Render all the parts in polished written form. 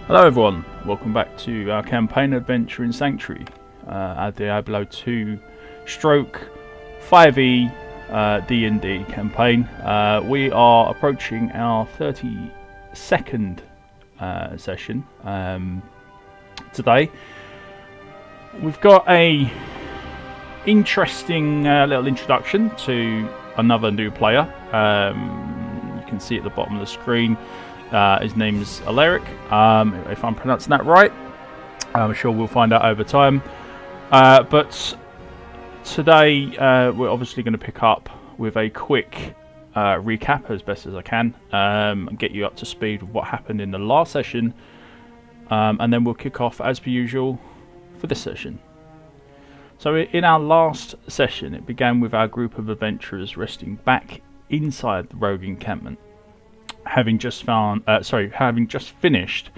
Hello everyone, welcome back to our campaign adventure in Sanctuary, our Diablo 2 stroke 5e D&D campaign. We are approaching our 32nd session today. We've got a interesting little introduction to another new player. You can see at the bottom of the screen. His name is Alaric, if I'm pronouncing that right. I'm sure we'll find out over time. But today we're obviously going to pick up with a quick recap as best as I can, and get you up to speed with what happened in the last session, and then we'll kick off as per usual for this session. So in our last session, it began with our group of adventurers resting back inside the rogue encampment, having just finished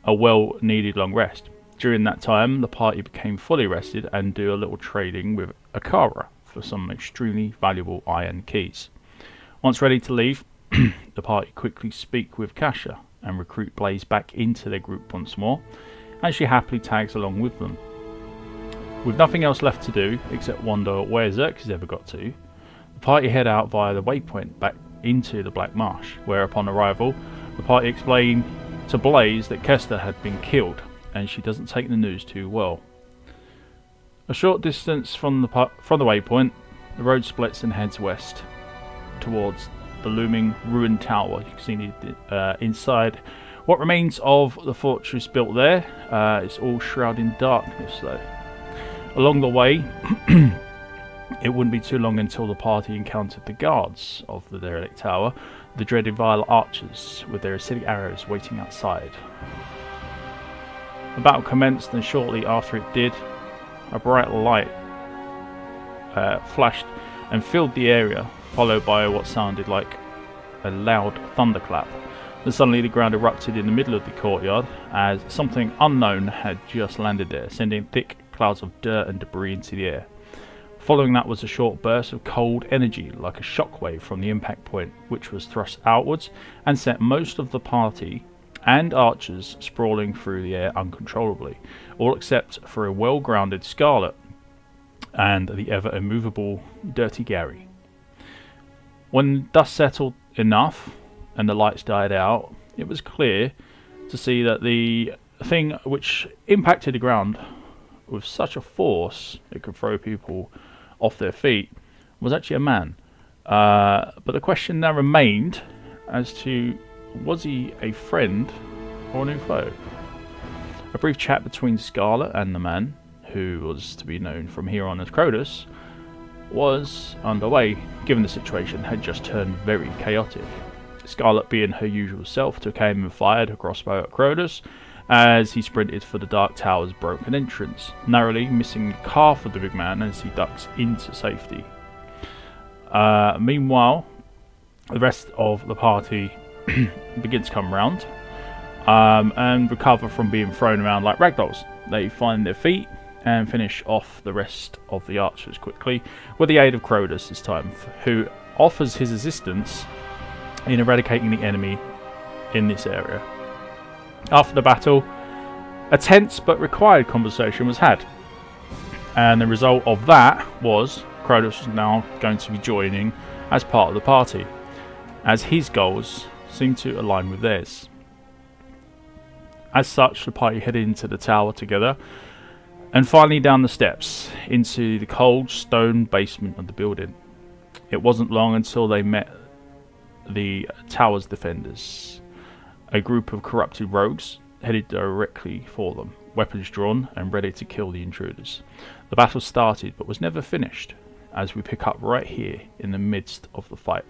a well-needed long rest. During that time, the party became fully rested and do a little trading with Akara for some extremely valuable iron keys. Once ready to leave, the party quickly speak with Kasha and recruit Blaze back into their group once more, and she happily tags along with them. With nothing else left to do except wonder where Xerxes ever got to, the party head out via the waypoint back into the Black Marsh, where upon arrival the party explained to Blaze that Kester had been killed and she doesn't take the news too well. A short distance from the waypoint, the road splits and heads west towards the looming ruined tower. You can see inside what remains of the fortress built there. It's all shrouded in darkness though. Along the way it wouldn't be too long until the party encountered the guards of the derelict tower, the dreaded vile archers with their acidic arrows waiting outside. The battle commenced, and shortly after it did, a bright light flashed and filled the area, followed by what sounded like a loud thunderclap. Then suddenly the ground erupted in the middle of the courtyard as something unknown had just landed there, sending thick clouds of dirt and debris into the air. Following that was a short burst of cold energy, like a shockwave from the impact point, which was thrust outwards and sent most of the party and archers sprawling through the air uncontrollably, all except for a well-grounded Scarlet and the ever-immovable Dirty Gary. When dust settled enough and the lights died out, it was clear to see that the thing which impacted the ground with such a force it could throw people off their feet was actually a man. But the question now remained as to, was he a friend or a new foe? A brief chat between Scarlet and the man, who was to be known from here on as Crodus, was underway, given the situation had just turned very chaotic. Scarlet, being her usual self, took aim and fired her crossbow at Crodus as he sprinted for the Dark Tower's broken entrance, narrowly missing the calf of the big man as he ducks into safety. Meanwhile, the rest of the party begins to come round and recover from being thrown around like ragdolls. They find their feet and finish off the rest of the archers quickly, with the aid of Crodus this time, who offers his assistance in eradicating the enemy in this area. After the battle, a tense but required conversation was had, and the result of that was Crodus was now going to be joining as part of the party, as his goals seemed to align with theirs. As such, the party headed into the tower together, and finally down the steps into the cold stone basement of the building. It wasn't long until they met the tower's defenders, a group of corrupted rogues headed directly for them, weapons drawn and ready to kill the intruders. The battle started but was never finished, as we pick up right here in the midst of the fight.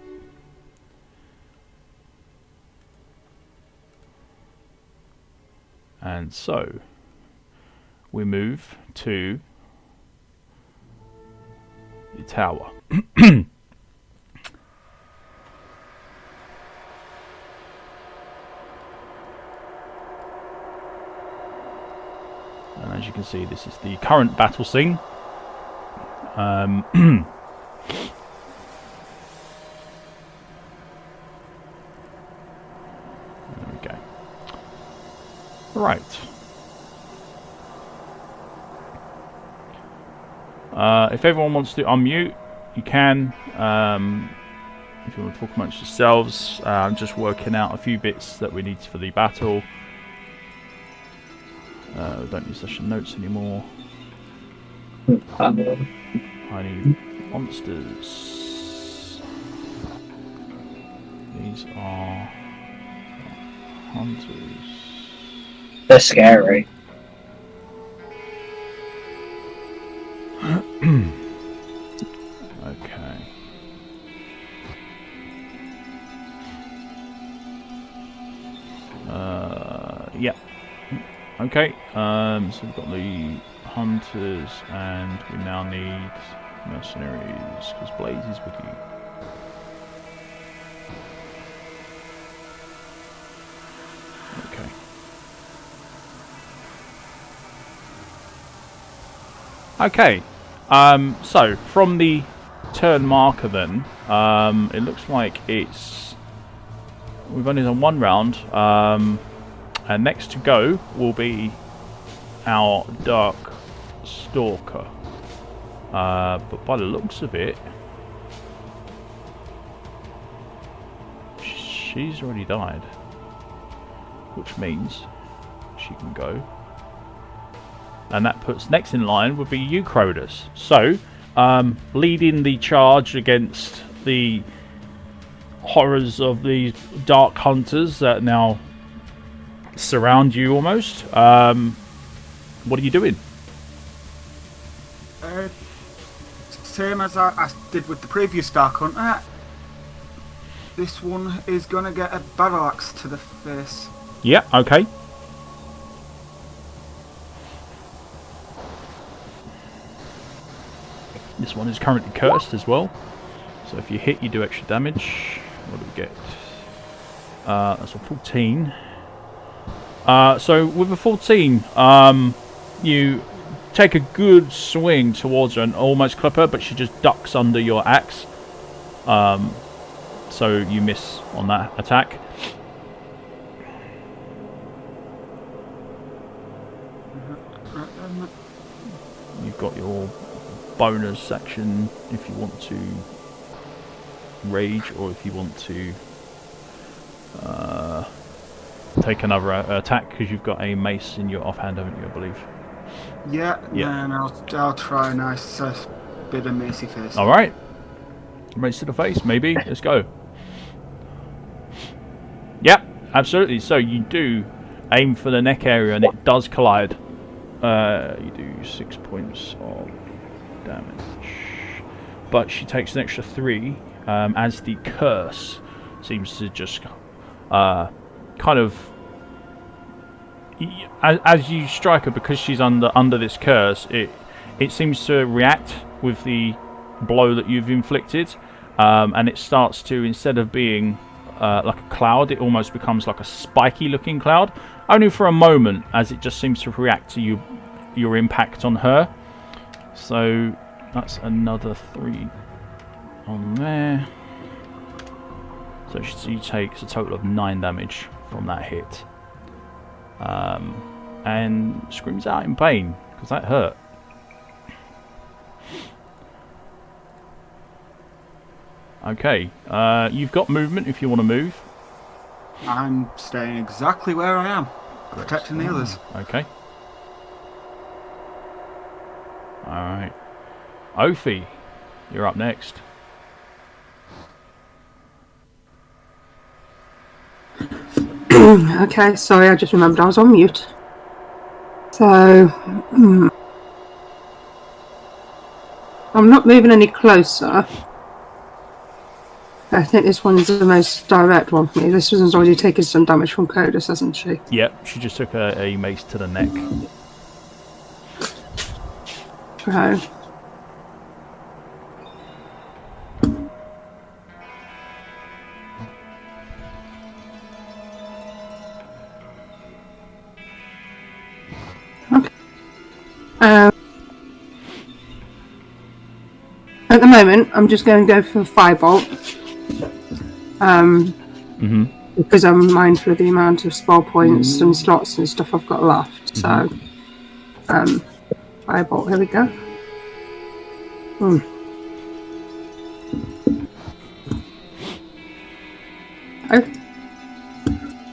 And so we move to the tower. And as you can see, this is the current battle scene. There we go. Right. If everyone wants to unmute, you can. If you want to talk amongst yourselves, I'm just working out a few bits that we need for the battle. We don't need session notes anymore. I need monsters. These are hunters. They're scary. Okay. Yeah. Okay. So we've got the hunters, and we now need mercenaries because Blaze is with you. Okay. Okay. So from the turn marker, then it looks like we've only done one round. And next to go will be our Dark Stalker. But by the looks of it, she's already died. Which means she can go. And that puts next in line would be you, Crodus. So, leading the charge against the horrors of these dark hunters that now surround you almost. What are you doing? Same as I did with the previous Dark Hunter. This one is gonna get a battle axe to the face. Yeah, okay. This one is currently cursed as well. So if you hit, you do extra damage. What do we get? That's a 14. So with a 14, you take a good swing towards her and almost clip her, but she just ducks under your axe. So you miss on that attack. You've got your bonus section if you want to rage, or if you want to take another attack, because you've got a mace in your offhand, haven't you, I believe? Yeah. And I'll try a nice bit of macy face. Alright. Mace to the face, maybe. Let's go. Yep, absolutely. So you do aim for the neck area and it does collide. You do 6 points of damage. But she takes an extra 3 as the curse seems to just kind of, as you strike her, because she's under this curse, it seems to react with the blow that you've inflicted, and it starts to, instead of being like a cloud, it almost becomes like a spiky looking cloud, only for a moment, as it just seems to react to your impact on her. So that's another 3 on there. So she takes a total of 9 damage from that hit, and screams out in pain because that hurt. Okay, you've got movement if you want to move. I'm staying exactly where I am, protecting the others. Okay. Alright. Ophi, you're up next. Okay, sorry, I just remembered I was on mute. So, I'm not moving any closer. I think this one's the most direct one for me. This one's already taken some damage from Codus, hasn't she? Yep, she just took a mace to the neck. Right. Okay. At the moment, I'm just going to go for Firebolt. because I'm mindful of the amount of spell points and slots and stuff I've got left. So, Firebolt, here we go. Oh.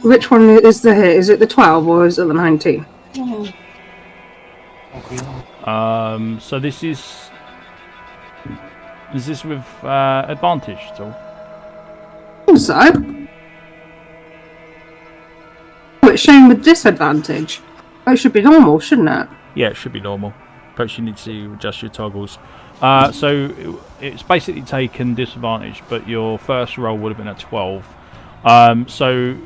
Which one is the hit? Is it the 12 or is it the 19? So this is this with advantage at all? Also, oh, it's showing with disadvantage. Oh, it should be normal, shouldn't it? Yeah, it should be normal. Perhaps you need to adjust your toggles. So it's basically taken disadvantage, but your first roll would have been a 12. So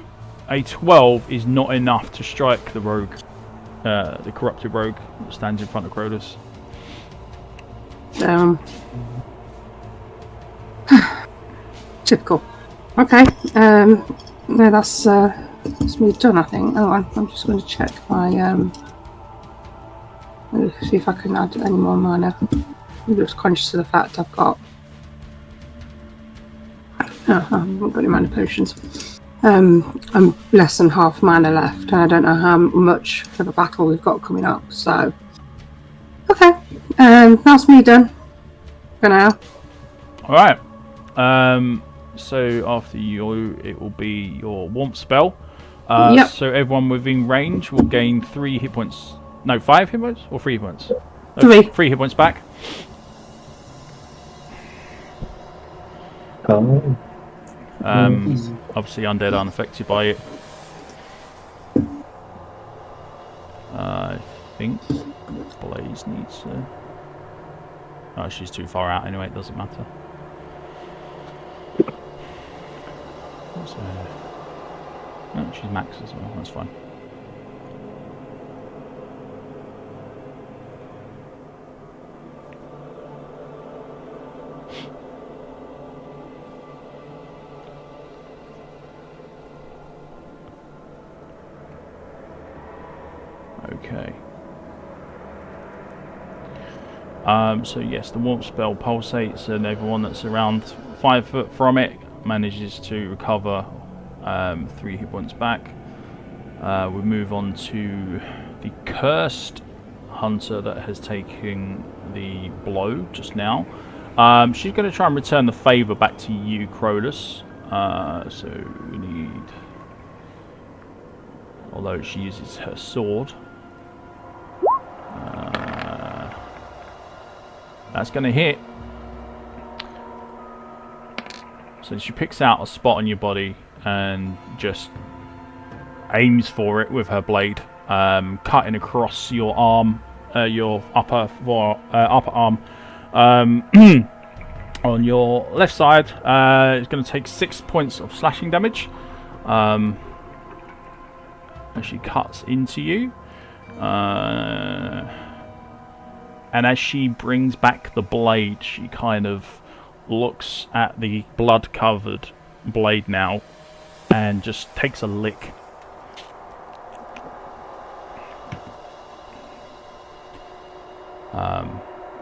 a 12 is not enough to strike the rogue, the corrupted rogue that stands in front of Crodus. Typical. Okay. No, that's me done, I think. Oh, I'm just going to check my see if I can add any more mana. I'm just conscious of the fact I've got. I haven't got any mana potions. I'm less than half mana left, and I don't know how much of a battle we've got coming up. So, okay, that's me done for now. All right. So after you, it will be your warmth spell. Yep. So everyone within range will gain 3 hit points. No, 5 hit points or 3 hit points. 3. 3 hit points back. Oh. Obviously, undead aren't affected by it. I think Blaze needs to. Oh, she's too far out anyway. It doesn't matter. What's her? Oh, she's max as well. That's fine. Okay. So yes, the warmth spell pulsates, and everyone that's around 5 foot from it manages to recover 3 hit points back. We move on to the cursed hunter that has taken the blow just now. She's going to try and return the favour back to you, Crodus. So we need, although she uses her sword. That's going to hit. So she picks out a spot on your body and just aims for it with her blade, cutting across your arm, your upper arm. On your left side, it's going to take 6 points of slashing damage as she cuts into you. And as she brings back the blade, she kind of looks at the blood-covered blade now and just takes a lick.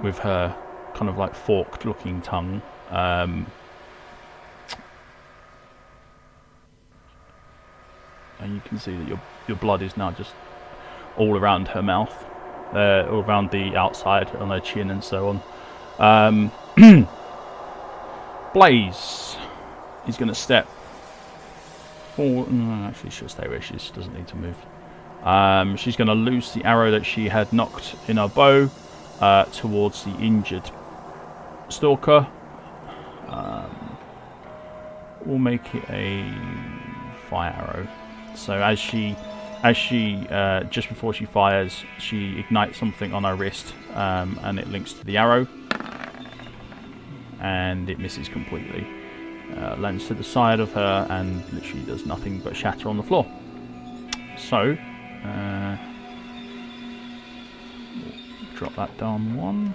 With her kind of like forked-looking tongue. And you can see that your blood is now just all around her mouth. All around the outside, on her chin and so on. Blaze is going to step forward. No, actually, she'll stay where she is. She doesn't need to move. She's going to loose the arrow that she had knocked in her bow towards the injured stalker. We'll make it a fire arrow. So as she just before she fires, she ignites something on her wrist, and it links to the arrow, and it misses completely. Lands to the side of her and literally does nothing but shatter on the floor. So, drop that down 1.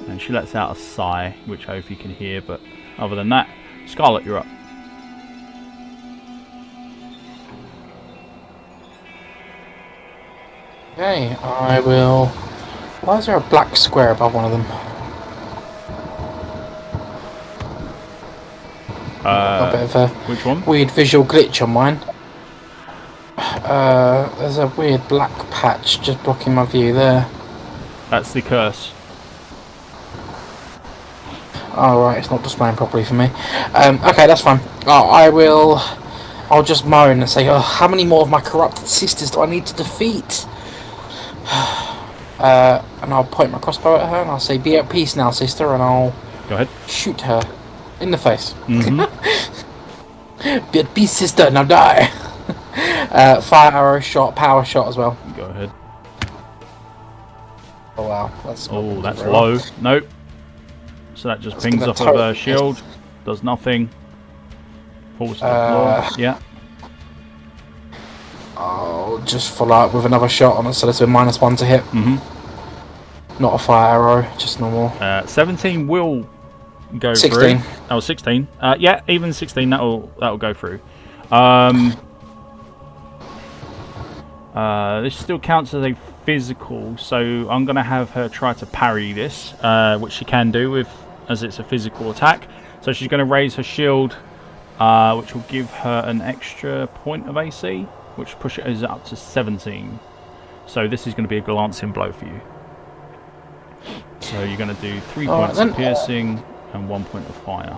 And she lets out a sigh, which I hope you can hear, but other than that, Scarlet, you're up. Okay, I will. Why is there a black square above one of them? Got a bit of a Which one? weird visual glitch on mine. There's a weird black patch just blocking my view there. That's the curse. Oh right, it's not displaying properly for me. Okay, that's fine. I'll just moan and say, oh, how many more of my corrupted sisters do I need to defeat? And I'll point my crossbow at her and I'll say, be at peace now, sister, and I'll Go ahead. shoot her in the face. Mm-hmm. Be at peace, sister, now die. Fire arrow shot, power shot as well. Go ahead. Oh wow, that's low. Nope. So that just pings off of her shield. Does nothing. Falls to the floor. Yeah. I'll just follow up with another shot on it, so that's a -1 to hit. Mm-hmm. Not a fire arrow, just normal. 17 will go 16. through. Oh, 16. Yeah, even 16. That'll go through. This still counts as a physical, so I'm going to have her try to parry this, which she can do as it's a physical attack. So she's going to raise her shield, which will give her an extra point of AC, which pushes it up to 17. So this is going to be a glancing blow for you. So you're going to do 3 points of piercing and 1 point of fire.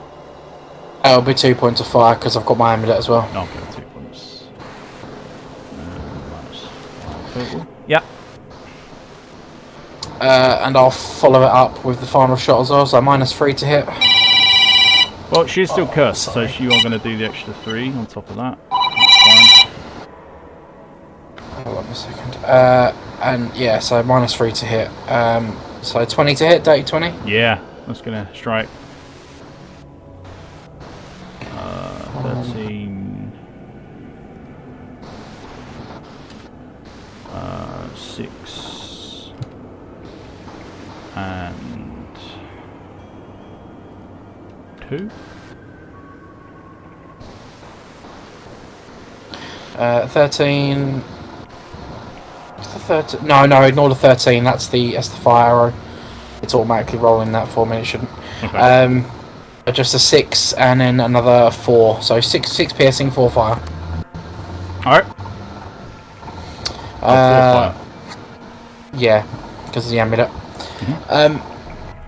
It'll be 2 points of fire because I've got my amulet as well. Okay, 2 points. Total. Yeah. And I'll follow it up with the final shot as well, so -3 to hit. Well, she is still cursed, so you are going to do the extra 3 on top of that. That's fine. Hold on a second. And yeah, so -3 to hit. So 20 to hit, dirty 20? Yeah, that's going to strike. 13. 6. And 2. 13. What's the 13? No, ignore the 13. That's the fire arrow. It's automatically rolling that for me. It shouldn't. Okay. Just a 6 and then another 4. So 6 piercing, 4 fire. All right. 4 fire. Yeah, because of the amulet.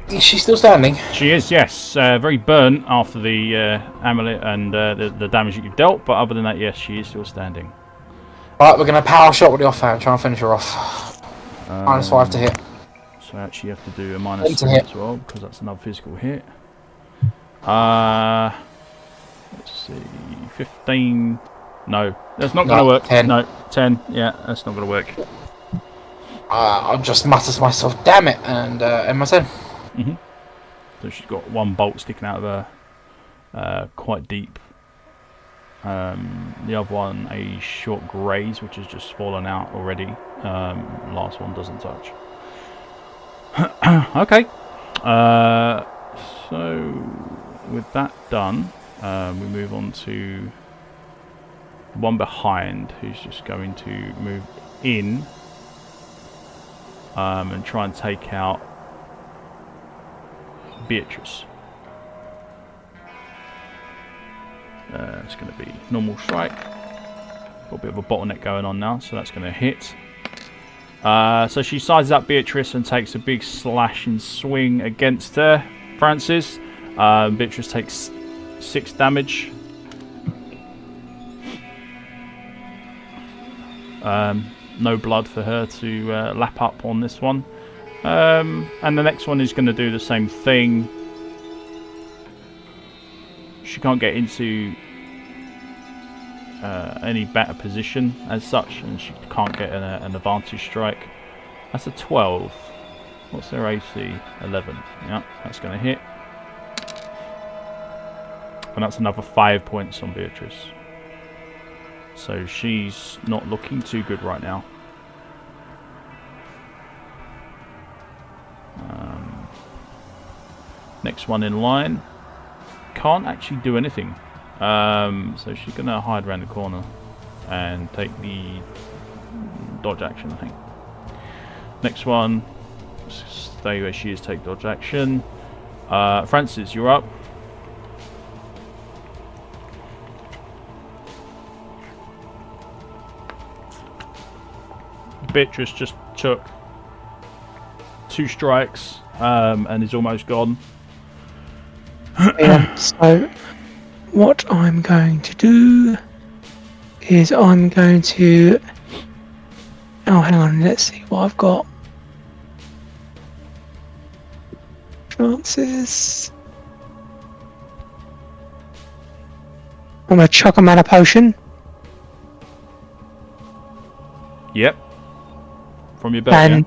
Is she still standing? She is, yes. Very burnt after the amulet and the damage that you've dealt, but other than that, yes, she is still standing. Right, we're going to power shot with the offhand, try and finish her off. -5 to hit. So actually you have to do a -3 as well, because that's another physical hit. Let's see, 15. No, that's not going to work. 10. No, 10. Yeah, that's not going to work. I'll just mutter to myself, damn it, and end my turn. So she's got one bolt sticking out of her, quite deep. The other one, a short graze, which has just fallen out already. Last one doesn't touch. Okay. So with that done, we move on to the one behind, who's just going to move in and try and take out Beatrice. It's going to be normal strike. Got a bit of a bottleneck going on now, so that's going to hit. So she sizes up Beatrice and takes a big slashing swing against her, Francis. Beatrice takes 6 damage. No blood for her to lap up on this one. And the next one is going to do the same thing. She can't get into any better position as such, and she can't get an advantage strike. That's a 12. What's their AC? 11. Yeah, that's going to hit. And that's another 5 points on Beatrice. So she's not looking too good right now. Next one in line can't actually do anything. So she's going to hide around the corner and take the dodge action, I think. Next one, stay where she is, take dodge action. Francis, you're up. Beatrice just took 2 strikes and is almost gone. So, what I'm going to do is I'm going to. Oh, hang on. Let's see what I've got. Francis. I'm going to chuck a mana potion. Yep. From your belt, And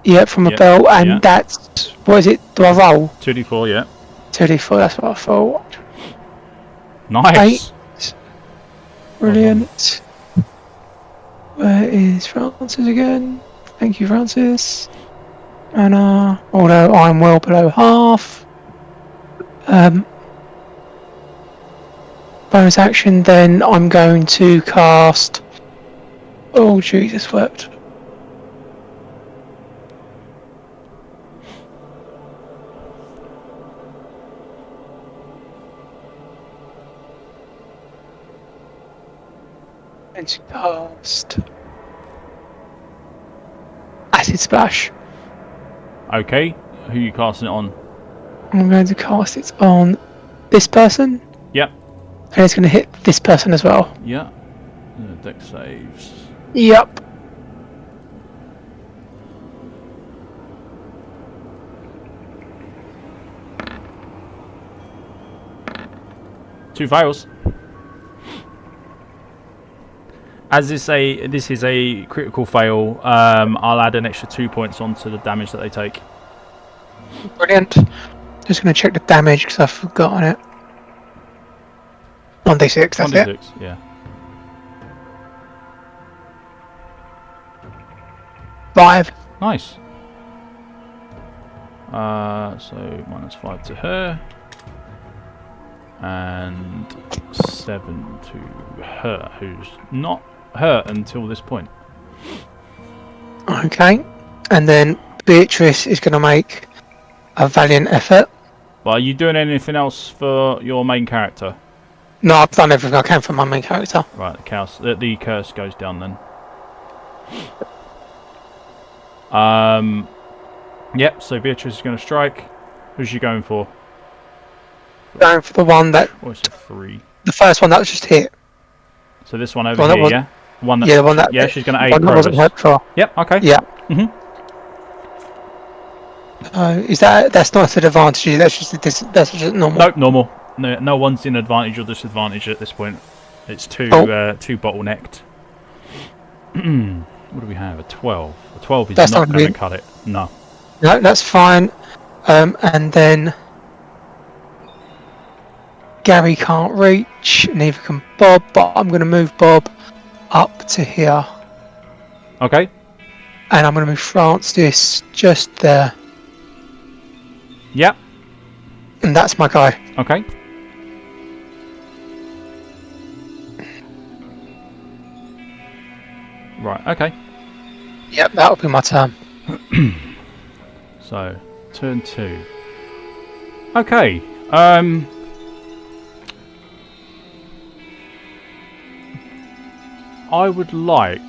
yeah, from a Yeah, belt, and yeah. that's what is it? Do I roll? 2d4, yeah. 2d4. That's what I thought. Nice. 8. Brilliant. Where is Francis again? Thank you, Francis. And although I'm well below half. Bonus action. Then I'm going to cast. Oh Jesus, wept. And to cast Acid Splash. Okay. Who are you casting it on? I'm going to cast it on this person, Yep. and it's going to hit this person as well. Yeah. Deck saves. Yep. Two fails. As this is a critical fail, I'll add an extra 2 points onto the damage that they take. Brilliant. Just going to check the damage because I've forgotten it. On D6, that's it. 1d6, yeah. 5. Nice. So -5 to her, and 7 to her, who's not hurt until this point. Okay. And then Beatrice is going to make a valiant effort. But are you doing anything else for your main character? No, I've done everything I can for my main character. Right, the curse goes down then. Yep, so Beatrice is going to strike. Who's she going for? Going for the one that. Or is it 3? The first one that was just hit. So this one over One that here, was- yeah? One that, Yeah, the one that. yeah, she's going to aid one that wasn't Provis. hurt before. Yep, okay. Yeah. Mhm. Is that's not an advantage? That's just normal. Nope, normal. No one's in advantage or disadvantage at this point. It's too bottlenecked. What do we have? A 12. A 12 is That's not not going to good. cut it. No. No, that's fine. And then Gary can't reach, neither can Bob, but I'm going to move Bob up to here. Okay. And I'm going to move Francis just there. Yep. And that's my guy. Okay. Right, okay. Yep, that'll be my turn. So, turn 2. Okay. I would like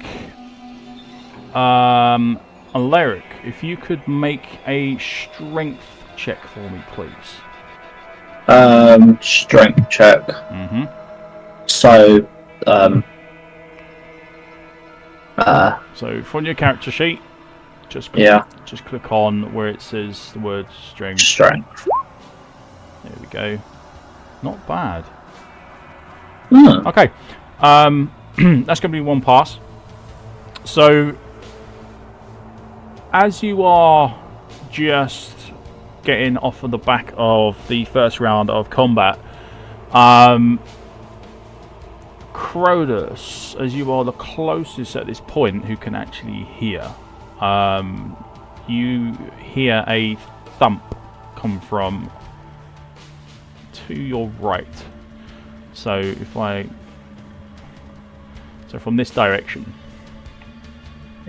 Alaric, if you could make a strength check for me, please. Strength check. Mm-hmm. So, So from your character sheet, just click on where it says the word strength. strength. There we go. Not bad. Hmm. Okay. That's going to be one pass. So, as you are just getting off of the back of the first round of combat, Crodus, as you are the closest at this point who can actually hear, you hear a thump come from to your right. So from this direction,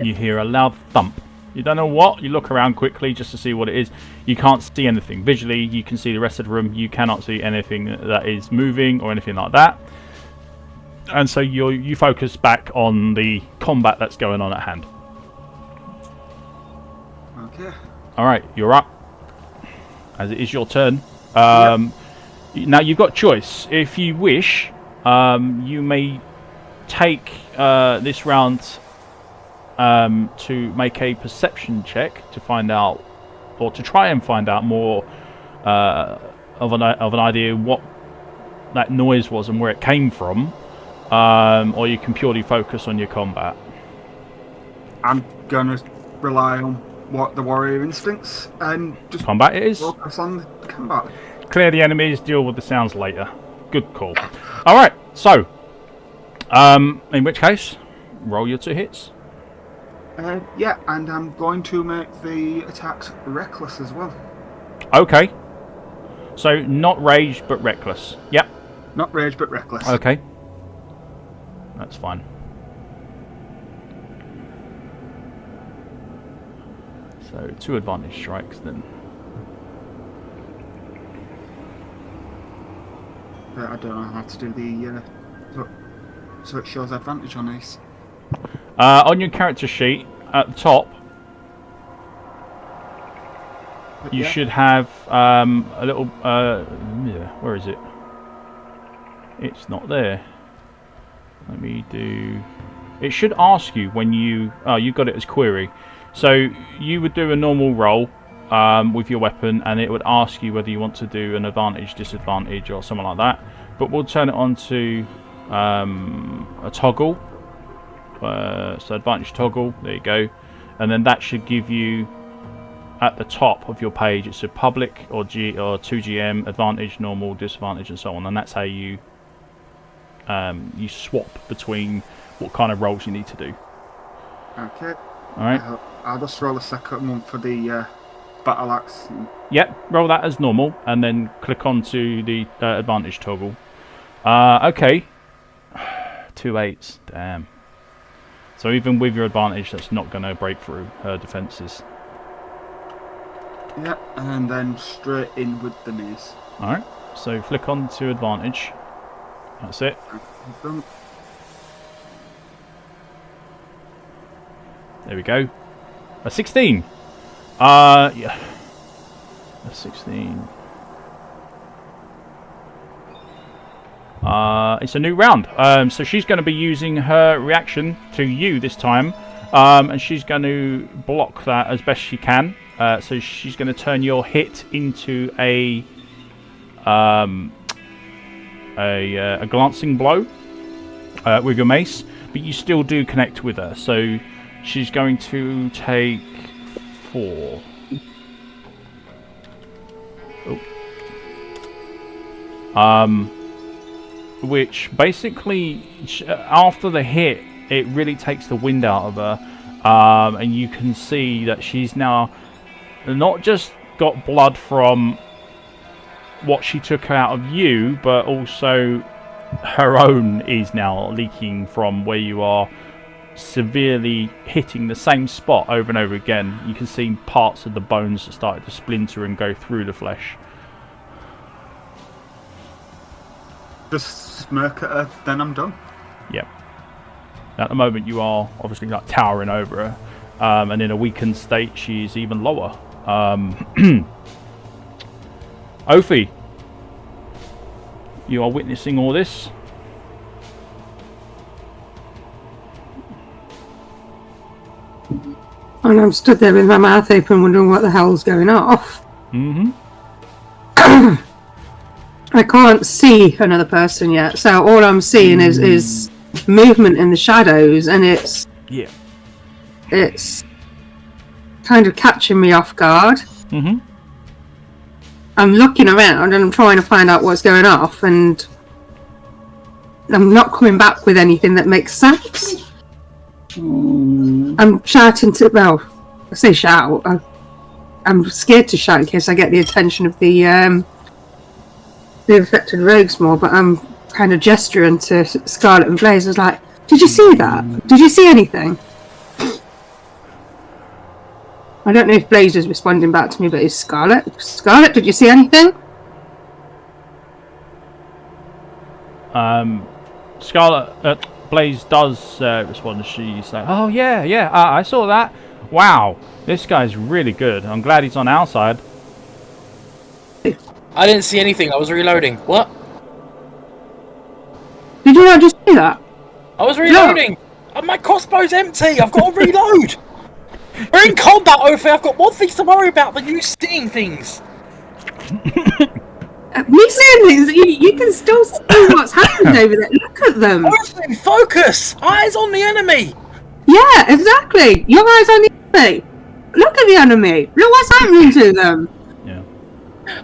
you hear a loud thump. You don't know what. You look around quickly just to see what it is. You can't see anything visually. You can see the rest of the room. You cannot see anything that is moving or anything like that. And so you focus back on the combat that's going on at hand. Yeah. Alright, you're up. As it is your turn. Now you've got choice. If you wish, you may take this round to make a perception check to find out, or to try and find out more of an idea what that noise was and where it came from, or you can purely focus on your combat. I'm gonna rely on what the warrior instincts and just Combat it is. focus on the combat. Clear the enemies, deal with the sounds later. Good call. Alright, so in which case, roll your 2 hits. Yeah, and I'm going to make the attacks reckless as well. Okay. So not rage but reckless. Yep. Not rage, but reckless. Okay. That's fine. So 2 advantage strikes then. But I don't know how to do the so it shows advantage on these. On your character sheet at the top, But you yeah, should have a little. Where is it? It's not there. Let me do. It should ask you when you. Oh, you got it as query. So you would do a normal roll with your weapon, and it would ask you whether you want to do an advantage, disadvantage, or something like that. But we'll turn it on to a toggle. So advantage toggle. There you go, and then that should give you at the top of your page. It's a public or 2GM, advantage, normal, disadvantage, and so on. And that's how you you swap between what kind of rolls you need to do. okay. All right. I'll just roll a second one for the battle axe. Yep, roll that as normal, and then click onto the advantage toggle. Okay. 2 8s, damn. So even with your advantage, that's not going to break through her defences. Yeah, and then straight in with the mace. Alright, so flick on to advantage. That's it. Done. There we go. A 16. Yeah. A 16. It's a new round. So she's going to be using her reaction to you this time, and she's going to block that as best she can. So she's going to turn your hit into a glancing blow with your mace, but you still do connect with her. So she's going to take 4. Oh. Which basically, after the hit, it really takes the wind out of her, and you can see that she's now not just got blood from what she took out of you, but also her own is now leaking from where you are, severely hitting the same spot over and over again. You can see parts of the bones that started to splinter and go through the flesh. Just smirk at her, then I'm done. Yep. At the moment, you are obviously like towering over her, and in a weakened state, she's even lower. Ophi, you are witnessing all this. And I'm stood there with my mouth open, wondering what the hell's going off. Mm-hmm. I can't see another person yet, so all I'm seeing is movement in the shadows, and it's kind of catching me off guard. Mm-hmm. I'm looking around and I'm trying to find out what's going off, and I'm not coming back with anything that makes sense. I'm shouting to, well, I say shout. I'm scared to shout in case I get the attention of the affected rogues more, but I'm kind of gesturing to Scarlet and Blaze. I was like, did you see that? Did you see anything? I don't know if Blaze is responding back to me, but is Scarlet? Scarlet, did you see anything? Scarlet, Blaze does respond. She's like, oh yeah, I saw that. Wow, this guy's really good. I'm glad he's on our side. I didn't see anything. I was reloading. What? Did you not just do that? I was reloading. And my crossbow's empty. I've got to reload. We're in combat, Ophi. I've got more things to worry about than you seeing things. Me saying things, you can still see what's happened over there. Look at them. Ophi, focus. Eyes on the enemy. Yeah, exactly. Your eyes on the enemy. Look at the enemy. Look what's happening to them. Yeah.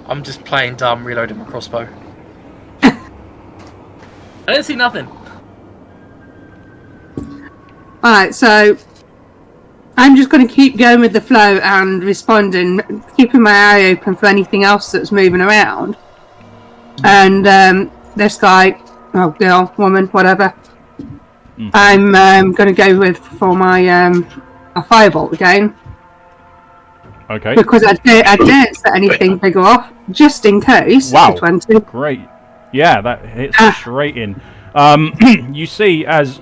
I'm just playing dumb, reloading my crossbow. I didn't see nothing. Alright, so I'm just going to keep going with the flow and responding, keeping my eye open for anything else that's moving around. And this guy, girl, woman, whatever, I'm going to go with for my a firebolt again. Okay. Because I daren't set anything bigger off, just in case. Wow. 20. Great. Yeah, that hits straight in. You see as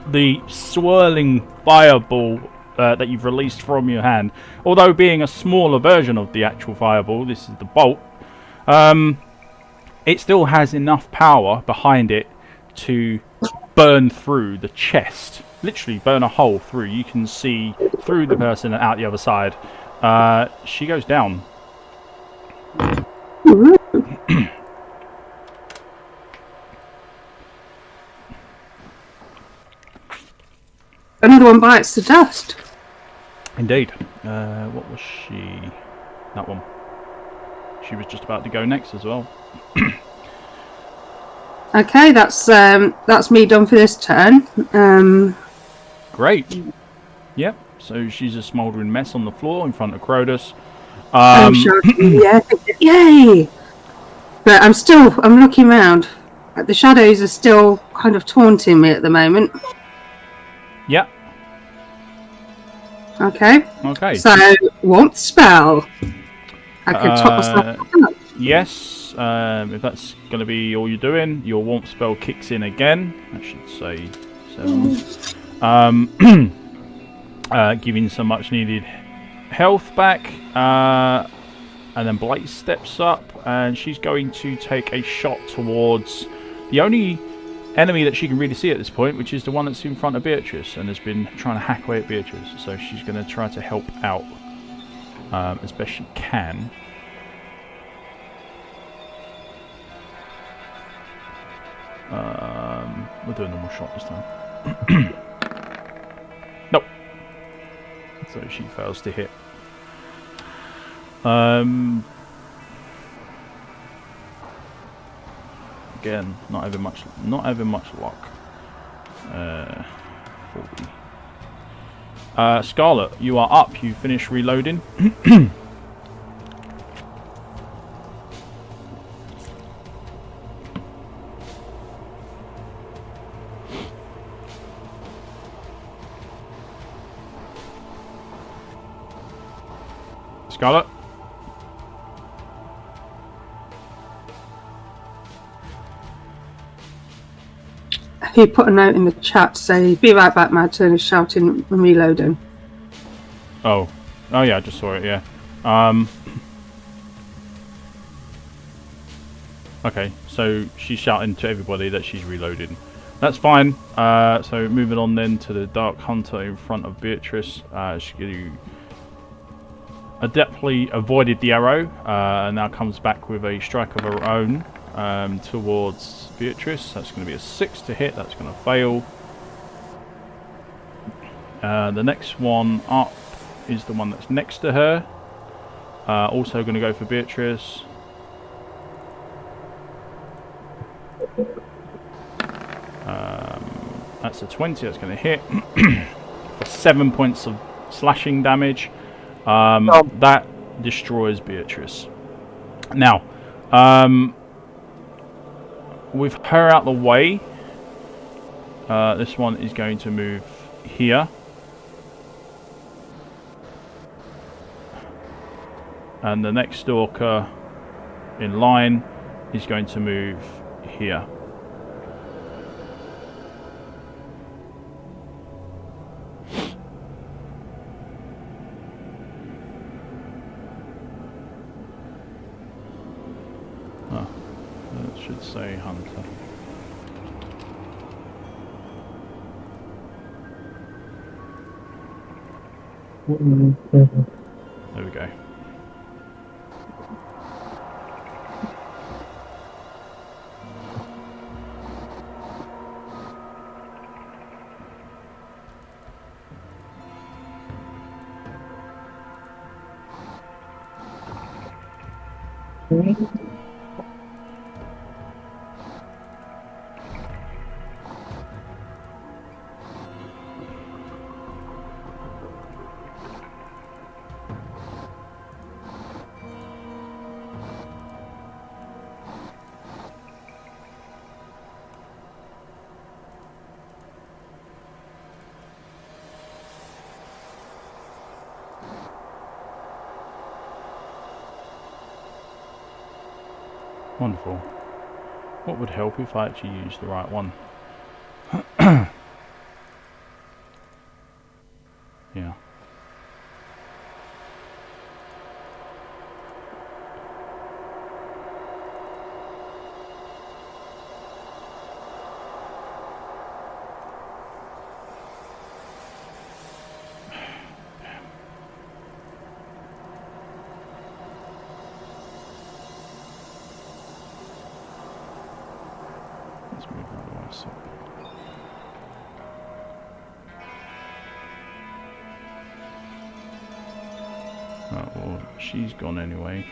the swirling fireball that you've released from your hand, although being a smaller version of the actual fireball, this is the bolt, it still has enough power behind it to burn through the chest. Literally burn a hole through. You can see through the person and out the other side. She goes down. Another one bites the dust. Indeed. What was she? That one. She was just about to go next as well. Okay, that's me done for this turn. Great. Yep. So she's a smouldering mess on the floor in front of Crodus. I'm sure. Yeah, yay! But I'm looking around. The shadows are still kind of taunting me at the moment. Yeah. Okay. Okay. So, warmth spell. I could top myself up. Yes. If that's going to be all you're doing, your warmth spell kicks in again. I should say 7. Giving some much needed health back. And then Blaze steps up and she's going to take a shot towards the only enemy that she can really see at this point, which is the one that's in front of Beatrice and has been trying to hack away at Beatrice. So she's going to try to help out as best she can. We'll do a normal shot this time. Nope. So she fails to hit. Again, not having much luck. 40. Scarlet, you are up. You finish reloading. Scarlet. He put a note in the chat to say, "Be right back, my turn," is shouting and reloading. Oh yeah, I just saw it. Yeah. Okay, so she's shouting to everybody that she's reloading. That's fine. So moving on then to the Dark Hunter in front of Beatrice. She adeptly avoided the arrow and now comes back with a strike of her own towards Beatrice. That's going to be a 6 to hit. That's going to fail. The next one up is the one that's next to her. Also going to go for Beatrice. That's a 20. That's going to hit for 7 points of slashing damage. That destroys Beatrice. Now, with her out the way, this one is going to move here. And the next stalker in line is going to move here. say hunter. There we go. Wonderful. What would help if I actually used the right one? Yeah. Let's move that away. So. Right, well, she's gone anyway.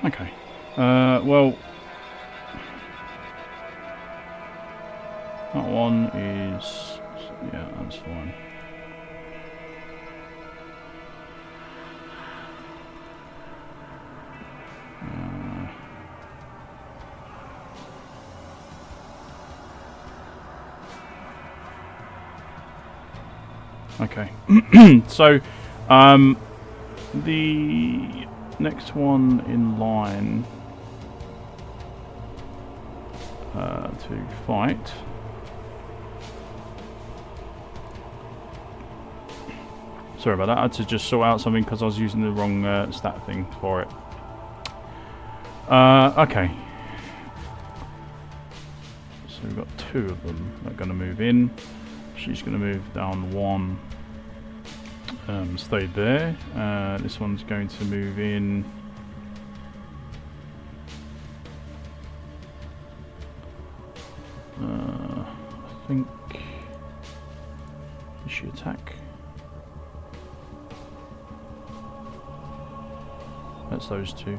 Okay. Well, that one is, yeah, that's fine. Okay. So, the next one in line to fight sorry about that, I had to just sort out something because I was using the wrong stat thing for it. Okay, so we've got two of them that are going to move in. She's going to move down one, stayed there. This one's going to move in. I think. Did she attack? That's those two.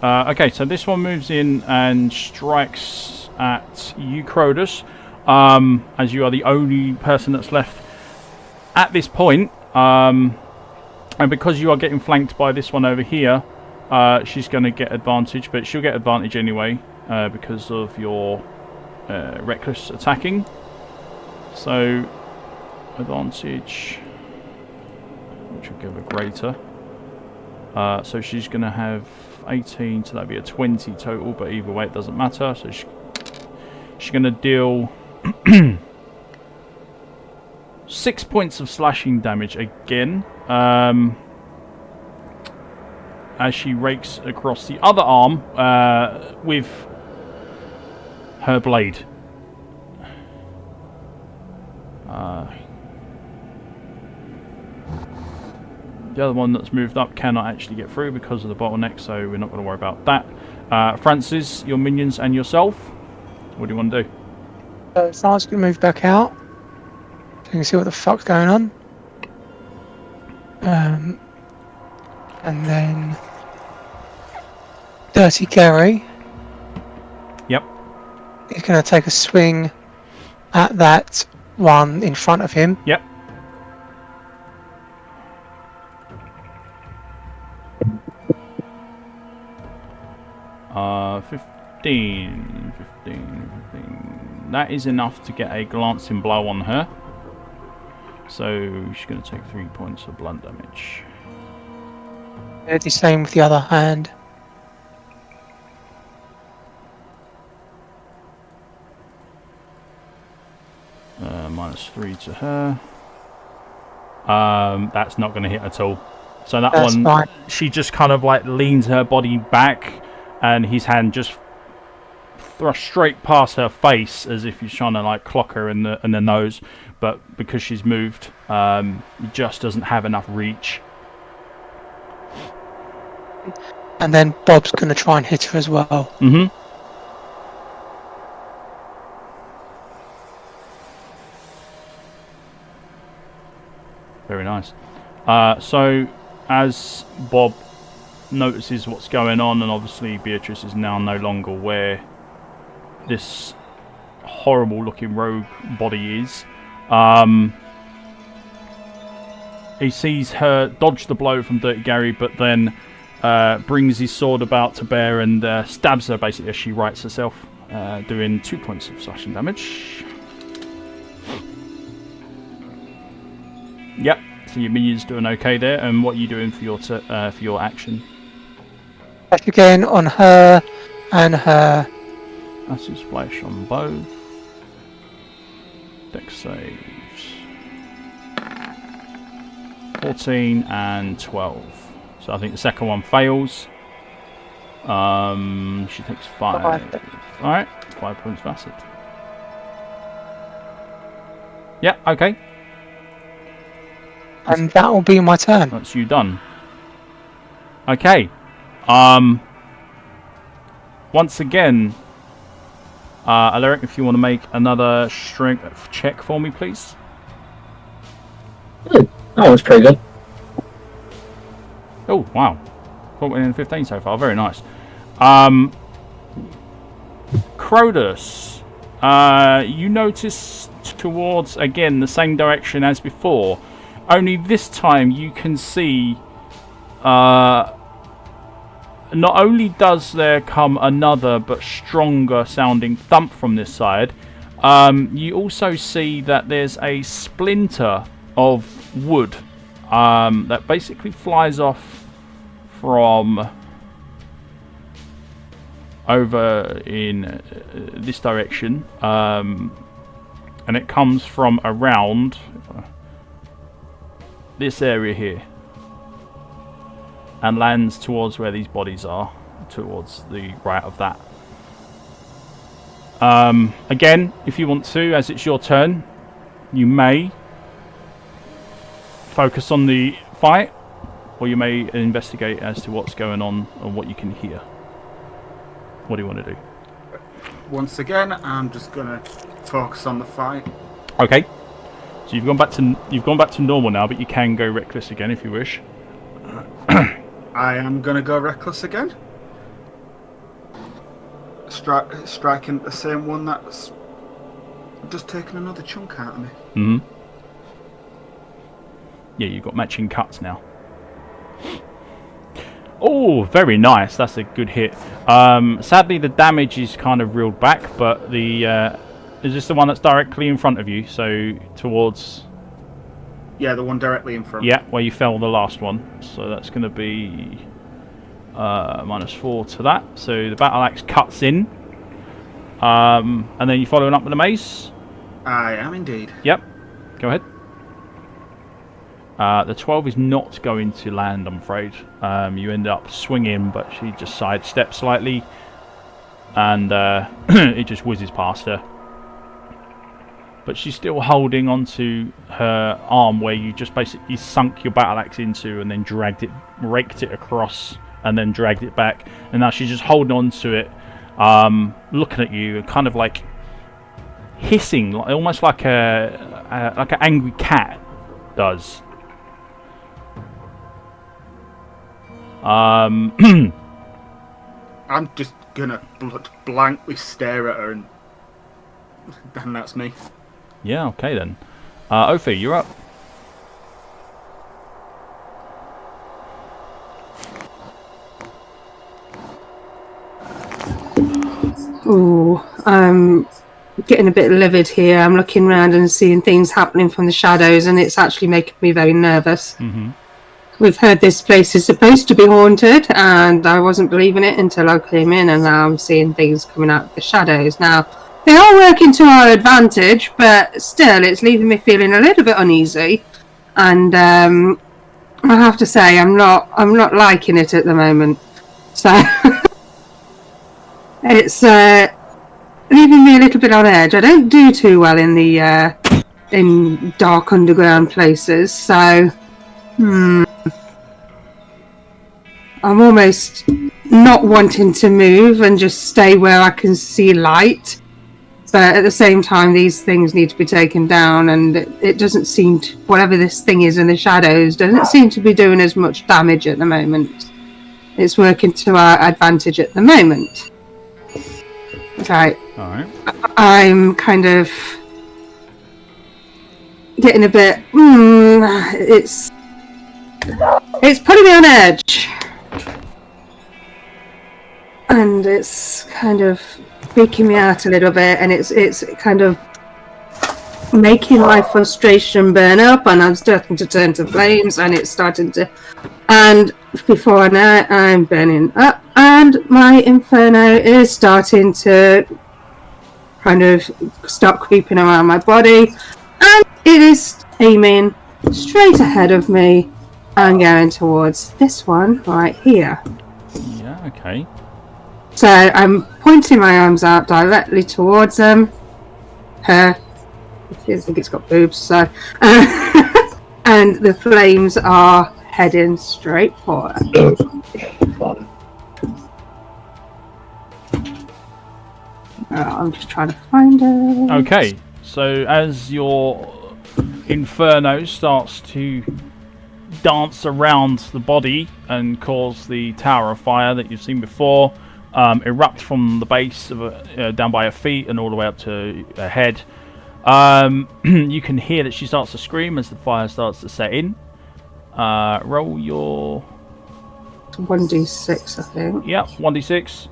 Okay, so this one moves in and strikes at you, Crodus, as you are the only person that's left at this point, and because you are getting flanked by this one over here, she's going to get advantage, but she'll get advantage anyway because of your reckless attacking. So advantage, which will give her greater. So she's going to have 18, so that'd be a 20 total, but either way it doesn't matter. So she's going to deal 6 points of slashing damage again, as she rakes across the other arm with her blade. The other one that's moved up cannot actually get through because of the bottleneck, so we're not going to worry about that. Francis, your minions and yourself, what do you want to do? Francis can move back out so you can see what the fuck's going on. And then Dirty Gary. Yep. He's going to take a swing at that one in front of him. Yep. 15. That is enough to get a glancing blow on her. So she's going to take 3 points of blunt damage. The same with the other hand. -3 to her. That's not going to hit at all. So that's one, fine. she just kind of like leans her body back, and his hand just thrust straight past her face as if he's trying to like clock her in the nose. But because she's moved, he just doesn't have enough reach. And then Bob's going to try and hit her as well. Mm-hmm. Very nice. So as Bob notices what's going on, and obviously Beatrice is now no longer where this horrible looking rogue body is, he sees her dodge the blow from Dirty Gary, but then brings his sword about to bear and stabs her basically as she rights herself, doing 2 points of slashing damage. Yep, so your minion's doing okay there. And what are you doing for your action? Attack again on her and her. Acid splash on both. Dex saves. 14 and 12. So I think the second one fails. She takes 5. Alright, 5 points of acid. Yeah, okay. And that will be my turn. That's you done. Okay. Once again, Alaric, if you want to make another strength check for me, please. That was pretty good. Oh, wow. 14 and 15 so far. Very nice. Crodus, you notice towards, again, the same direction as before. Only this time you can see, not only does there come another but stronger sounding thump from this side, you also see that there's a splinter of wood that basically flies off from over in this direction, and it comes from around this area here and lands towards where these bodies are, towards the right of that. Again, if you want to, as it's your turn, you may focus on the fight, or you may investigate as to what's going on and what you can hear. What do you want to do? Once again, I'm just gonna focus on the fight. Okay. So you've gone back to normal now, but you can go reckless again if you wish. I am gonna go reckless again. Striking the same one that's just taken another chunk out of me. Mm-hmm. Yeah, you've got matching cuts now. Oh, very nice. That's a good hit. Sadly, the damage is kind of reeled back, but the is this the one that's directly in front of you? So towards... Yeah, the one directly in front. Yeah, where you fell the last one. So that's going to be -4 to that. So the battle axe cuts in. And then you following up with a mace? I am indeed. Yep. Go ahead. The 12 is not going to land, I'm afraid. You end up swinging, but she just sidesteps slightly. And it just whizzes past her. But she's still holding onto her arm where you just basically sunk your battle axe into and then raked it across and then dragged it back. And now she's just holding on to it, looking at you, kind of like hissing, almost like an angry cat does. I'm just gonna blankly stare at her, and that's me. Yeah, okay then. Ophi, you're up. Ooh, I'm getting a bit livid here. I'm looking around and seeing things happening from the shadows, and it's actually making me very nervous. Mm-hmm. We've heard this place is supposed to be haunted, and I wasn't believing it until I came in, and now I'm seeing things coming out of the shadows. Now, they are working to our advantage, but still, it's leaving me feeling a little bit uneasy. And I have to say, I'm not liking it at the moment. So it's leaving me a little bit on edge. I don't do too well in the in dark underground places, so I'm almost not wanting to move and just stay where I can see light. But at the same time, these things need to be taken down, and it doesn't seem to, whatever this thing is in the shadows, doesn't seem to be doing as much damage at the moment. It's working to our advantage at the moment. Okay. Alright. I'm kind of getting a bit. It's putting me on edge, and it's kind of freaking me out a little bit, and it's kind of making my frustration burn up, and I'm starting to turn to flames, and it's starting to. And before I know it, I'm burning up, and my inferno is starting to kind of start creeping around my body, and it is aiming straight ahead of me and going towards this one right here. Yeah, okay. So I'm pointing my arms out directly towards her. I think it's got boobs, so and the flames are heading straight for her. Fun. I'm just trying to find her. Okay, so as your inferno starts to dance around the body and cause the tower of fire that you've seen before erupt from the base of down by her feet and all the way up to her head, you can hear that she starts to scream as the fire starts to set in. Roll your 1d6, I think. Yep, 1d6.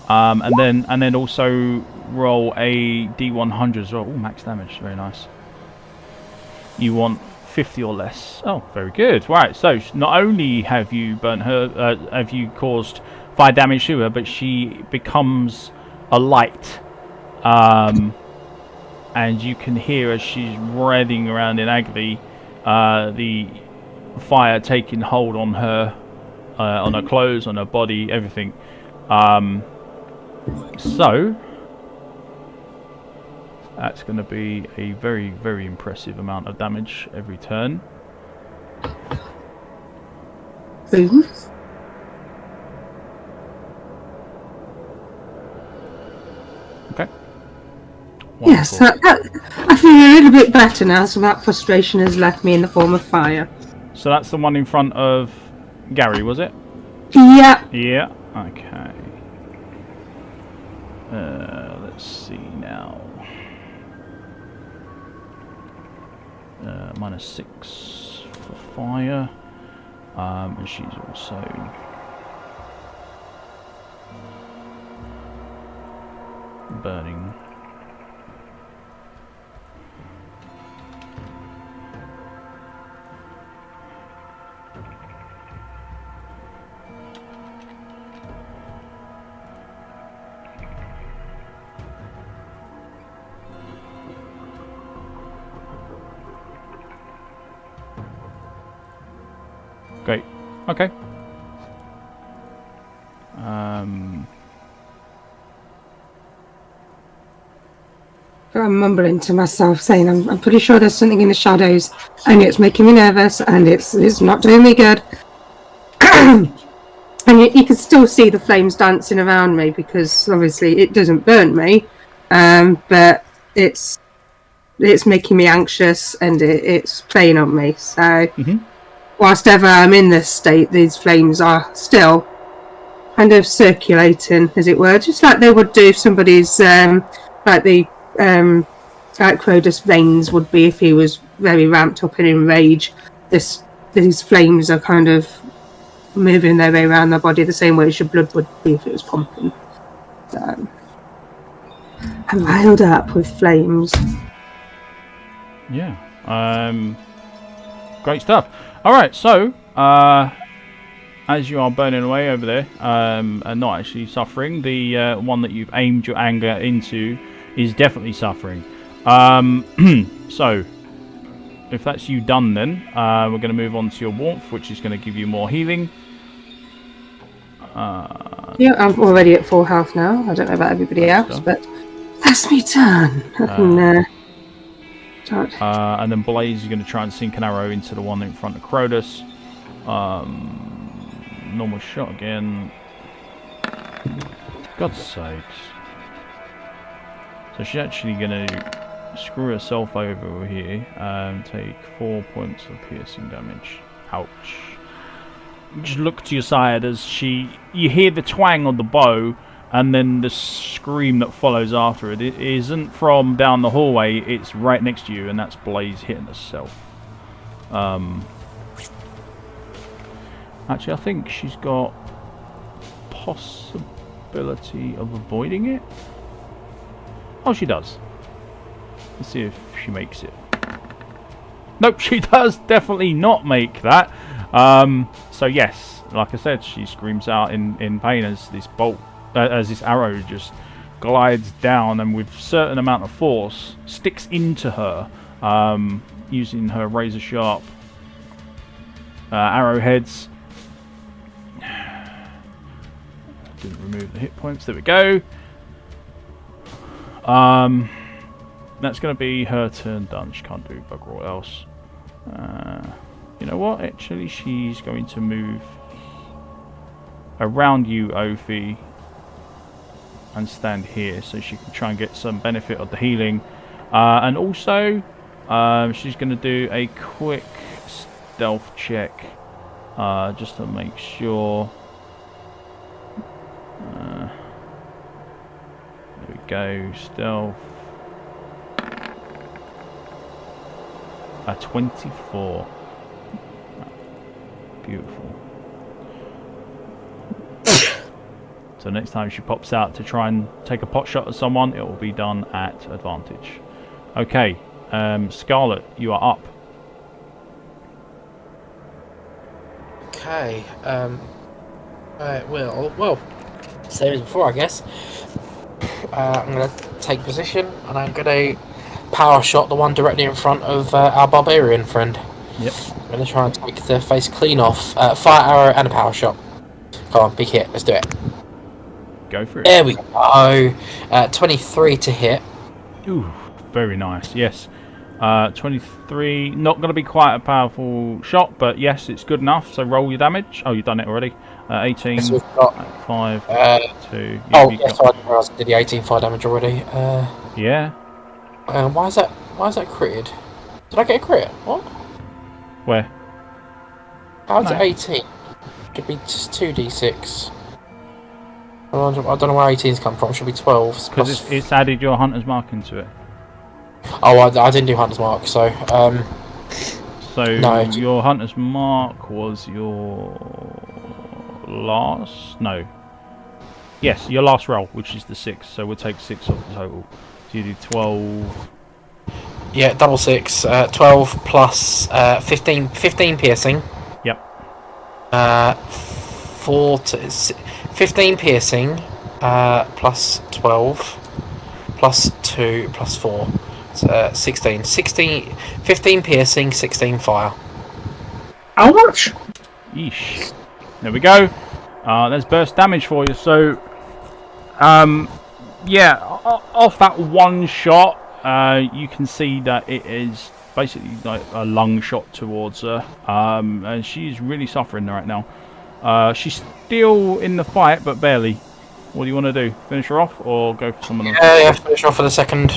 And then also roll a d100 as well. Ooh, max damage, very nice. You want 50 or less. Oh, very good. Right, so not only have you burnt her, have you caused fire damage to her, but she becomes a light. And you can hear as she's writhing around in agony, the fire taking hold on her clothes, on her body, everything. So that's going to be a very, very impressive amount of damage every turn. Boom. Okay. Yes, Wonderful. I feel a little bit better now, so that frustration has left me in the form of fire. So that's the one in front of Gary, was it? Yeah. Yeah. Okay. Let's see now. -6 for fire. And she's also burning. Great. Okay. I'm mumbling to myself, saying I'm pretty sure there's something in the shadows, and it's making me nervous, and it's not doing me good. And you can still see the flames dancing around me, because obviously it doesn't burn me, but it's making me anxious, and it's playing on me. So whilst ever I'm in this state, these flames are still kind of circulating, as it were, just like they would do if somebody's like the like Crodus' veins would be if he was very ramped up and in rage. These flames are kind of moving their way around their body the same way as your blood would be if it was pumping. So, I'm riled up with flames. Yeah. Great stuff. All right. So, as you are burning away over there, and not actually suffering, the one that you've aimed your anger into is definitely suffering. So, if that's you done, then we're going to move on to your warmth, which is going to give you more healing. Yeah, I'm already at full health now. I don't know about everybody else, but that's me done. And then Blaze is going to try and sink an arrow into the one in front of Crodus. Normal shot again. God's sakes. So she's actually going to screw herself over here and take 4 points of piercing damage. Ouch. Just look to your side as you hear the twang on the bow and then the scream that follows after it. It isn't from down the hallway, it's right next to you, and that's Blaze hitting herself. Actually, I think she's got possibility of avoiding it. Oh, she does. Let's see if she makes it. Nope, she does definitely not make that. So yes, like I said, she screams out in pain as this bolt, as this arrow just glides down and with certain amount of force sticks into her, using her razor sharp arrowheads. Didn't remove the hit points. There we go. That's going to be her turn done. She can't do bugger all else. You know what? Actually, she's going to move around you, Ophi, and stand here so she can try and get some benefit of the healing. And also, she's going to do a quick stealth check just to make sure. There we go, stealth. 24. Beautiful. So next time she pops out to try and take a pot shot at someone, it will be done at advantage. Okay, Scarlet, you are up. Okay, well, same as before, I guess. I'm going to take position, and I'm going to power shot the one directly in front of our barbarian friend. Yep. I'm going to try and take the face clean off. Fire arrow and a power shot. Come on, big hit. Let's do it. Go for it. There we go. 23 to hit. Ooh, very nice. Yes. 23. Not going to be quite a powerful shot, but yes, it's good enough. So roll your damage. Oh, you've done it already. 18. Yes, we've got 5. 2. Oh, yes, I didn't realise I did the 18 fire damage already. Yeah. Why is that critted? Did I get a crit? What? Where? How's it 18? Should be just 2d6. I don't know where 18's come from. Should be 12. Because it's added your hunter's mark into it. Oh, I didn't do hunter's mark, so no. Your hunter's mark was your last. No. Yes, your last roll, which is the 6. So we'll take 6 off the total. So you do 12. Yeah, double 6. 12 plus 15 piercing. Yep. 15 piercing plus 12 plus 2 plus 4. 16. 15 piercing, 16 fire. How much? Yeesh. There we go. There's burst damage for you. So, yeah, off that one shot, you can see that it is basically like a lung shot towards her. And she's really suffering right now. She's still in the fight, but barely. What do you want to do? Finish her off or go for someone else? Yeah, finish her off for the second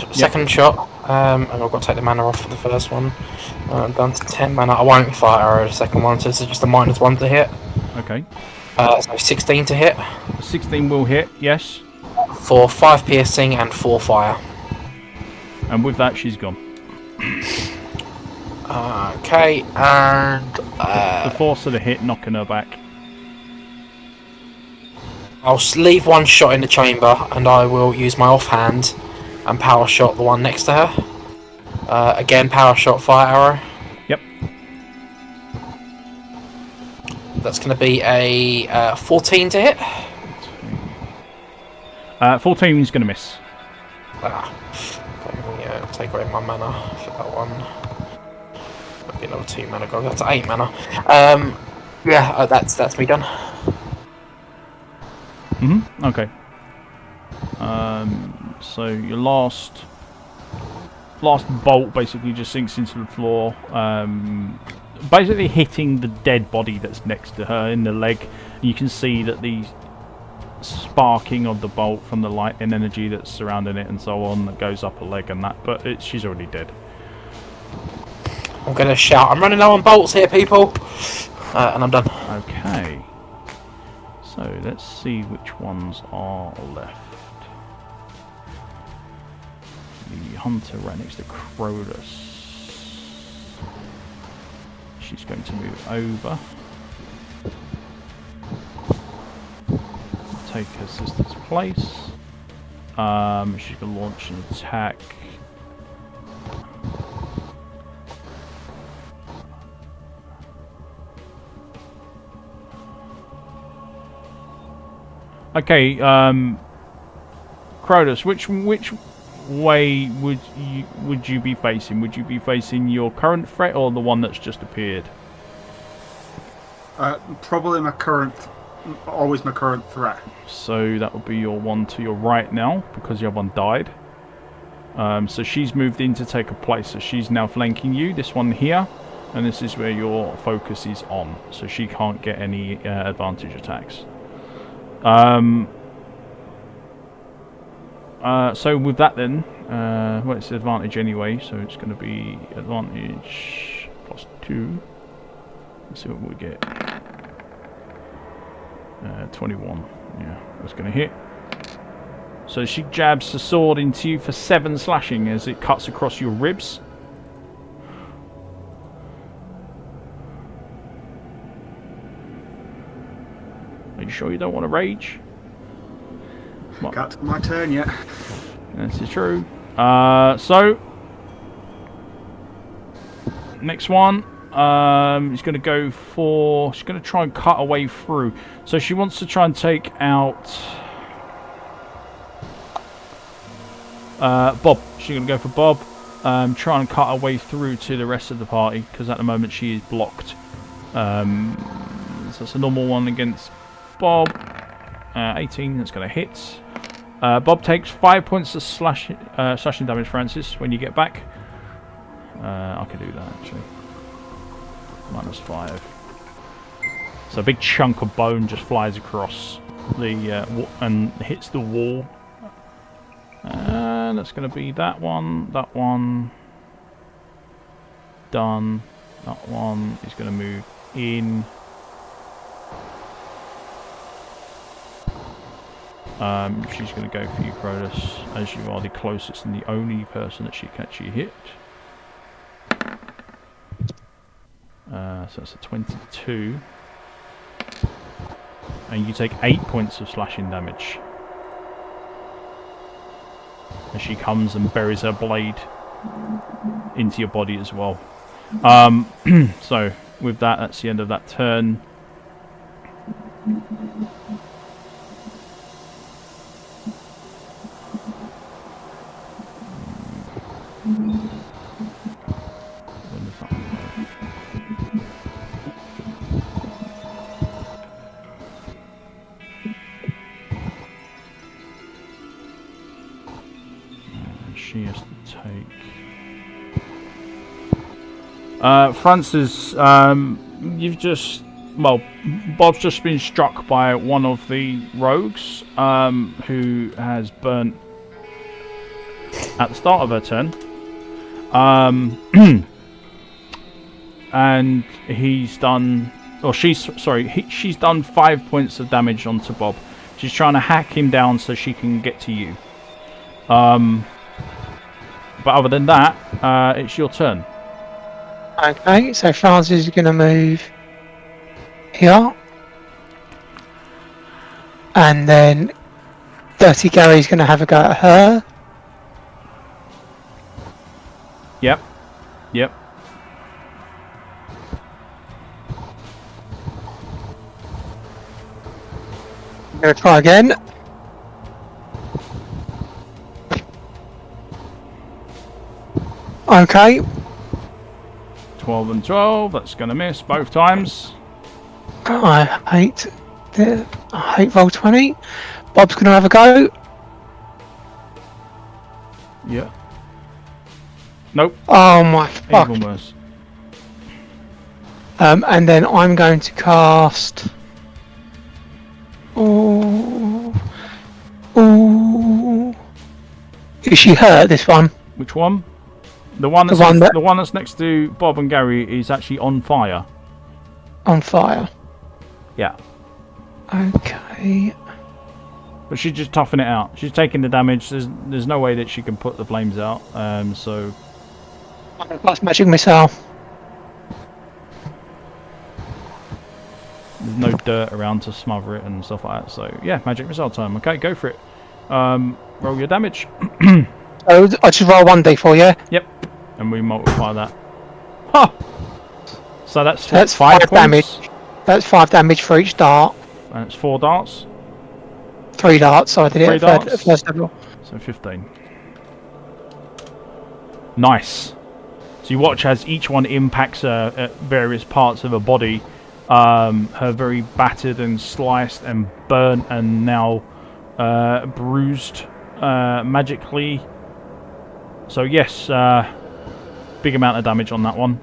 shot. And I've got to take the mana off for the first one. I'm down to 10 mana. I won't fire arrow the second one, so this is just a -1 to hit. Okay. So 16 to hit. 16 will hit, yes. For 5 piercing and 4 fire. And with that, she's gone. Okay, and The force of the hit knocking her back. I'll leave one shot in the chamber, and I will use my offhand and power shot the one next to her. Again, power shot, fire arrow. Yep. That's going to be a 14 to hit. 14 is going to miss. Okay, yeah, take away my mana for that one. Might be another 2 mana. Go to 8 mana. Yeah, that's me done. Okay. So your last bolt basically just sinks into the floor, basically hitting the dead body that's next to her in the leg. You can see that the sparking of the bolt from the light and energy that's surrounding it and so on that goes up her leg and that, but she's already dead. I'm gonna shout, I'm running low on bolts here, people! And I'm done. Okay. So let's see which ones are left. The hunter right next to Crodus. She's going to move over. Take her sister's place. She's going to launch an attack. Okay, Crodus, which way would you be facing? Would you be facing your current threat or the one that's just appeared? Probably always my current threat. So that would be your one to your right now, because the other one died. So she's moved in to take a place, so she's now flanking you, this one here, and this is where your focus is on, so she can't get any advantage attacks. So with that then, well, it's advantage anyway, so it's going to be advantage +2. Let's see what we get. 21. Yeah, that's going to hit. So she jabs the sword into you for 7 slashing as it cuts across your ribs. Are you sure you don't want to rage? Got my turn yet. This is true. So next one, is going to go for. She's going to try and cut a way through. So she wants to try and take out Bob. She's going to go for Bob. Try and cut her way through to the rest of the party because at the moment she is blocked. So it's a normal one against Bob. 18. That's going to hit. Bob takes 5 points of slashing damage, Francis, when you get back. I can do that, actually. -5. So a big chunk of bone just flies across the and hits the wall. And that's going to be that one. Done. That one is going to move in. She's going to go for you, Crodus, as you are the closest and the only person that she can actually hit. So that's a 22. And you take 8 points of slashing damage. As she comes and buries her blade into your body as well. So, with that, that's the end of that turn. She has to take. Francis, you've just. Well, Bob's just been struck by one of the rogues who has burnt at the start of her turn. And he's done. Or she's done 5 points of damage onto Bob. She's trying to hack him down so she can get to you. But other than that, it's your turn. Okay, so Francis is going to move here. and then Dirty Gary's going to have a go at her. Yep. Yep. I'm going to try again. Okay. 12 and 12. That's going to miss both times. I hate roll 20. Bob's going to have a go. Yeah. Nope. Oh my fuck. Even worse. And then I'm going to cast. Oh. Is she hurt, this one? Which one? The one that's the one that's next to Bob and Gary is actually on fire. On fire. Yeah. Okay. But she's just toughing it out. She's taking the damage. There's no way that she can put the flames out. So I'm going to cast Magic Missile. there's no dirt around to smother it and stuff like that. So yeah, magic missile time. Okay, go for it. Roll your damage. Oh, I just roll 1d4, yeah? Yep. And we multiply that. Huh! So that's 5 points. damage. That's 5 damage for each dart. And it's 4 darts. 3 darts, so I did 3 it darts. first level. So 15. Nice. So you watch as each one impacts her at various parts of her body. Her very battered and sliced and burnt and now bruised magically. So yes, big amount of damage on that one.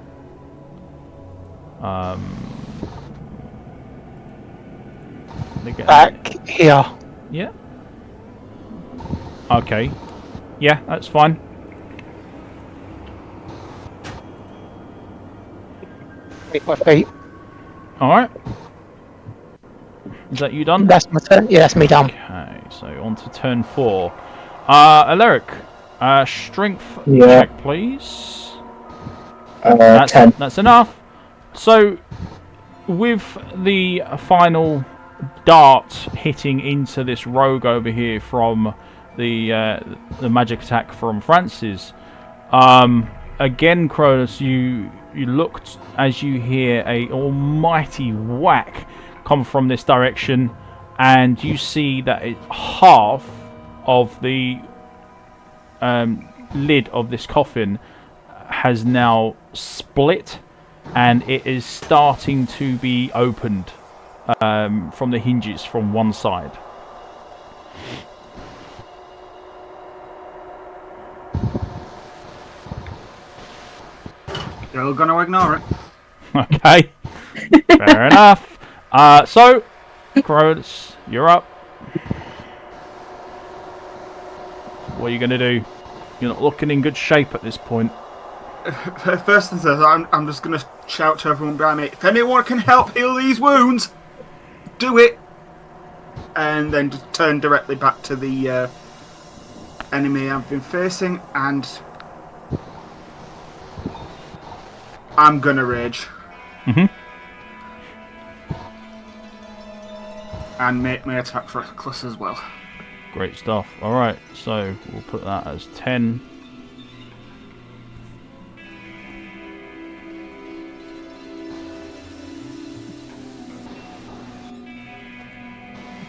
Back here. Yeah. Okay. Yeah, that's fine. Feet. Alright. Is that you done? That's my turn. Yeah, that's me done. Okay, so on to turn 4. Alaric, strength Yeah. check, please. 10. That's enough. So, with the final dart hitting into this rogue over here from the magic attack from Francis, again, Cronus, you looked as you hear a almighty whack come from this direction, and you see that half of the lid of this coffin has now split, and it is starting to be opened from the hinges from one side. You're gonna ignore it. Okay, fair enough. So, Cronus, you're up. What are you going to do? You're not looking in good shape at this point. First and foremost, I'm just gonna shout to everyone behind me, if anyone can help heal these wounds, do it! And then just turn directly back to the enemy I've been facing, and I'm gonna rage. And make my attack reckless as well. Great stuff. Alright, so we'll put that as 10.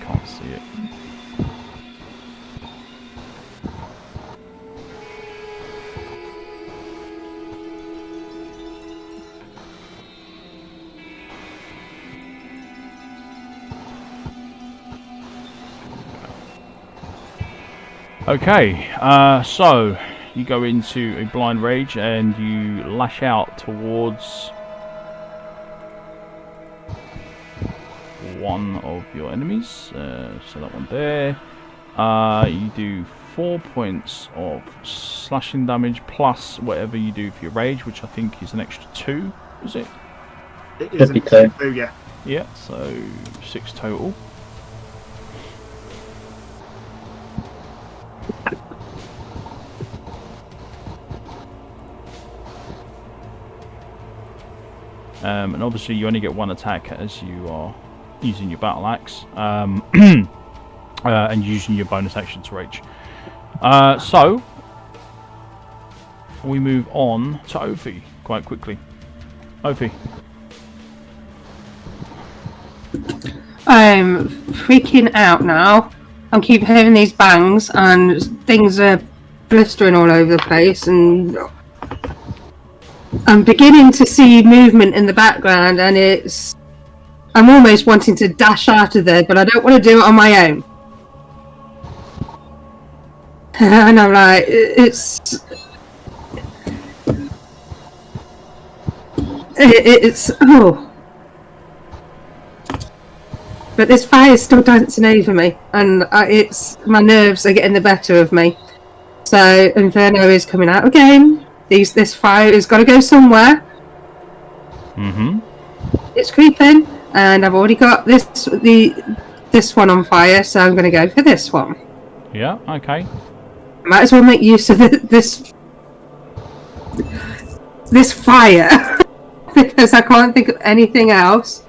Can't see it. Okay, so you go into a blind rage and you lash out towards one of your enemies. So that one there. You do 4 points of slashing damage plus whatever you do for your rage, which I think is an extra 2. Is it? It is an 2, yeah. Yeah, so 6 total. And obviously you only get one attack as you are using your battle axe. and using your bonus action to rage. So we move on to Ophi quite quickly. Ophi. I'm freaking out now. I keep hearing these bangs and things are blistering all over the place, and I'm beginning to see movement in the background, and I'm almost wanting to dash out of there, but I don't want to do it on my own. And I'm like, but this fire is still dancing over me, and my nerves are getting the better of me. So Inferno is coming out again. This fire has got to go somewhere. It's creeping, and I've already got this one on fire, so I'm going to go for this one. Yeah. Okay. Might as well make use of this fire because I can't think of anything else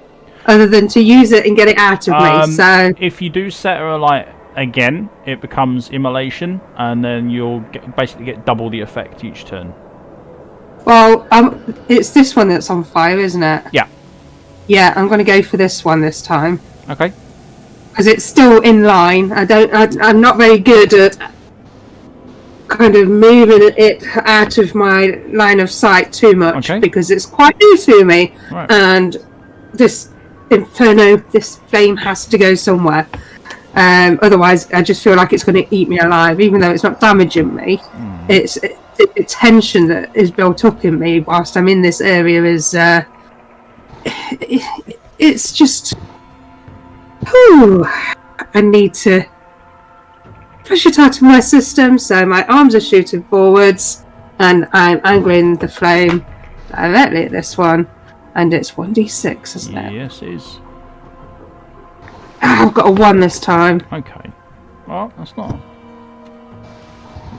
other than to use it and get it out of me. So if you do set her alight again, it becomes immolation, and then you'll basically get double the effect each turn. Well, it's this one that's on fire, isn't it? Yeah. Yeah, I'm going to go for this one this time. Okay. Because it's still in line. I'm not very good at kind of moving it out of my line of sight too much, because it's quite new to me. Right. And this Inferno, this flame has to go somewhere. Otherwise, I just feel like it's going to eat me alive, even though it's not damaging me. It's the tension that is built up in me whilst I'm in this area is it's just I need to push it out of my system, so my arms are shooting forwards and I'm angling the flame directly at this one, and it's 1d6, isn't it? Yes, it is. I've got a 1 this time. Okay. Well, that's not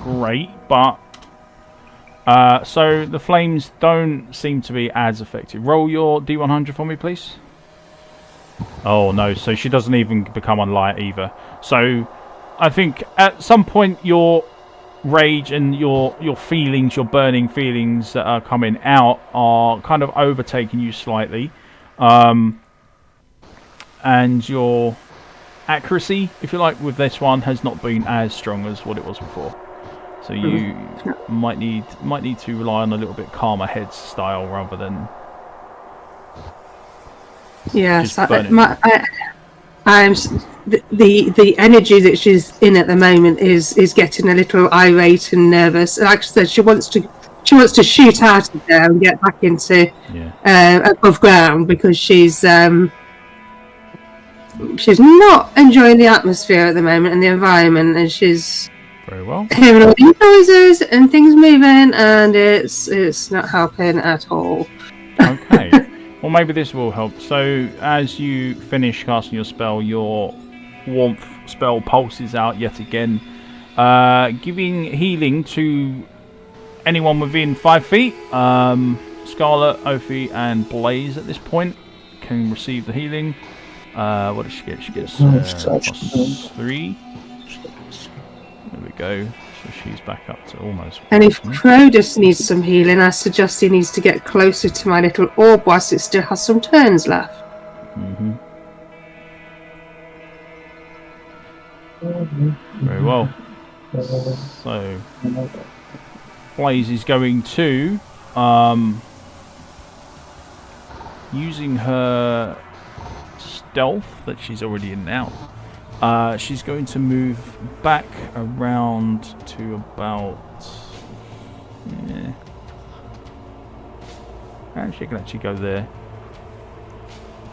great, but so the flames don't seem to be as effective. Roll your D100 for me, please. Oh no, so she doesn't even become unlight either. So I think at some point your rage and your feelings, your burning feelings that are coming out are kind of overtaking you slightly. And your accuracy, if you like, with this one has not been as strong as what it was before. So you might need to rely on a little bit calmer heads style rather than yes. just burning. The energy that she's in at the moment is getting a little irate and nervous. Like I said, she wants to shoot out of there and get back into above ground, because she's not enjoying the atmosphere at the moment and the environment, and she's very well hearing all these noises and things moving, and it's not helping at all. Okay. Well, maybe this will help. So as you finish casting your spell, your warmth spell pulses out yet again, giving healing to anyone within 5 feet. Scarlet, Ophi, and Blaze at this point can receive the healing. What does she get? She gets +3. There we go. So she's back up to almost. And if Crodus needs some healing, I suggest he needs to get closer to my little orb whilst it still has some turns left. Very well. So Blaze is going to using her stealth that she's already in now. She's going to move back around to about. She can actually go there,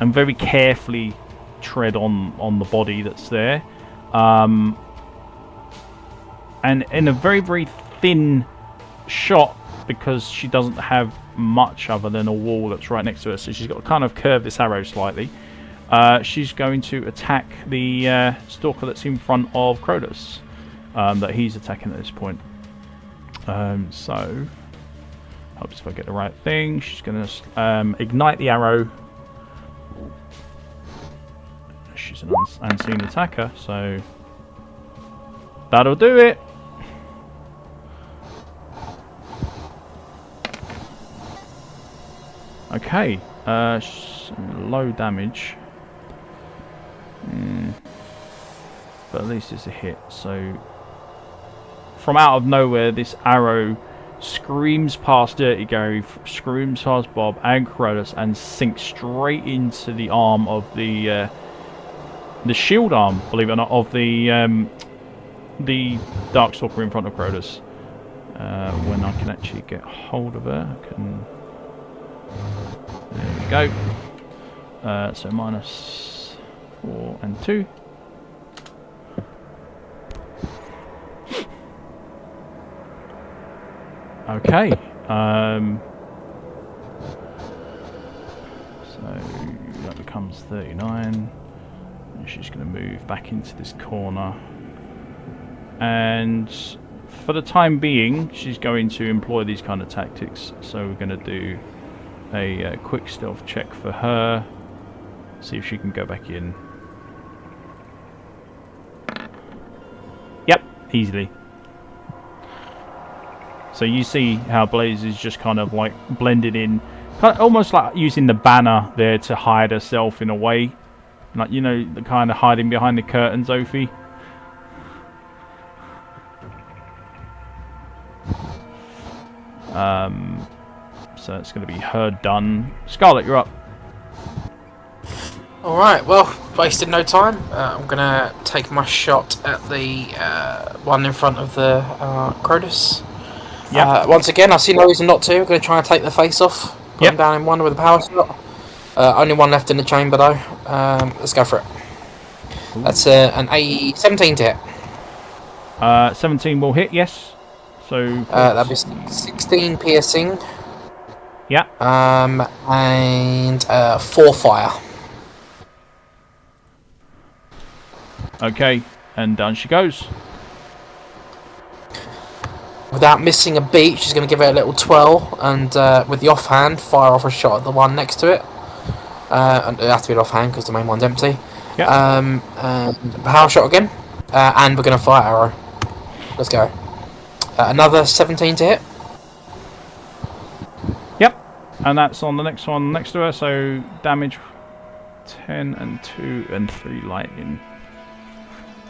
and very carefully tread on the body that's there, and in a very, very thin shot, because she doesn't have much other than a wall that's right next to her, so she's got to kind of curve this arrow slightly. She's going to attack the stalker that's in front of Crodus, that he's attacking at this point. So, hopes if I get the right thing. She's going to ignite the arrow. She's an unseen attacker, so That'll do it. Okay. Low damage. But at least it's a hit. So, from out of nowhere, this arrow screams past Dirty Gary, screams past Bob and Cronus, and sinks straight into the arm of the shield arm, believe it or not, of the Darkstalker in front of Cronus. When I can actually get hold of her, I can. There we go. So -4 and 2. Okay. So that becomes 39. And she's going to move back into this corner. And for the time being, she's going to employ these kind of tactics. So we're going to do a quick stealth check for her. See if she can go back in. Yep, easily. So you see how Blaze is just kind of like blended in, almost like using the banner there to hide herself in a way. Like, you know, the kind of hiding behind the curtains, Ophi. So it's going to be her done. Scarlet, you're up. Alright, well, wasted no time. I'm going to take my shot at the one in front of the Cronus. Yep. Once again, I see no reason not to. I'm going to try and take the face off. Put him down in one with a power shot. Only one left in the chamber, though. Let's go for it. Ooh. That's an 17 to hit. 17 will hit, yes. So that'd be 16 piercing. Yeah. And 4 fire. Okay, and down she goes. Without missing a beat, she's going to give it a little twirl, and with the offhand, fire off a shot at the one next to it. And it has to be an offhand because the main one's empty. Yeah. And power shot again, and we're going to fire arrow. Let's go. Another 17 to hit. Yep, and that's on the next one next to her. So damage 10 and 2 and 3 lightning.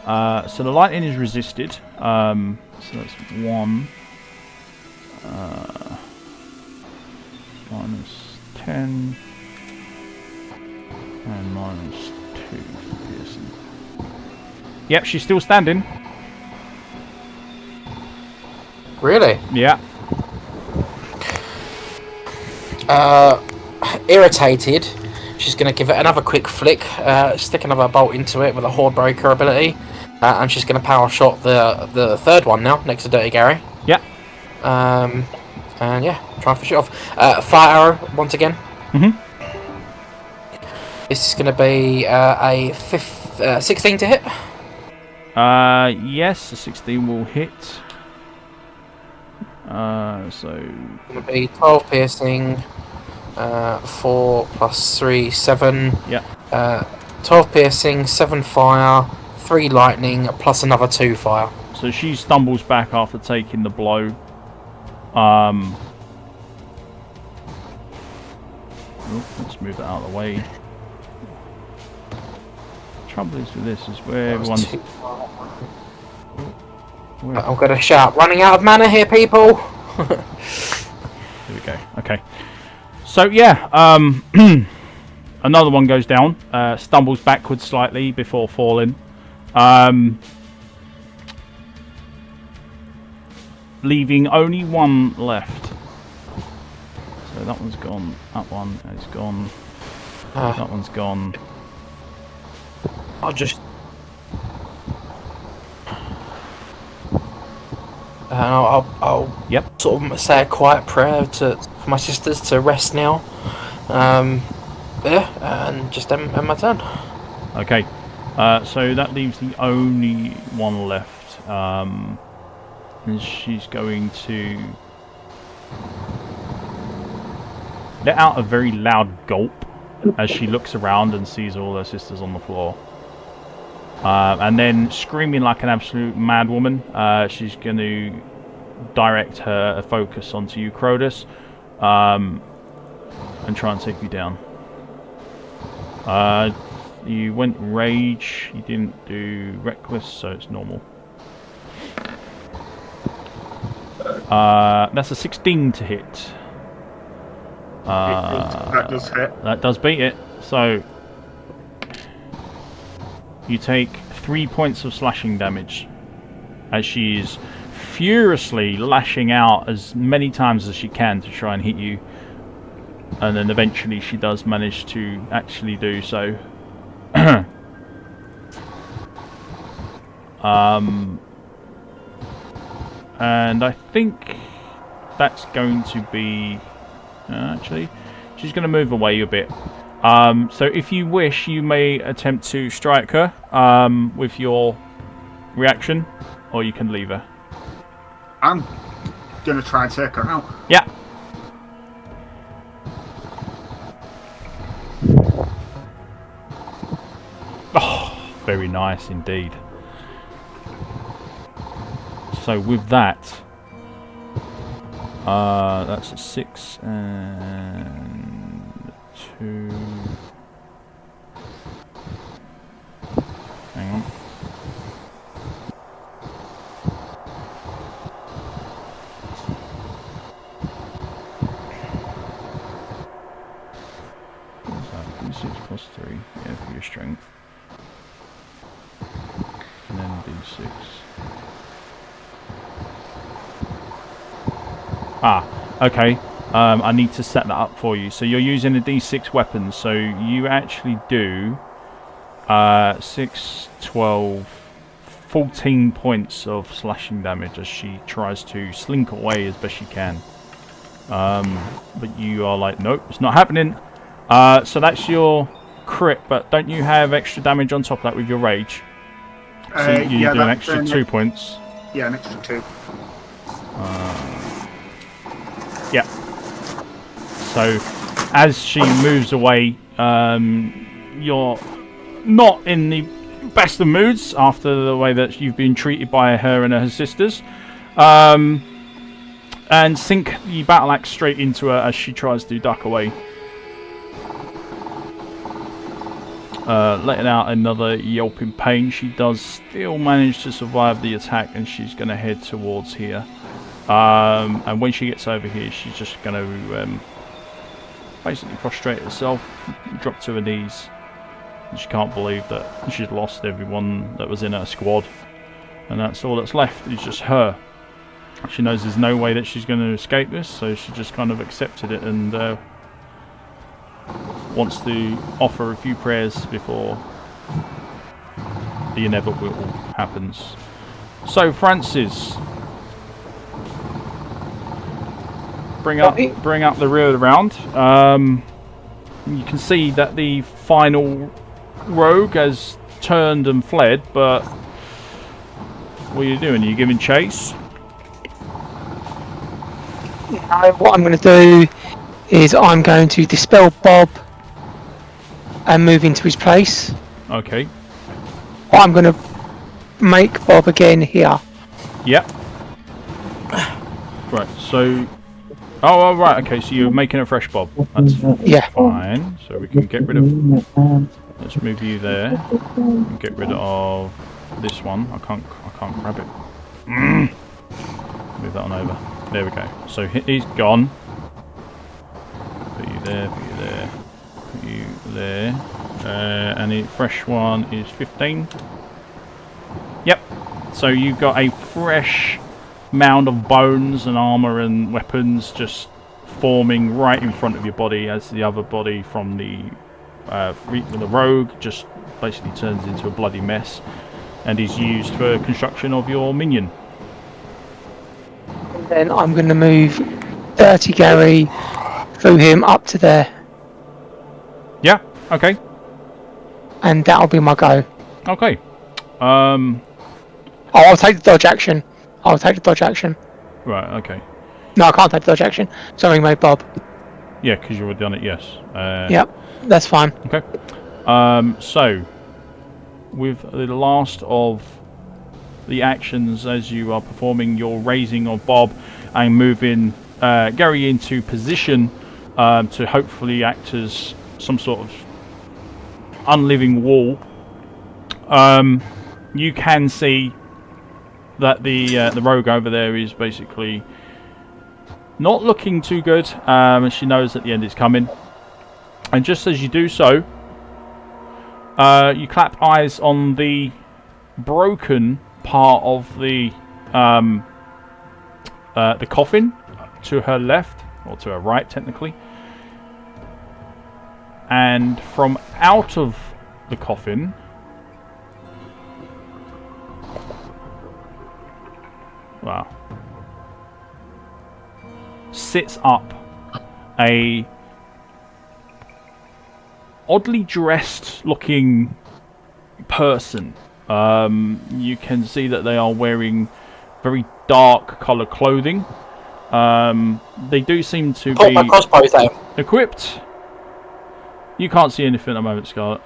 So the lightning is resisted. So that's 1 minus 10 and minus 2 for piercing. Yep, she's still standing. Really? Yeah. Irritated, she's going to give it another quick flick, stick another bolt into it with a Horde Breaker ability, and she's going to power shot the third one now, next to Dirty Gary. Yeah. And yeah, try and finish it off. Fire arrow, once again. Mm-hmm. This is going to be a 16 to hit. Yes, the 16 will hit. So It's going to be 12 piercing, 4 plus 3, 7. Yeah. 12 piercing, 7 fire, 3 lightning, plus another 2 fire. So she stumbles back after taking the blow. Let's move that out of the way. The trouble is with this is where everyone's. I'm going to shout, running out of mana here, people! Here we go. Okay. So yeah, another one goes down, stumbles backwards slightly before falling. Leaving only one left. So that one's gone, that one is gone, that one's gone. I'll just... I'll Yep. sort of say a quiet prayer for my sisters to rest now. Yeah, and just end my turn. Okay, so that leaves the only one left. And she's going to let out a very loud gulp as she looks around and sees all her sisters on the floor. And then, screaming like an absolute mad woman, she's going to direct her focus onto you, Crodus, and try and take you down. You went rage, you didn't do reckless, so it's normal. That's a 16 to hit. That does hit. That does beat it. So you take 3 points of slashing damage as she's furiously lashing out as many times as she can to try and hit you, and then eventually she does manage to actually do so. And I think that's going to be actually she's going to move away a bit. So if you wish, you may attempt to strike her with your reaction, or you can leave her. I'm gonna try and take her out. Yeah. Oh, very nice indeed. So with that, that's a 6 and 2. Hang on. What's that? D6 plus 3, yeah, for your strength. And then D6. Ah, okay. I need to set that up for you. So you're using a D6 weapon. So you actually do 6, 12, 14 points of slashing damage as she tries to slink away as best she can. But you are like, nope, it's not happening. So that's your crit, but don't you have extra damage on top of that with your rage? So you do an extra 2 points. Yeah, an extra 2. Yeah. So, as she moves away, you're not in the best of moods after the way that you've been treated by her and her sisters. And sink the battle axe straight into her as she tries to duck away. Letting out another yelp in pain. She does still manage to survive the attack, and she's going to head towards here. And when she gets over here, she's just going to basically prostrate herself, drop to her knees. And she can't believe that she's lost everyone that was in her squad, and that's all that's left is just her. She knows there's no way that she's going to escape this, so she just kind of accepted it and wants to offer a few prayers before the inevitable happens. So, Francis, bring up the rear of the round. You can see that the final rogue has turned and fled, but what are you doing? Are you giving chase? What I'm going to do is I'm going to dispel Bob and move into his place. Okay. I'm going to make Bob again here. Yep. Right, so... Oh, right, okay, so you're making a fresh Bob. That's fine. So we can get rid of... Let's move you there. And get rid of this one. I can't grab it. Move that on over. There we go. So he's gone. Put you there, put you there, put you there. And the fresh one is 15. Yep. So you've got a fresh mound of bones and armor and weapons just forming right in front of your body, as the other body from the rogue just basically turns into a bloody mess and is used for construction of your minion. And then I'm going to move 30 Gary through him up to there. Yeah, okay. And that'll be my go. Okay. I'll take the dodge action. Right, okay. No, I can't take the dodge action. Sorry, mate, Bob. Yeah, because you've already done it, yes. Yep, that's fine. Okay. So, with the last of the actions as you are performing your raising of Bob and moving Gary into position to hopefully act as some sort of unliving wall. You can see that the rogue over there is basically not looking too good. She knows that the end is coming, and just as you do so, you clap eyes on the broken part of the coffin to her left, or to her right technically, and from out of the coffin sits up a oddly dressed looking person. You can see that they are wearing very dark colour clothing. They do seem to be my crossbows out. equipped. You can't see anything at the moment, Scarlet.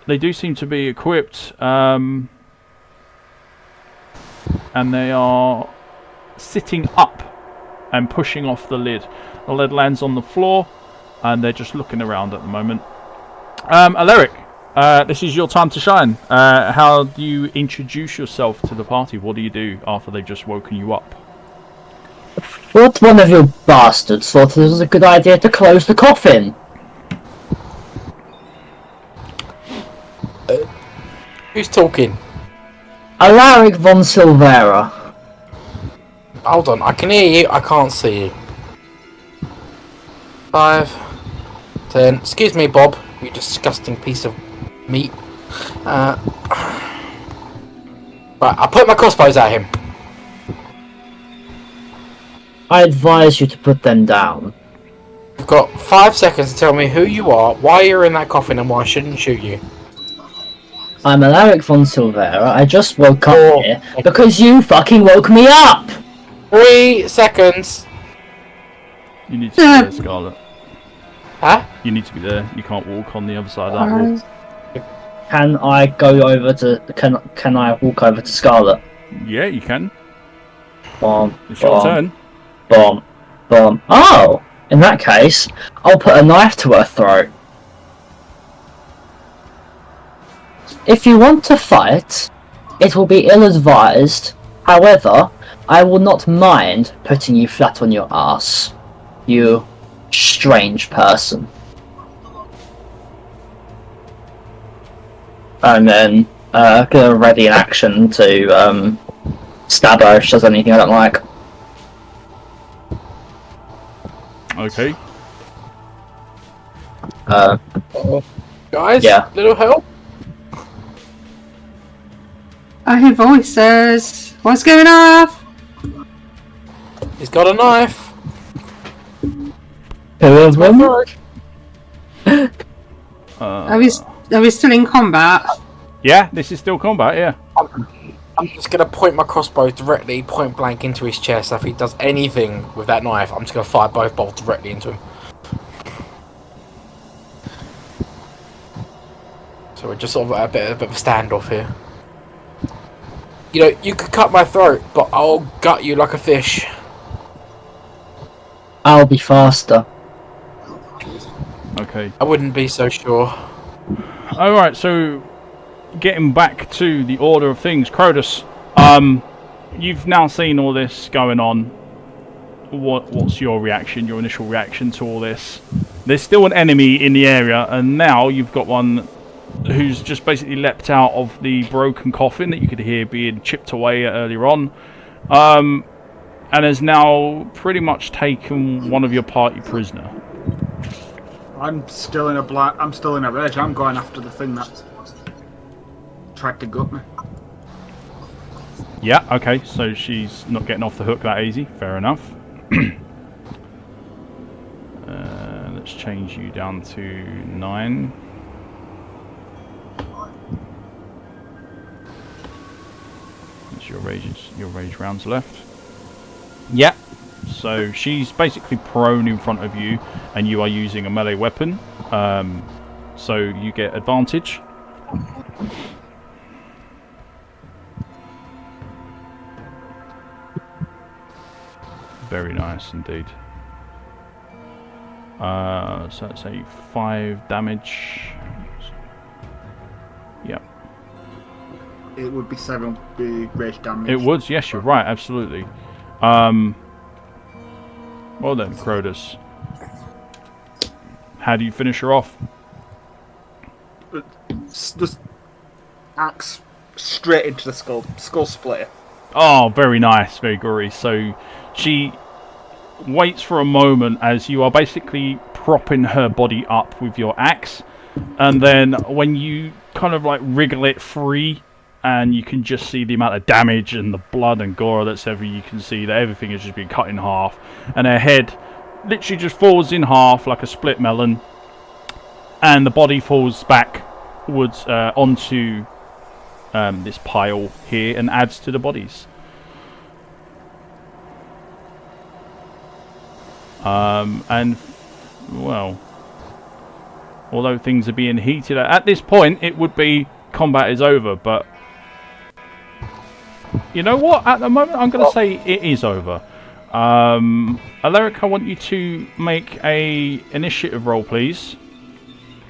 They do seem to be equipped, and they are sitting up and pushing off the lid. The lid lands on the floor, and they're just looking around at the moment. Alaric, this is your time to shine. How do you introduce yourself to the party? What do you do after they've just woken you up? What one of you bastards thought it was a good idea to close the coffin? Who's talking? Alaric von Silvera. Hold on, I can hear you, I can't see you. 5, 10. Excuse me, Bob, you disgusting piece of meat. Right, I put my crossbows at him. I advise you to put them down. You've got 5 seconds to tell me who you are, why you're in that coffin, and why I shouldn't shoot you. I'm Alaric von Silvera. I just woke up here because you fucking woke me up! 3 seconds. You need to be there, Scarlet. Huh? You need to be there. You can't walk on the other side of that wall. Can I go over to... Can I walk over to Scarlet? Yeah, you can. Bomb. It's your turn. Bomb. Bomb. Oh! In that case, I'll put a knife to her throat. If you want to fight, it will be ill-advised. However, I will not mind putting you flat on your ass. You strange person. And then, gonna ready an action to, stab her if she does anything I don't like. Okay. Guys, Yeah. little help? I hear voices. What's going on? He's got a knife. Who of them? Are we still in combat? Yeah, this is still combat, yeah. I'm just going to point my crossbow directly, point blank into his chest. If he does anything with that knife, I'm just going to fire both bolts directly into him. So we're just sort of at a bit of a standoff here. You know, you could cut my throat, but I'll gut you like a fish. I'll be faster. Okay. I wouldn't be so sure. Alright, so getting back to the order of things, Crodus, you've now seen all this going on. What's your reaction, your initial reaction to all this? There's still an enemy in the area, and now you've got one who's just basically leapt out of the broken coffin that you could hear being chipped away earlier on, and has now pretty much taken one of your party prisoner. I'm still in a rage. I'm going after the thing that tried to gut me. Yeah, okay, so she's not getting off the hook that easy. Fair enough. Let's change you down to 9. That's your rage rounds left. Yeah. So she's basically prone in front of you, and you are using a melee weapon. So you get advantage Very nice indeed. So let's say 5 damage. Yep. It would be 7 big rage damage. It would, yes, you're right, absolutely. Well then, Crodus. How do you finish her off? Just axe straight into the skull splitter. Oh, very nice, very gory. So she waits for a moment as you are basically propping her body up with your axe, and then when you kind of like wriggle it free, and you can just see the amount of damage and the blood and gore that's ever, you can see that everything has just been cut in half, and her head literally just falls in half like a split melon, and the body falls backwards onto this pile here and adds to the bodies. And well, although things are being heated at this point, it would be combat is over, but you know what, at the moment I'm going to say it is over. Alaric, I want you to make a initiative roll, please,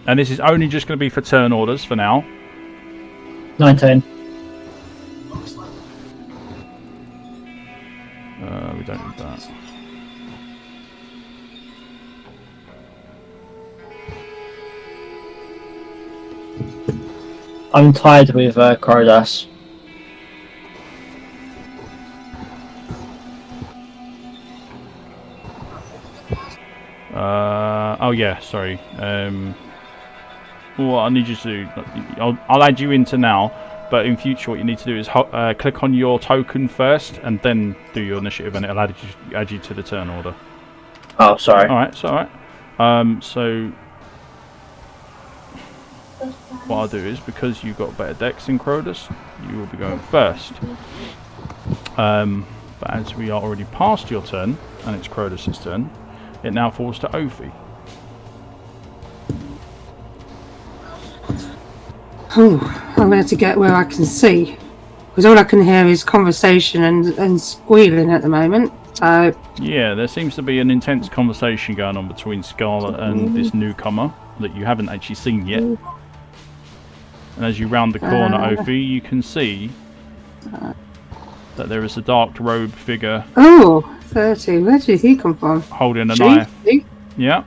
and this is only just going to be for turn orders for now. 19. We don't need that. I'm tied with Corodas. Oh yeah, sorry. What I need you to do, I'll add you into now, but in future what you need to do is click on your token first and then do your initiative, and it'll add you to the turn order. Oh, sorry. Alright, it's alright. So what I'll do is, because you've got better dex than Crodus, you will be going first. But as we are already past your turn, and it's Crodus' turn, it now falls to Ophi. Oh, I'm going to get where I can see, because all I can hear is conversation and squealing at the moment. So yeah, there seems to be an intense conversation going on between Scarlet and this newcomer that you haven't actually seen yet. And as you round the corner, Ophi, you can see that there is a dark-robed figure. Oh, 30. Where did he come from? Holding a knife. Yeah.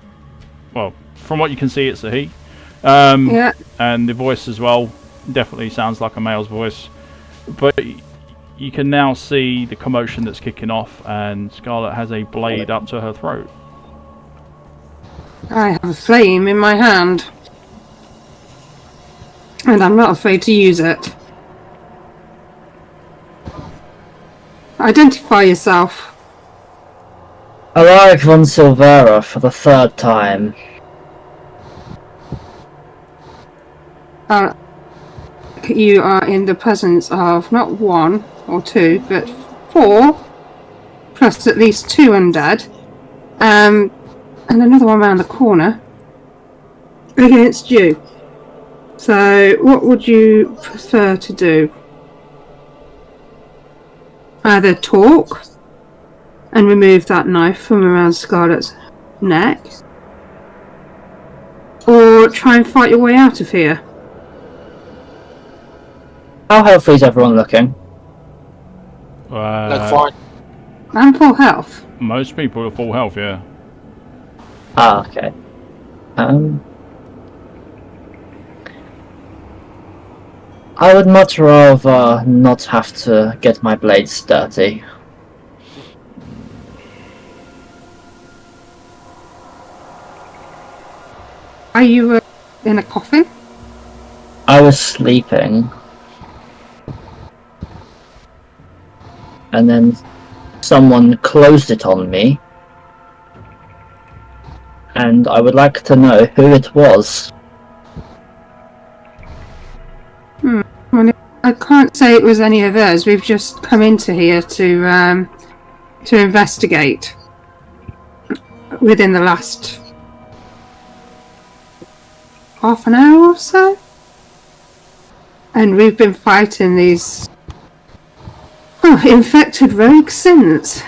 Well, from what you can see, it's a he. Yeah. And the voice as well definitely sounds like a male's voice. But you can now see the commotion that's kicking off, and Scarlet has a blade up to her throat. I have a flame in my hand, and I'm not afraid to use it. Identify yourself. Alaric von Silvera for the 3rd time. You are in the presence of not 1 or 2, but 4, plus at least 2 undead, and another one around the corner against you. So, what would you prefer to do? Either talk and remove that knife from around Scarlet's neck, or try and fight your way out of here. How healthy is everyone looking? Look fine. I'm full health. Most people are full health, yeah. Ah, okay. I would much rather not have to get my blades dirty. Are you in a coffin? I was sleeping. And then someone closed it on me. And I would like to know who it was. Well, I can't say it was any of us. We've just come into here to investigate within the last half an hour or so. And we've been fighting these infected rogues since.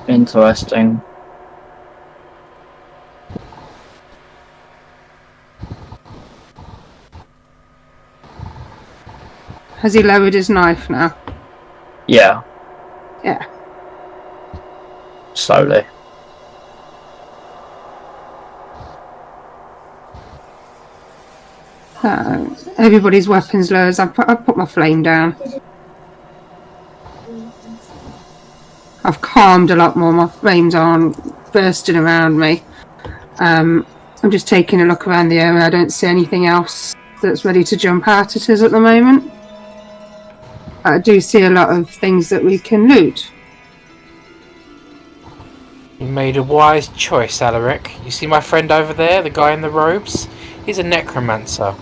Interesting. Has he lowered his knife now? Yeah, Yeah. slowly. Everybody's weapons lowers. I've put my flame down. I've calmed a lot more. My flames aren't bursting around me. I'm just taking a look around the area. I don't see anything else that's ready to jump out at us at the moment. I do see a lot of things that we can loot. You made a wise choice, Alaric. You see my friend over there, the guy in the robes? He's a necromancer.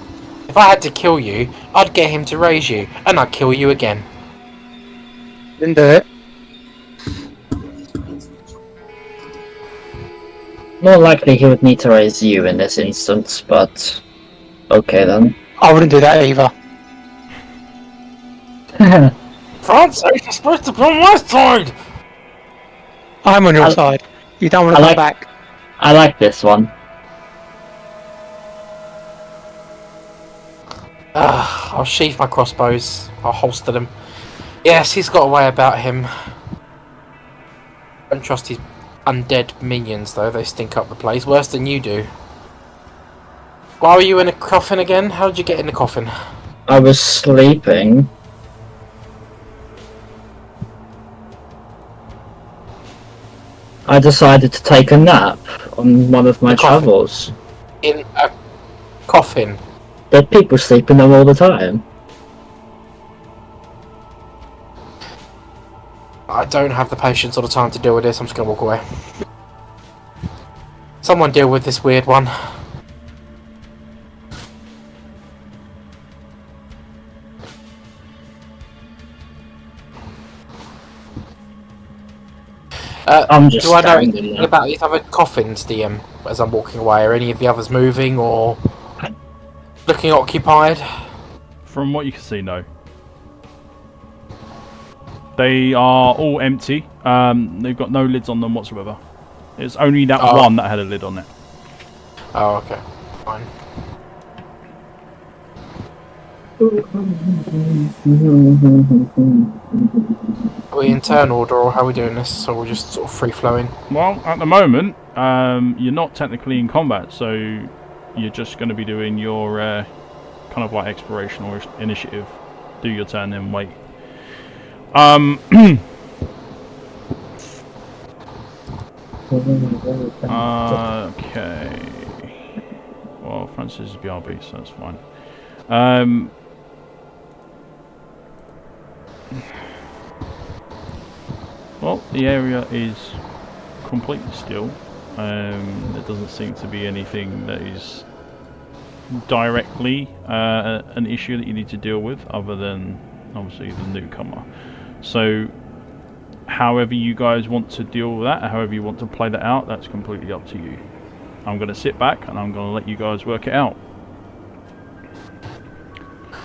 If I had to kill you, I'd get him to raise you, and I'd kill you again. Didn't do it. More likely he would need to raise you in this instance, but okay then. I wouldn't do that either. France, you're supposed to be on my side! I'm on your side. You don't want to come back. I like this one. I'll sheath my crossbows. I'll holster them. Yes, he's got a way about him. Don't trust his undead minions, though. They stink up the place. Worse than you do. Why were you in a coffin again? How did you get in the coffin? I was sleeping. I decided to take a nap on one of my travels. In a coffin? There are people sleeping there all the time. I don't have the patience or the time to deal with this. I'm just going to walk away. Someone deal with this weird one. I'm just do I know staring at anything them. about these other coffins, DM, as I'm walking away? Are any of the others moving or looking occupied? From what you can see, no. They are all empty. They've got no lids on them whatsoever. It's only that one that had a lid on it. Oh, okay. Fine. Are we in turn order, or how are we doing this? So we're just sort of free-flowing? Well, at the moment, you're not technically in combat, so you're just going to be doing your kind of like exploration or initiative. Do your turn, then wait. Okay. Well, Francis is BRB, so that's fine. Well, the area is completely still. There doesn't seem to be anything that is directly an issue that you need to deal with, other than obviously the newcomer. So, however you guys want to deal with that, however you want to play that out, that's completely up to you. I'm going to sit back and I'm going to let you guys work it out.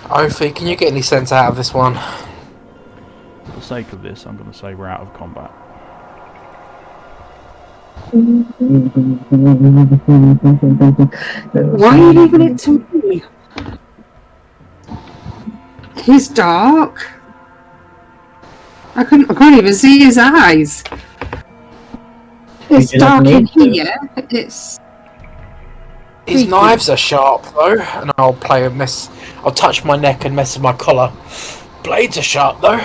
Ophi, can you get any sense out of this one? For the sake of this, I'm going to say we're out of combat. Why are you leaving it to me? He's dark. I can't even see his eyes. It's dark in here. It's. His knives are sharp though, and I'll play a mess. I'll touch my neck and mess with my collar. Blades are sharp though.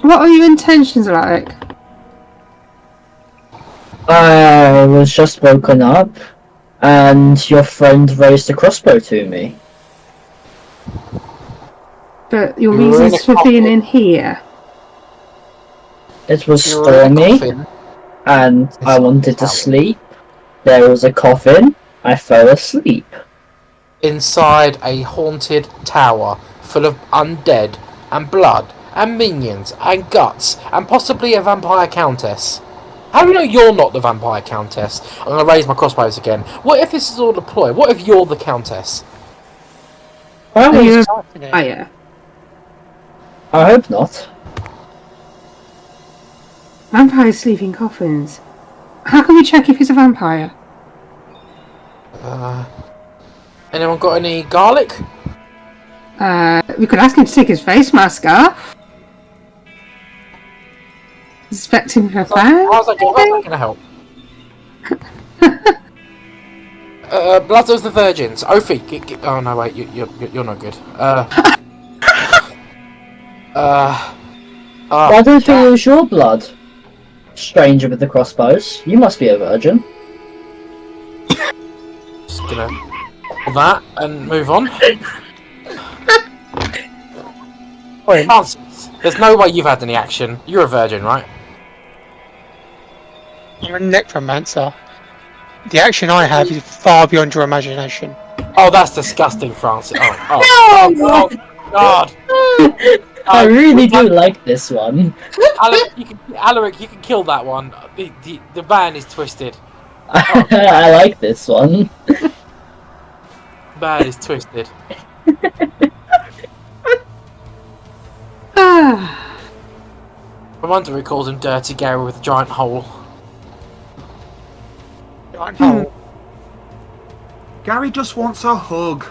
What are your intentions like? I was just woken up, and your friend raised a crossbow to me. But your You were in reasons a for being coffin. in here. It was You were in a stormy, coffin. and I wanted to sleep. There was a coffin. I fell asleep. Inside a haunted tower full of undead and blood and minions and guts and possibly a vampire countess. How do you know you're not the vampire countess? I'm going to raise my crossbows again. What if this is all a ploy? What if you're the countess? I Are you always, a vampire? I hope not. Vampires sleep in coffins. How can we check if he's a vampire? Anyone got any garlic? We could ask him to take his face mask off. Inspect him for fire. How's that going to help? Blood of the Virgins. Ophi. Oh no, wait, you're not good. Why don't you use your blood? Stranger with the crossbows. You must be a virgin. Just gonna pull that and move on. Francis, there's no way you've had any action. You're a virgin, right? You're a necromancer. The action I have is far beyond your imagination. Oh, that's disgusting, Francis. Oh God. I really do like this one. Alaric, you can kill that one. The man is twisted. I like this one. The man is twisted. Ah, I wonder he calls him Dirty Gary with a giant hole. Gary just wants a hug.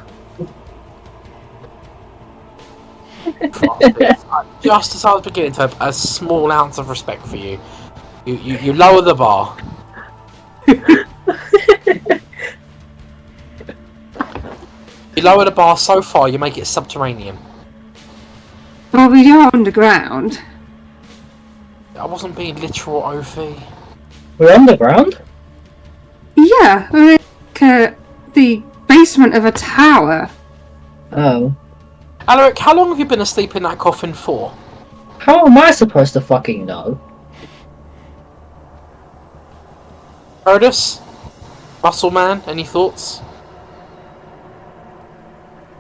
Just as I was beginning to have a small ounce of respect for you, you lower the bar. You lower the bar so far, you make it subterranean. well, we are underground. I wasn't being literal, Ophi. We're underground? Yeah, we're like the basement of a tower. Oh. Alaric, how long have you been asleep in that coffin for? How am I supposed to fucking know? Otis? Muscle Man, any thoughts?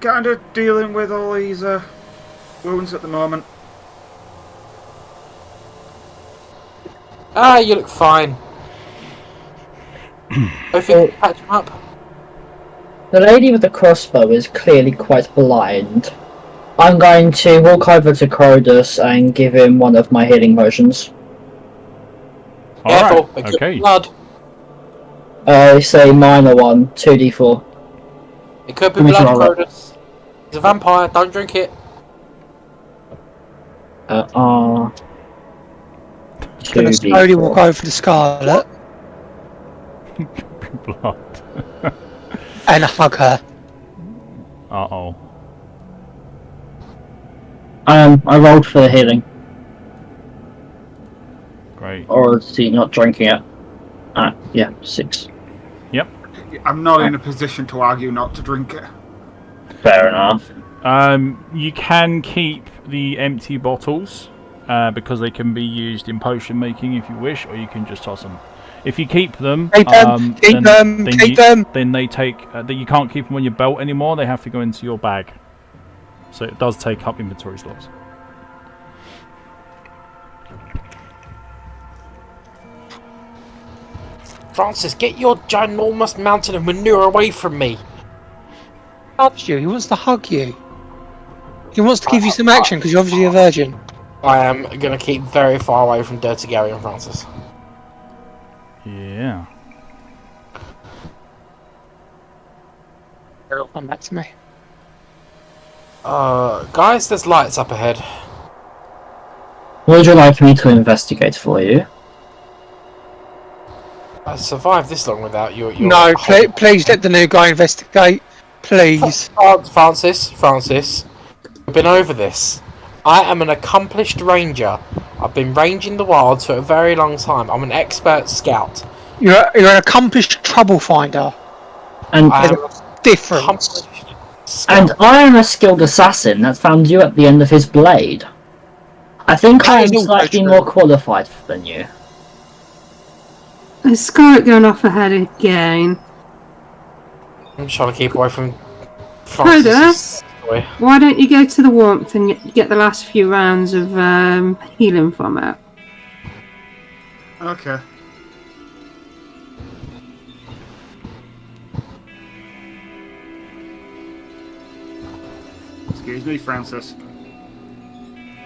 Kind of dealing with all these wounds at the moment. Ah, you look fine. Ophi, patch him up. The lady with the crossbow is clearly quite blind. I'm going to walk over to Crodus and give him one of my healing potions. Careful, Alright, it could be okay. blood. It's a minor one, 2d4. It could be Let me blood, try that. Crodus. He's a vampire, don't drink it. Gonna slowly walk 2d4. over to Scarlet Blood. and hug her. Uh-oh. I rolled for the healing. Great. Or is he not drinking it? Yeah, 6. I'm not in a position to argue not to drink it. Fair enough. You can keep the empty bottles because they can be used in potion making if you wish, or you can just toss them. If you keep them, Keep them, keep them. then they take. You can't keep them on your belt anymore. They have to go into your bag. So it does take up inventory slots. Francis, get your ginormous mountain of manure away from me. He loves you. He wants to hug you. He wants to give you some action because you're obviously a virgin. I am going to keep very far away from Dirty Gary and Francis. Yeah. It'll come back to me. Guys, there's lights up ahead. Would you like me to investigate for you? I survived this long without your No, please let the new guy investigate. Please. Francis, we've been over this. I am an accomplished ranger. I've been ranging the wilds for a very long time. I'm an expert scout. You're an accomplished trouble finder. And I am Different. accomplished scout. and I am a skilled assassin that found you at the end of his blade. I think I am That is also slightly true. more qualified than you. Is Scarlet going off ahead again? I'm just trying to keep away from Crodus, Francis. Boy. why don't you go to the warmth and get the last few rounds of healing from it? Okay. Excuse me, Francis.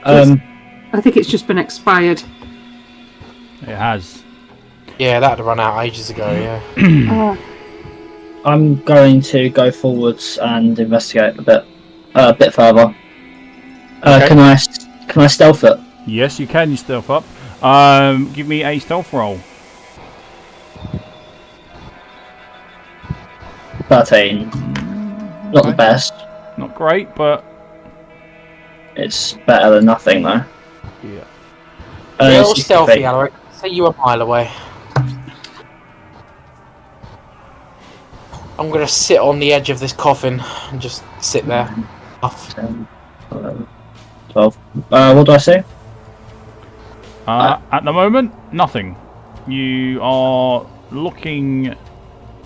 Um, I think it's just been expired. It has. Yeah, that had run out ages ago. Yeah. I'm going to go forwards and investigate a bit further. Okay. Can I stealth it? Yes, you can. You stealth up. Give me a stealth roll. 13. Not the Okay. best. Not great, but It's better than nothing though. yeah. Real 60 stealthy, feet. Alaric. See you a mile away. I'm gonna sit on the edge of this coffin and just sit there. Off. 10, 11, 12. What do I say? At the moment, nothing. You are looking.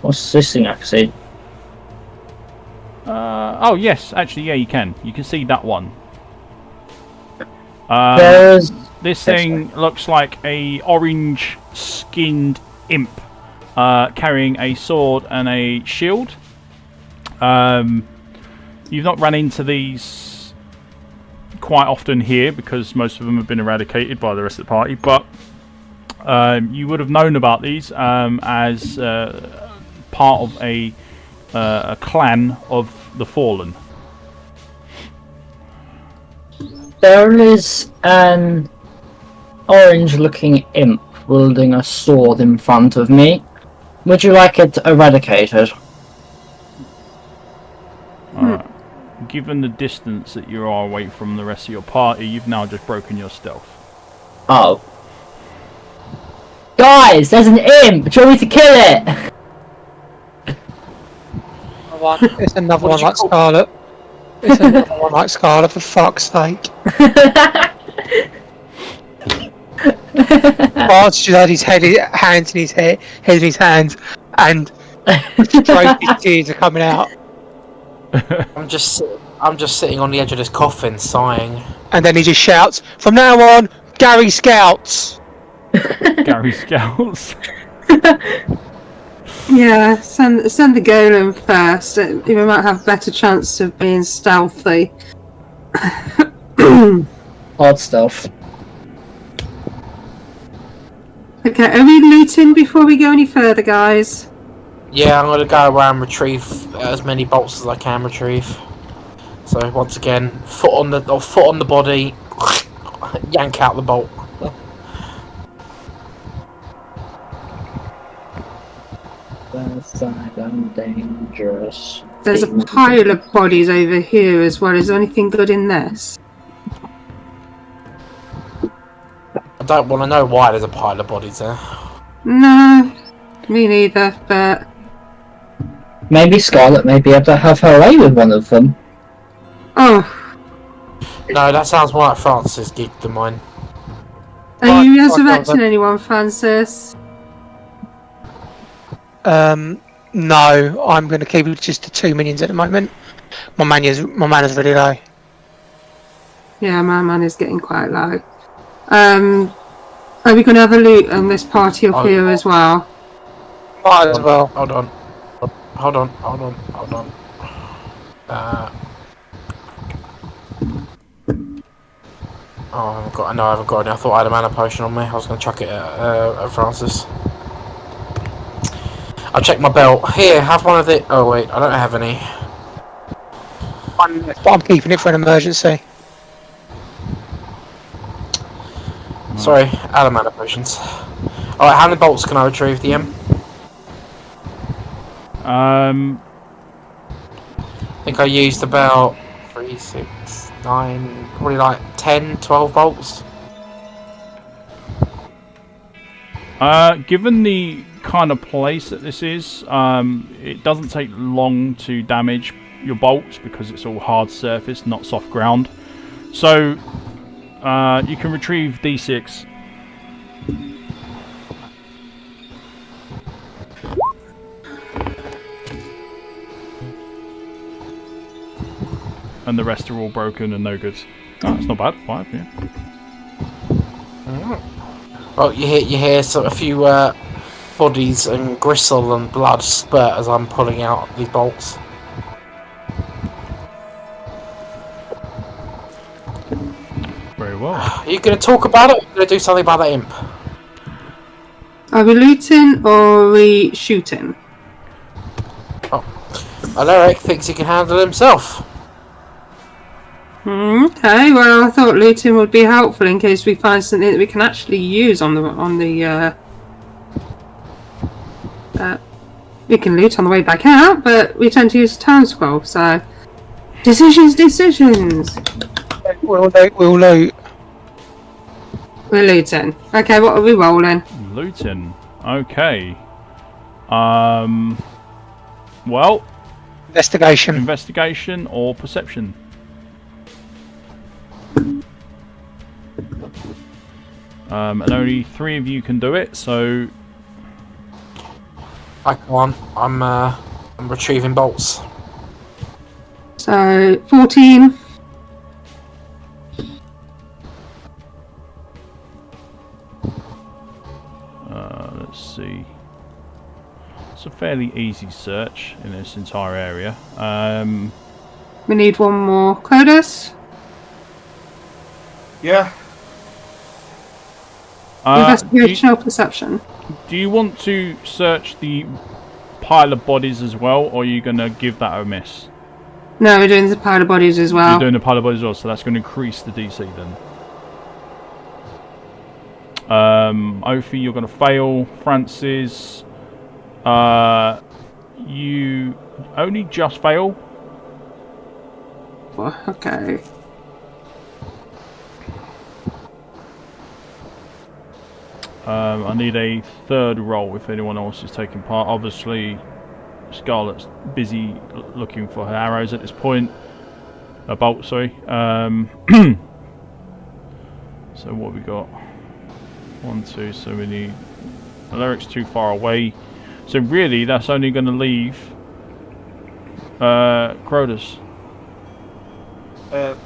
What's this thing I can see? Oh yes, actually, yeah, you can. You can see that one. There's This thing looks like a orange-skinned imp carrying a sword and a shield. You've not run into these quite often here because most of them have been eradicated by the rest of the party, but you would have known about these as part of a clan of the Fallen. There is an orange-looking imp wielding a sword in front of me. Would you like it eradicated? Given the distance that you are away from the rest of your party, you've now just broken your stealth. Oh. Guys, there's an imp! Do you want me to kill it? It's another one like Scarlet. It's another one like Scarlet, for fuck's sake. Bart just had his hands in his head in his hands, and straight his tears are coming out. I'm just sitting on the edge of this coffin, sighing. And then he just shouts, "From now on, Gary Scouts!" Gary Scouts. Yeah, send the golem first. We might have better chance of being stealthy. Hard stealth. Okay, are we looting before we go any further, guys? Yeah, I'm gonna go around and retrieve as many bolts as I can retrieve. So once again, foot on the body, yank out the bolt. I'm dangerous. There's a pile of bodies over here as well. Is there anything good in this? I don't want to know why there's a pile of bodies there. No, me neither, but... Maybe Scarlet may be able to have her way with one of them. Oh, No, that sounds more like Francis' gig than mine. are you resurrecting anyone, Francis? No, I'm going to keep it just to 2 minions at the moment. My mana's really low. Yeah, my man is getting quite low. Are we going to have a loot on this party up here as well? Might as well. Hold on. I haven't got any. I thought I had a mana potion on me. I was going to chuck it at Francis. I'll check my belt. Here, have one of the... Oh wait, I don't have any. But I'm keeping it for an emergency. Sorry, out of mana potions. Alright, how many bolts can I retrieve, DM? I think I used about 3, 6, 9, probably like 10, 12 bolts. Given the kind of place that this is, it doesn't take long to damage your bolts because it's all hard surface, not soft ground. So you can retrieve D6. And the rest are all broken and no good. Oh, it's not bad. 5, yeah. Well, you hear sort of a few bodies and gristle and blood spurt as I'm pulling out these bolts. well. Are you going to talk about it, or are you going to do something about that imp? Are we looting or are we shooting? Well, Eric thinks he can handle it himself. Okay, well, I thought looting would be helpful in case we find something that we can actually use on the we can loot on the way back out, but we tend to use town scroll, so decisions. We'll loot. We're looting. Okay, what are we rolling? Looting. Okay. Well, Investigation. investigation or perception. And only 3 of you can do it, so I can't. I'm retrieving bolts. So 14. let's see. It's a fairly easy search in this entire area. We need one more. Clodus? Yeah. Investigation or perception? Do you want to search the pile of bodies as well, or are you going to give that a miss? No, we're doing the pile of bodies as well. You're doing the pile of bodies as well, so that's going to increase the DC then. Ophi, you're going to fail. Francis, you only just fail. Okay. I need a third roll if anyone else is taking part. Obviously, Scarlet's busy looking for her arrows at this point. A bolt, sorry. So what we got? 1, 2. So we need. Alaric's too far away. So really, that's only going to leave Crodus.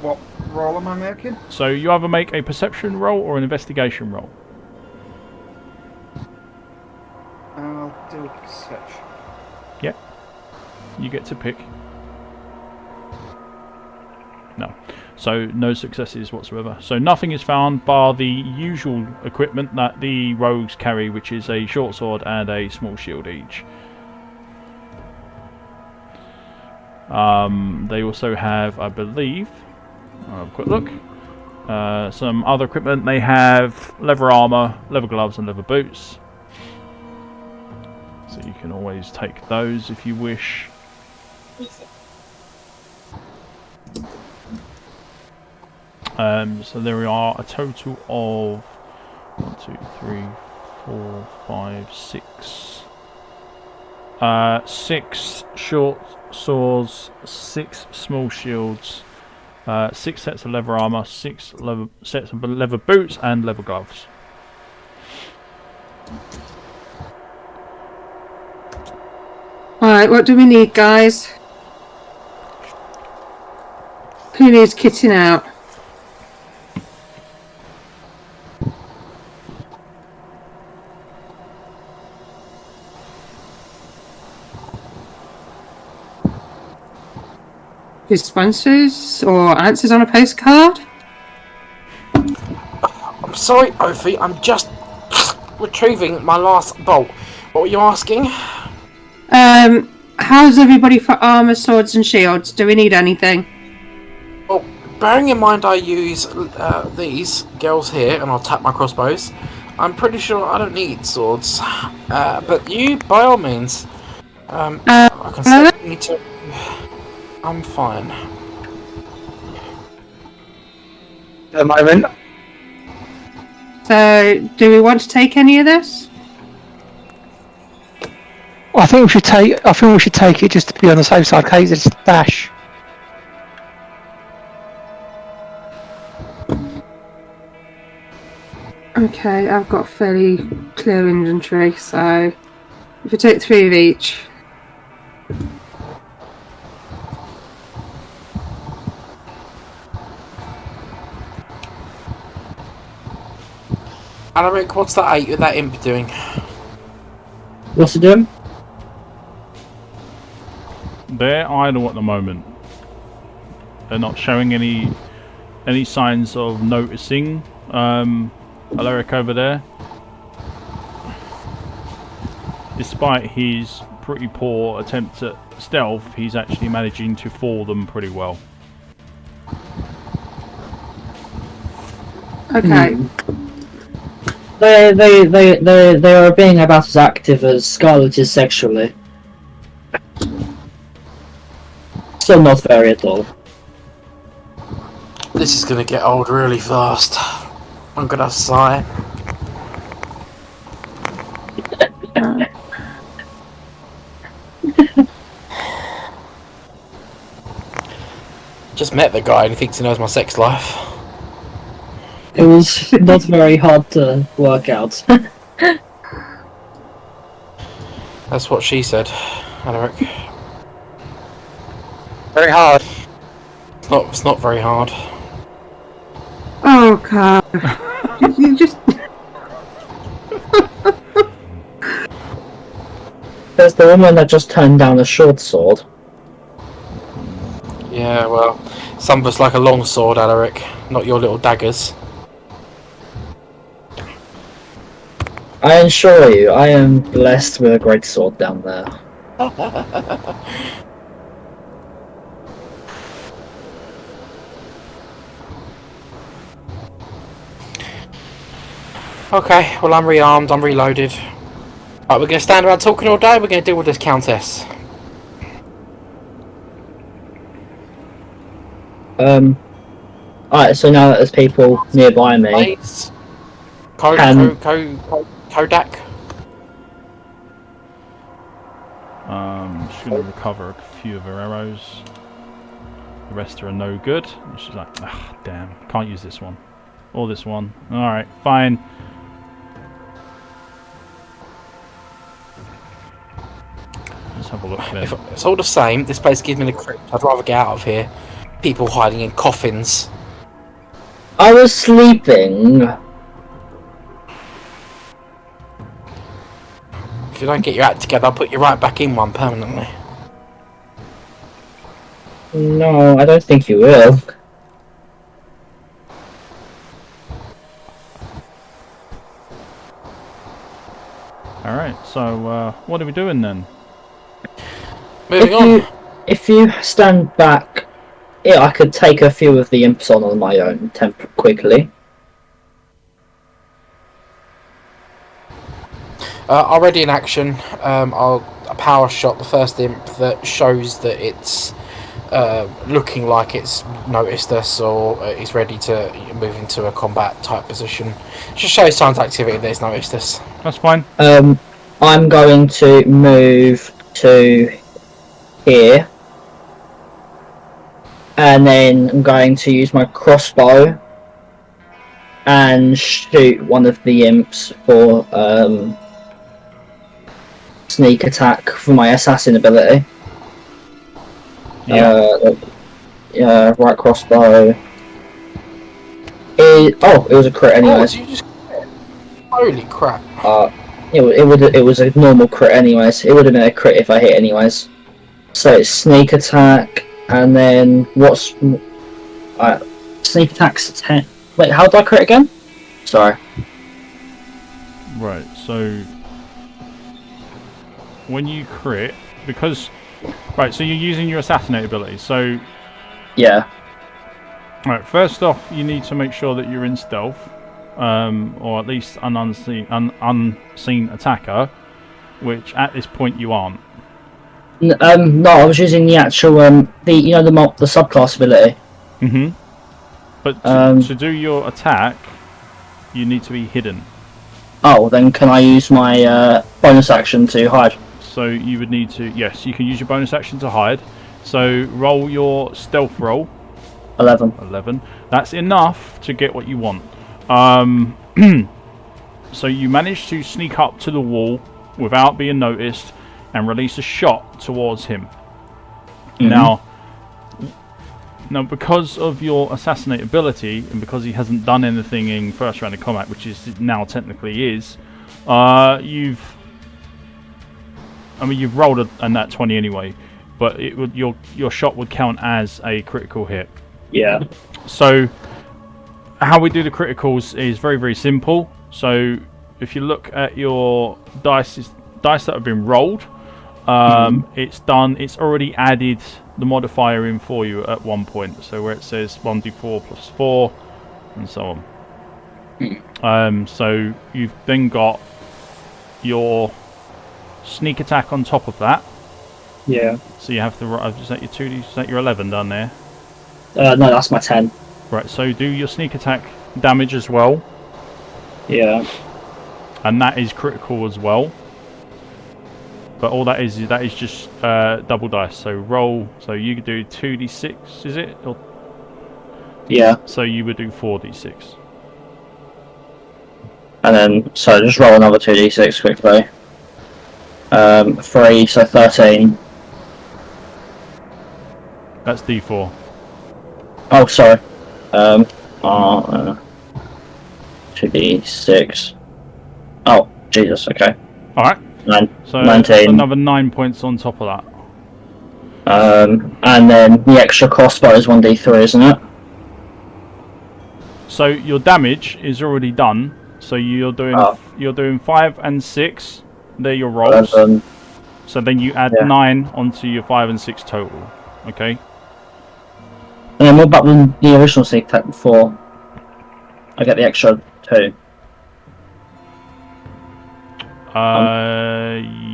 What roll am I making? So you either make a perception roll or an investigation roll. I'll do a perception. Yeah. You get to pick. No. So no successes whatsoever. So nothing is found bar the usual equipment that the rogues carry, which is a short sword and a small shield each. They also have, I believe, I'll have a quick look, some other equipment. They have leather armour, leather gloves and leather boots. So you can always take those if you wish. So there are a total of 1, 2, 3, 4, 5, 6. 6 short swords, 6 small shields, 6 sets of leather armor, 6 sets of leather boots, and leather gloves. Alright, what do we need, guys? Who needs kitting out? Responses or answers on a postcard? I'm sorry, Ophi, I'm just retrieving my last bolt. What were you asking? How's everybody for armor, swords and shields? Do we need anything? Well, bearing in mind I use these girls here, and I'll tap my crossbows, I'm pretty sure I don't need swords. But you, by all means, I can certainly need to... I'm fine. At the moment. So, do we want to take any of this? I think we should take it just to be on the safe side. Case it's dash. Okay, I've got fairly clear inventory, so if we take 3 of each. Alaric, what's that imp doing? What's it doing? They're idle at the moment. They're not showing any any signs of noticing Alaric over there. Despite his pretty poor attempts at stealth, he's actually managing to fool them pretty well. Okay. They are being about as active as Scarlet is sexually. Still not very at all. This is gonna get old really fast. I'm gonna sigh. Just met the guy and he thinks he knows my sex life. It was not very hard to work out. That's what she said, Alaric. Very hard. It's not very hard. Oh, God. You just... There's the woman that just turned down a short sword. Yeah, well, some of us like a long sword, Alaric, not your little daggers. I assure you, I am blessed with a great sword down there. Okay, well I'm rearmed, I'm reloaded. Right, we're going to stand around talking all day, we're going to deal with this countess. Alright, so now that there's people nearby me... Blades. Kodak. She's going to recover a few of her arrows. The rest are no good. And she's like, ah, damn, can't use this one. Or this one. Alright, fine. Let's have a look then. If it's all the same, this place gives me the creep. I'd rather get out of here. People hiding in coffins. I was sleeping. If you don't get your act together, I'll put you right back in one permanently. No, I don't think you will. Alright, so what are we doing then? Moving on. If you stand back, yeah, I could take a few of the imps on my own quickly. Already in action. I'll power shot the first imp that shows that it's looking like it's noticed us or is ready to move into a combat type position. Just shows signs of activity that it's noticed us. That's fine. I'm going to move to here. And then I'm going to use my crossbow and shoot one of the imps for sneak attack for my assassin ability. Yeah. Right crossbow. It was a crit anyways. Oh, you just... Holy crap. It was a normal crit anyways. It would have been a crit if I hit anyways. So it's sneak attack, and then what's... sneak attack's 10... Wait, how do I crit again? Sorry. Right, so... When you crit, because... Right, so you're using your assassinate ability, so... Yeah. Right, first off, you need to make sure that you're in stealth, or at least an unseen attacker, which at this point you aren't. No, I was using the actual, the subclass ability. Mm-hmm. But to do your attack, you need to be hidden. Oh, then can I use my bonus action to hide? So you would need to... Yes, you can use your bonus action to hide. So roll your stealth roll. 11. 11. That's enough to get what you want. So you manage to sneak up to the wall without being noticed and release a shot towards him. Mm-hmm. Now, because of your assassinate ability, and because he hasn't done anything in first round of combat, which is now technically is, you've rolled a nat 20 anyway, but it would your shot would count as a critical hit. Yeah. So how we do the criticals is very, very simple. So if you look at your dice that have been rolled, it's done. It's already added the modifier in for you at one point. So where it says 1d4 plus 4, and so on. So you've then got your sneak attack on top of that. Yeah. So you have to. Is that your 2d? Is that your 11 done there? No, that's my 10. Right. So do your sneak attack damage as well. Yeah. And that is critical as well. But all that is just double dice. So roll. So you could do 2d6, is it? Or Yeah. so you would do 4d6. And then, so just roll another 2d6 quickly. 3, so 13. That's d4. Oh, sorry. 2d6. Oh, Jesus, okay. Alright. So 19. another 9 points on top of that. And then the extra crossbow is 1d3, isn't it? So your damage is already done. So you're doing 5 and 6. They're your rolls. So then you add 9 onto your 5 and 6 total. Okay. And then what about the original sneak attack before I get the extra 2?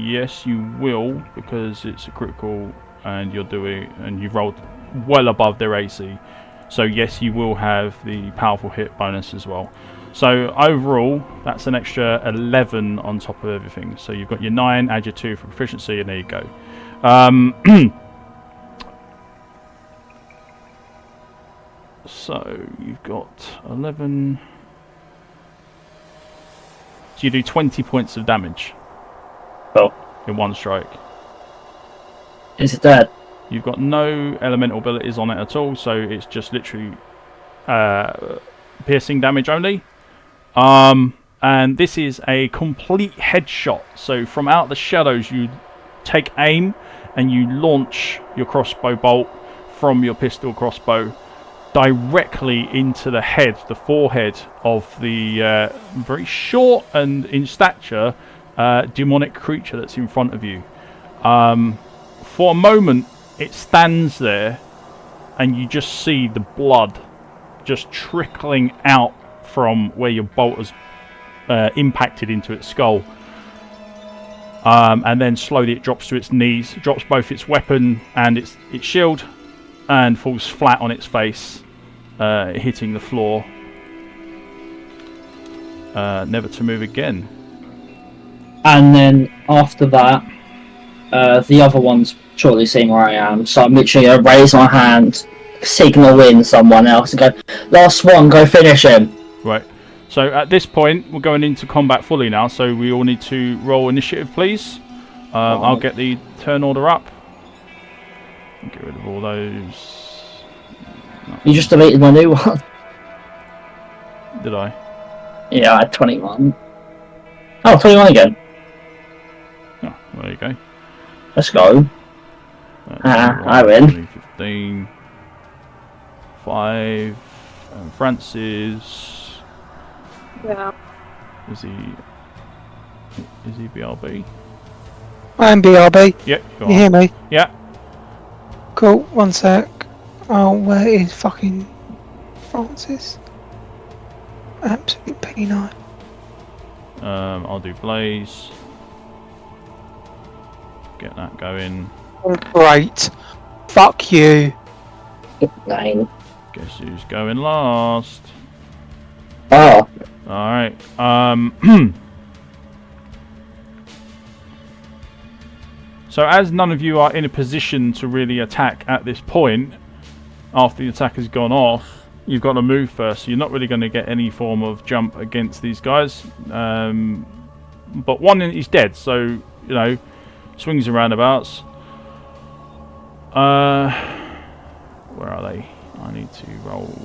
Yes, you will, because it's a critical, and you've rolled well above their AC. So yes, you will have the powerful hit bonus as well. So overall, that's an extra 11 on top of everything. So you've got your 9, add your 2 for proficiency, and there you go. So you've got 11. So you do 20 points of damage. Oh. In one strike. Is it dead? You've got no elemental abilities on it at all, so it's just literally piercing damage only. And this is a complete headshot. So from out the shadows, you take aim and you launch your crossbow bolt from your pistol crossbow directly into the head, the forehead of the very short and in stature demonic creature that's in front of you. For a moment, it stands there, and you just see the blood just trickling out from where your bolt has impacted into its skull. And then slowly it drops to its knees, drops both its weapon and its shield, and falls flat on its face, hitting the floor, never to move again. And then after that, the other one's shortly seeing where I am, so I'm literally going to raise my hand, signal in someone else, and go, last one, go finish him. Right. So at this point, we're going into combat fully now, so we all need to roll initiative, please. I'll get the turn order up. Get rid of all those. No. You just deleted my new one. Did I? Yeah, I had 21. Oh, 21 again. Oh, there you go. Let's go. I win. 15. 5. And Francis. Yeah. Is he BRB? I'm BRB. Yep. You hear me? Yeah. Cool, one sec. Oh, where is fucking Francis? Absolute P9. I'll do Blaze. Get that going. Oh, great. Fuck you. 9. Guess who's going last? Oh. Alright. So as none of you are in a position to really attack at this point, after the attack has gone off, you've got to move first. So you're not really going to get any form of jump against these guys. But one is dead, so, you know, swings and roundabouts. Where are they? I need to roll.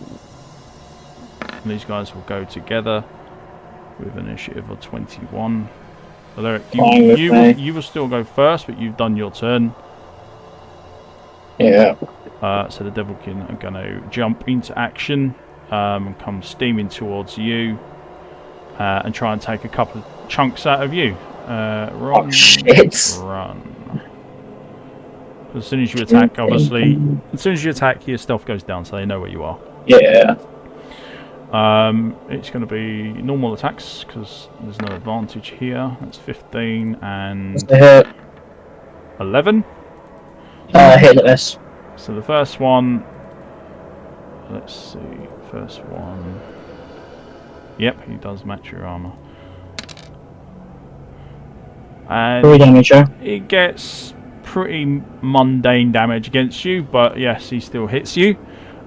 These guys will go together with an initiative of 21. So you will still go first, but you've done your turn. Yeah. So the Devilkin are going to jump into action. and come steaming towards you and try and take a couple of chunks out of you. Run, Oh shit! run. As soon as you attack, obviously, as soon as you attack, your stealth goes down, so they know where you are. Yeah. It's going to be normal attacks because there's no advantage here. That's 15 and Hit. 11. Hit the miss. So the first one, let's see, first one. Yep, he does match your armor. And 3 damage, yeah. it gets pretty mundane damage against you, but yes, he still hits you.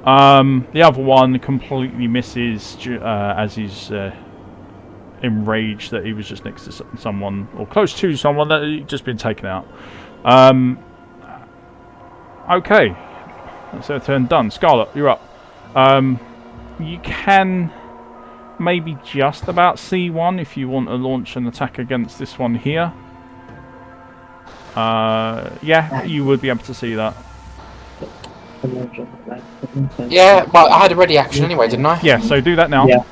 The other one completely misses as he's enraged that he was just next to someone, or close to someone that had just been taken out. Okay, that's their turn done. Scarlet, you're up. You can maybe just about see one if you want to launch an attack against this one here. Yeah, you would be able to see that. Yeah, but I had a ready action anyway, didn't I? Yeah, so do that now. Yeah.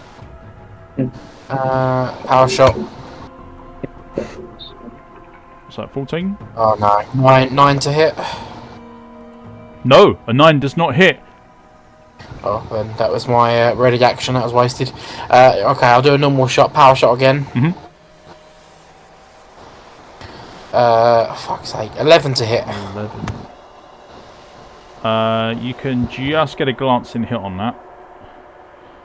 Power shot. What's that, 14? Oh no, 9 to hit. No, a 9 does not hit. Oh, then that was my ready action. That was wasted. Okay, I'll do a normal shot, power shot again. Fuck's sake, 11 to hit. 11. You can just get a glancing hit on that.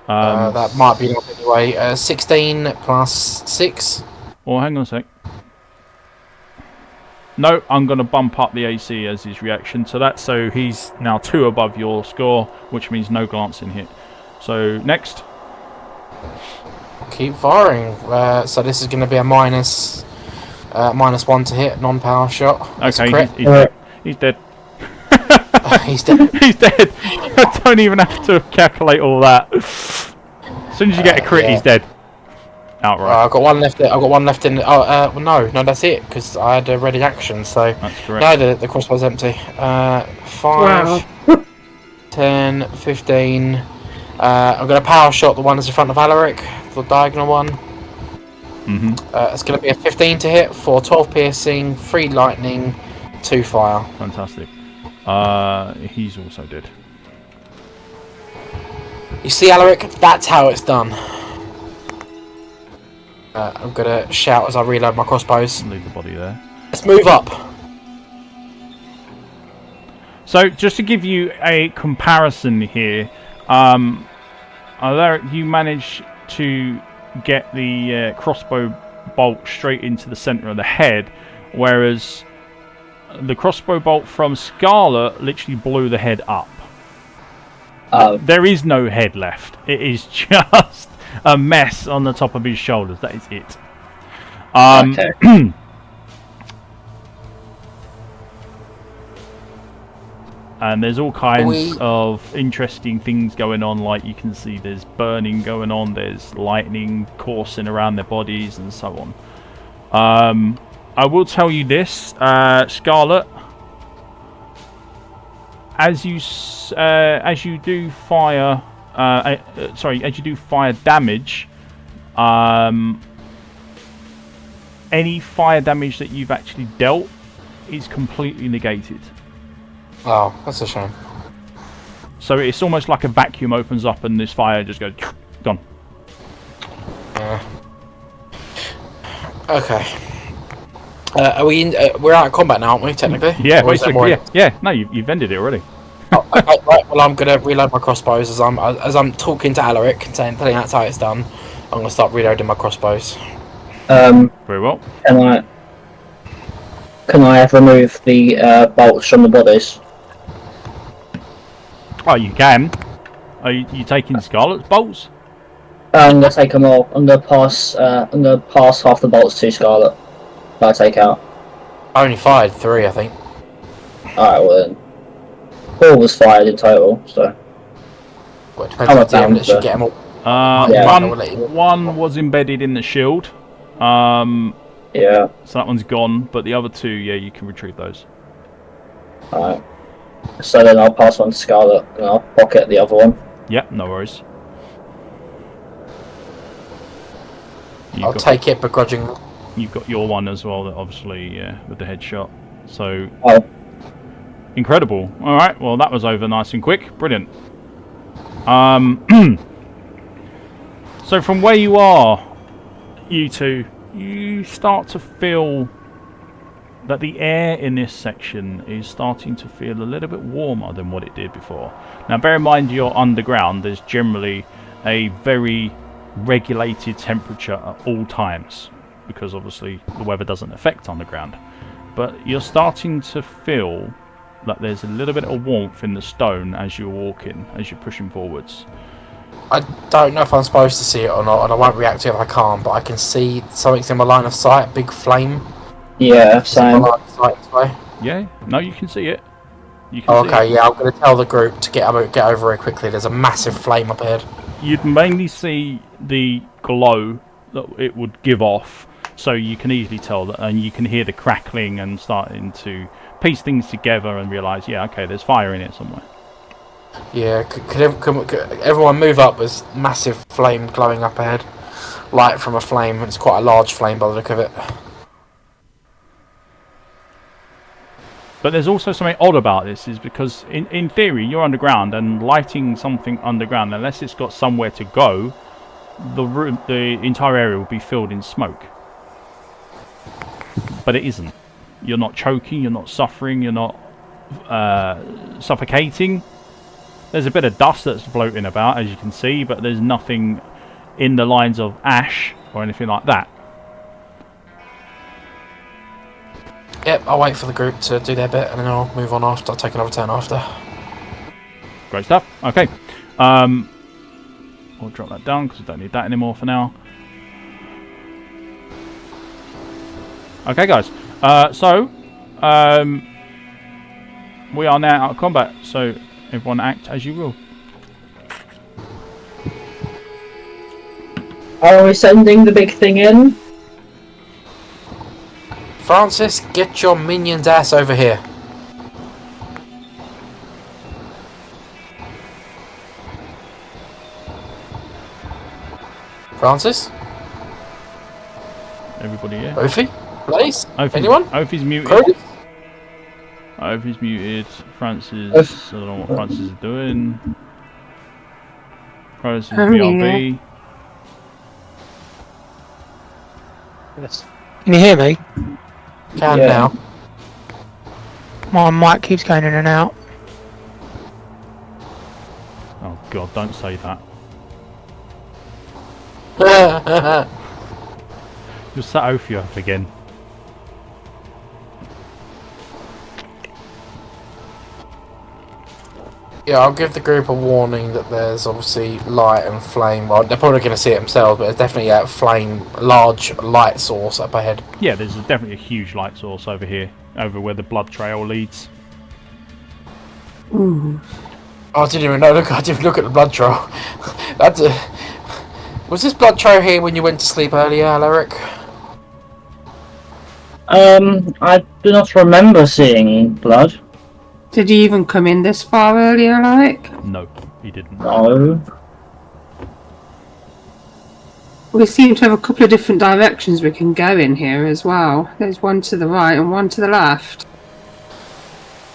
That might be enough anyway. 16 plus 6. Or hang on a sec. No, I'm going to bump up the AC as his reaction to that, so he's now 2 above your score, which means no glancing hit. So, next. Keep firing. So this is going to be a minus 1 to hit, non-power shot. That's a Okay, crit. he's dead. He's dead. He's dead. I don't even have to calculate all that. As soon as you get a crit, yeah. he's dead. Outright. I've got one left. I've got one left in. Oh, well, no, that's it. Because I had a ready action. So That's correct. no, the crossbow's empty. 5, Wow. 10, 15. I'm gonna power shot the one that's in front of Alaric, the diagonal one. It's gonna be a 15 to hit for 12 piercing, 3 lightning, 2 fire. Fantastic. He's also dead. You see, Alaric, that's how it's done. I'm gonna shout as I reload my crossbows. Leave the body there. Let's move up. So, just to give you a comparison here, Alaric, you managed to get the crossbow bolt straight into the centre of the head, whereas the crossbow bolt from Scarlet literally blew the head up. There is no head left. It is just a mess on the top of his shoulders. That is it. Okay. And there's all kinds of interesting things going on, like you can see there's burning going on, there's lightning coursing around their bodies and so on. I will tell you this, Scarlet, as you do fire damage, any fire damage that you've actually dealt is completely negated. Oh, that's a shame. So it's almost like a vacuum opens up and this fire just goes gone. Okay. Are we in? We're out of combat now, aren't we? Technically. Yeah, Or is there basically. more? Yeah. No, you've ended it already. Oh, okay, right. Well, I'm gonna reload my crossbows as I'm talking to Alaric, telling that's how it's done. I'm gonna start reloading my crossbows. Very well. Can I remove the bolts from the bodies? Oh, you can. Are you taking Scarlet's bolts? I'm gonna take them all. I'm gonna pass half the bolts to Scarlet. I take out. I only fired 3, I think. Alright, well then. 4 was fired in total, so. Well, it depends if the DM lets you get them all. Yeah. One was embedded in the shield. Yeah. So that one's gone, but the other 2, yeah, you can retrieve those. Alright. So then I'll pass one to Scarlet and I'll pocket the other one. Yep, no worries. I'll take it begrudgingly. You've got your one as well, that obviously, yeah, with the headshot. So, Oh. incredible. All right, well, that was over nice and quick. Brilliant. So from where you are, you two, you start to feel that the air in this section is starting to feel a little bit warmer than what it did before. Now, bear in mind you're underground. There's generally a very regulated temperature at all times, because obviously the weather doesn't affect underground. But you're starting to feel that there's a little bit of warmth in the stone as you're walking, as you're pushing forwards. I don't know if I'm supposed to see it or not, and I won't react to it if I can't, but I can see something's in my line of sight, a big flame. Yeah, It's in my same. line of sight this way. Yeah? No, you can see it. You can Oh, see okay, it. yeah, I'm going to tell the group to get over here quickly. There's a massive flame up ahead. You'd mainly see the glow that it would give off, so you can easily tell that, and you can hear the crackling and starting to piece things together and realise, yeah, okay, there's fire in it somewhere. Yeah, could everyone move up? There's massive flame glowing up ahead. Light from a flame, it's quite a large flame by the look of it. But there's also something odd about this, is because in theory you're underground, and lighting something underground, unless it's got somewhere to go, the entire area will be filled in smoke. But it isn't. You're not choking, you're not suffering, you're not suffocating. There's a bit of dust that's floating about, as you can see, but there's nothing in the lines of ash or anything like that. Yep, I'll wait for the group to do their bit and then I'll move on after. I'll take another turn after. Great stuff. Okay. We'll drop that down because we don't need that anymore for now. Okay, guys. We are now out of combat, so everyone act as you will. Are we sending the big thing in? Francis, get your minion's ass over here. Francis? Everybody here? Ophi? Blaze? Ophi's, Anyone? Ophi's muted. Curtis? Ophi's muted. Francis, I don't know what Francis is doing. Francis is BRB. Yes. Can you hear me? Can Yeah. now. My mic keeps going in and out. Oh god, don't say that. You'll set Ophi up again. Yeah, I'll give the group a warning that there's obviously light and flame. Well, they're probably going to see it themselves, but there's definitely a flame, large light source up ahead. Yeah, there's definitely a huge light source over here, over where the blood trail leads. Ooh. Oh, I didn't even know. Look, I didn't look at the blood trail. That's a... Was this blood trail here when you went to sleep earlier, Alaric? I do not remember seeing blood. Did you even come in this far earlier, like? No, he didn't. No. We seem to have a couple of different directions we can go in here as well. There's one to the right and one to the left.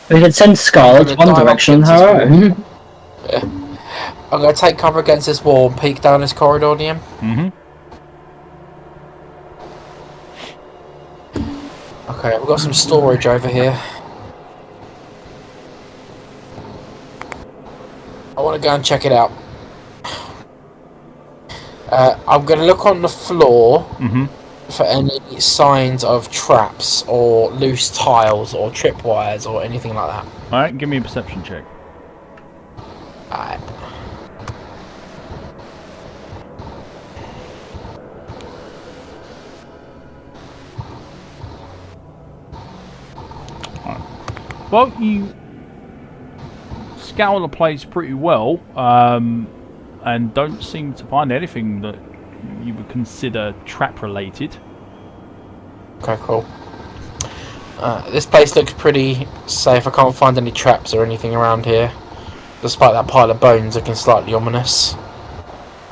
We could send Scarlet one direction and her own. Yeah. I'm going to take cover against this wall and peek down this corridor near him. Mm-hmm. Okay, we've got some storage over here. I want to go and check it out. I'm going to look on the floor for any signs of traps or loose tiles or tripwires or anything like that. Alright, give me a perception check. Alright. Well, you scour the place pretty well, and don't seem to find anything that you would consider trap related. Okay, cool. This place looks pretty safe. I can't find any traps or anything around here. Despite that pile of bones looking slightly ominous.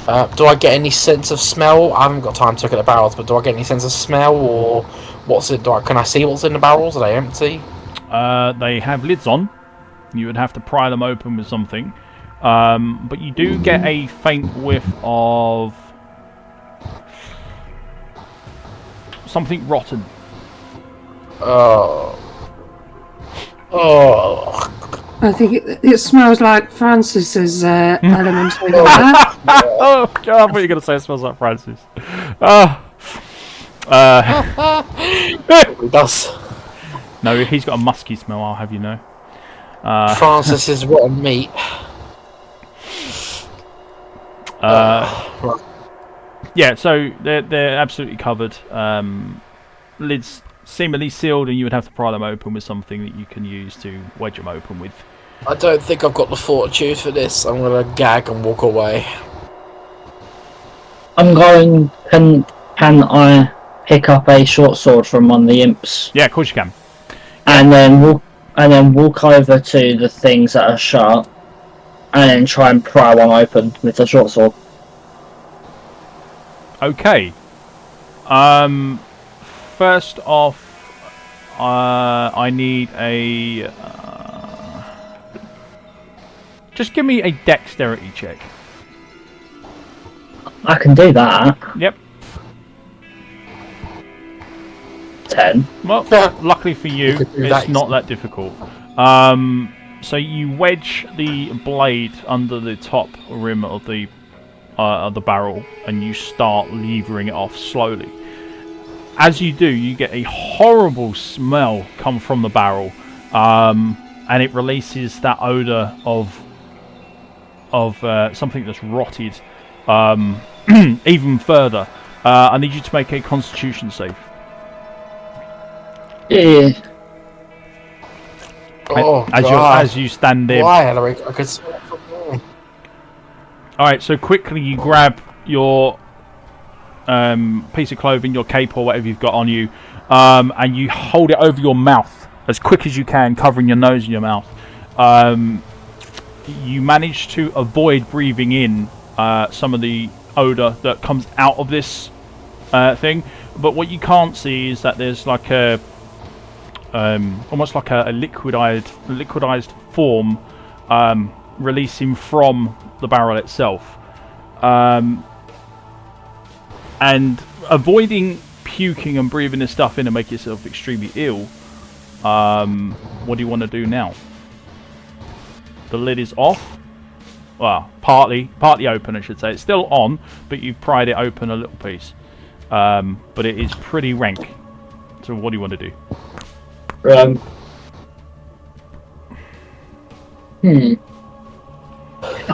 Do I get any sense of smell? I haven't got time to look at the barrels, but do I get any sense of smell, or what's it? Can I see what's in the barrels? Are they empty? They have lids on. You would have to pry them open with something. But you do get a faint whiff of something rotten. Oh. I think it smells like Francis's element over there. Oh God! I thought you were going to say it smells like Francis. It does. No, he's got a musky smell. I'll have you know. Francis's rotten meat. Right. Yeah, so they're absolutely covered. Lids seemingly sealed, and you would have to pry them open with something that you can use to wedge them open with. I don't think I've got the fortitude for this. I'm gonna gag and walk away. I'm going. Can I pick up a short sword from one of the imps? Yeah, of course you can. And then walk over to the things that are shut, and then try and pry one open with the short sword. Okay. First off, I need a. Just give me a dexterity check. I can do that. Yep. 10. Well, luckily for you, it's not that difficult. So you wedge the blade under the top rim of the barrel, and you start levering it off slowly. As you do, you get a horrible smell come from the barrel, and it releases that odor of something that's rotted even further. I need you to make a Constitution save. Yeah. Oh, as you stand there. Why, Ellery? I could smell it from there. Alright, so quickly you grab your piece of clothing, your cape or whatever you've got on you, and you hold it over your mouth as quick as you can, covering your nose and your mouth. You manage to avoid breathing in some of the odour that comes out of this thing, but what you can't see is that there's like a almost like a liquidized form releasing from the barrel itself, and avoiding puking and breathing this stuff in and make yourself extremely ill. What do you want to do now? The lid is off. Well, partly open, I should say. It's still on, but you've pried it open a little piece. But it is pretty rank. So what do you want to do?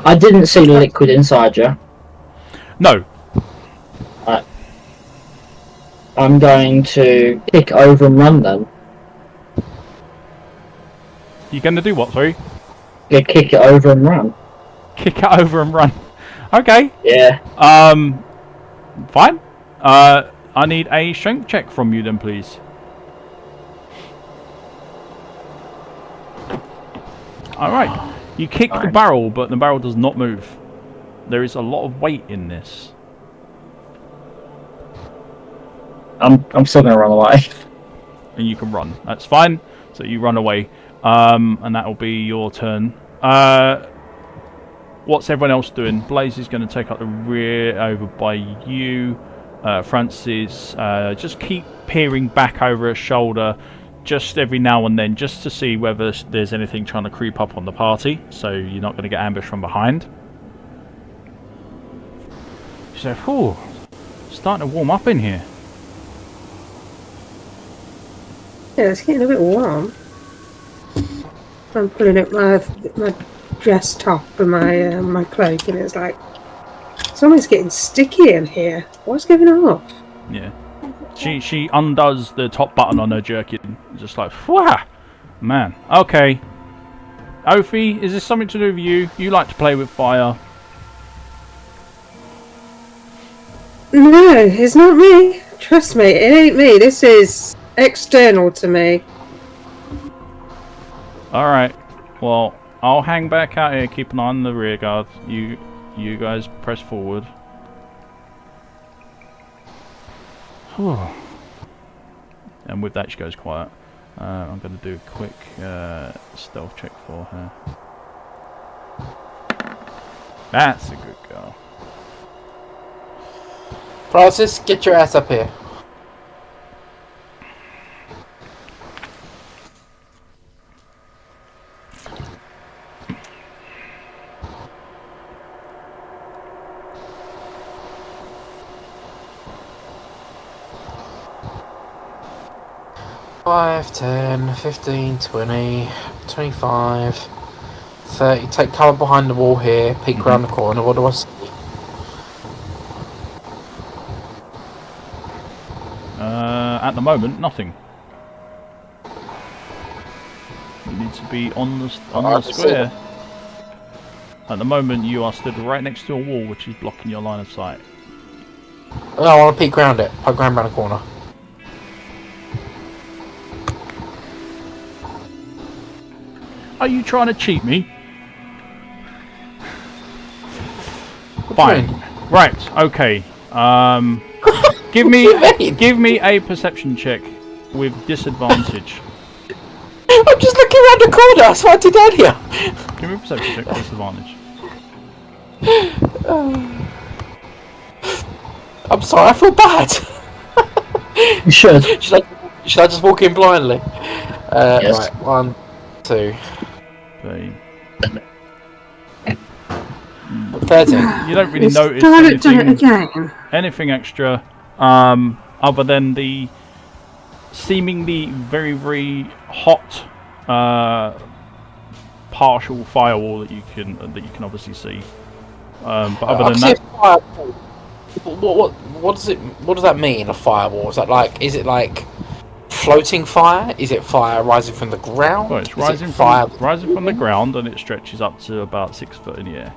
I didn't see the liquid inside you. No. I'm going to kick over and run then. You're going to do what, sorry? Yeah, kick it over and run. Kick it over and run. Okay. Yeah. Fine. I need a strength check from you then, please. Alright. You kick the barrel, but the barrel does not move. There is a lot of weight in this. I'm still going to run away. And you can run. That's fine. So you run away. And that will be your turn. What's everyone else doing? Blaze is going to take up the rear over by you. Francis, just keep peering back over her shoulder just every now and then, just to see whether there's anything trying to creep up on the party, so you're not going to get ambushed from behind. She said, "Whew, starting to warm up in here." Yeah, it's getting a bit warm. I'm pulling up my dress top and my cloak, and it's like it's almost getting sticky in here. What's going on? Yeah. She undoes the top button on her jerkin, just like, "Wah, man." Okay. Ophi, is this something to do with you? You like to play with fire. No, it's not me. Trust me, it ain't me. This is external to me. Alright. Well, I'll hang back out here, keep an eye on the rear guard. You guys press forward. And with that, she goes quiet. I'm going to do a quick stealth check for her. That's a good girl. Francis, get your ass up here. Five, 10, 15, 20, 25, 30. Take cover behind the wall here. Peek around the corner. What do I see? At the moment, nothing. You need to be on the square. At the moment, you are stood right next to a wall, which is blocking your line of sight. Oh, I want to peek around it. Poke around the corner. Are you trying to cheat me? What do you Fine. mean? Right. Okay. Give me a perception check with disadvantage. I'm just looking around the corner. That's what I did earlier. Give me a perception check with disadvantage. I'm sorry. I feel bad. You should. Should I just walk in blindly? Yes. Right. 1, 2. 13. You don't really It's notice done it anything, again. anything extra, other than the seemingly very, very hot partial firewall that you can obviously see. But other than that, What does that mean? A firewall? Is that like? Is it like floating fire? Is it fire rising from the ground? well, it's Is rising it fire? from the ground, and it stretches up to about 6 foot in the air.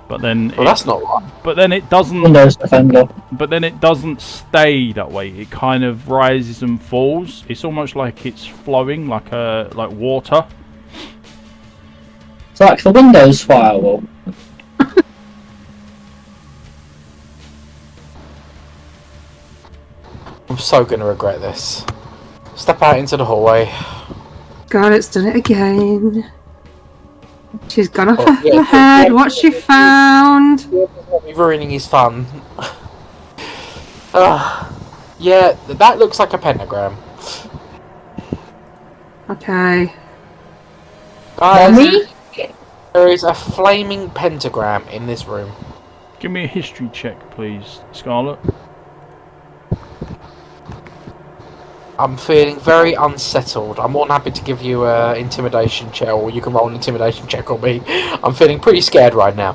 But then, Well, that's not right. but then it doesn't. Windows Defender. But then it doesn't stay that way. It kind of rises and falls. It's almost like it's flowing, like water. It's like the Windows firewall. I'm so gonna regret this. Step out into the hallway. God, it's done it again. She's gone off Oh, her yeah, head. yeah. What she found? He's ruining his fun. Yeah, that looks like a pentagram. Okay. Guys, Mommy? there is a flaming pentagram in this room. Give me a history check, please, Scarlet. I'm feeling very unsettled. I'm more than happy to give you an intimidation check, or you can roll an intimidation check on me. I'm feeling pretty scared right now.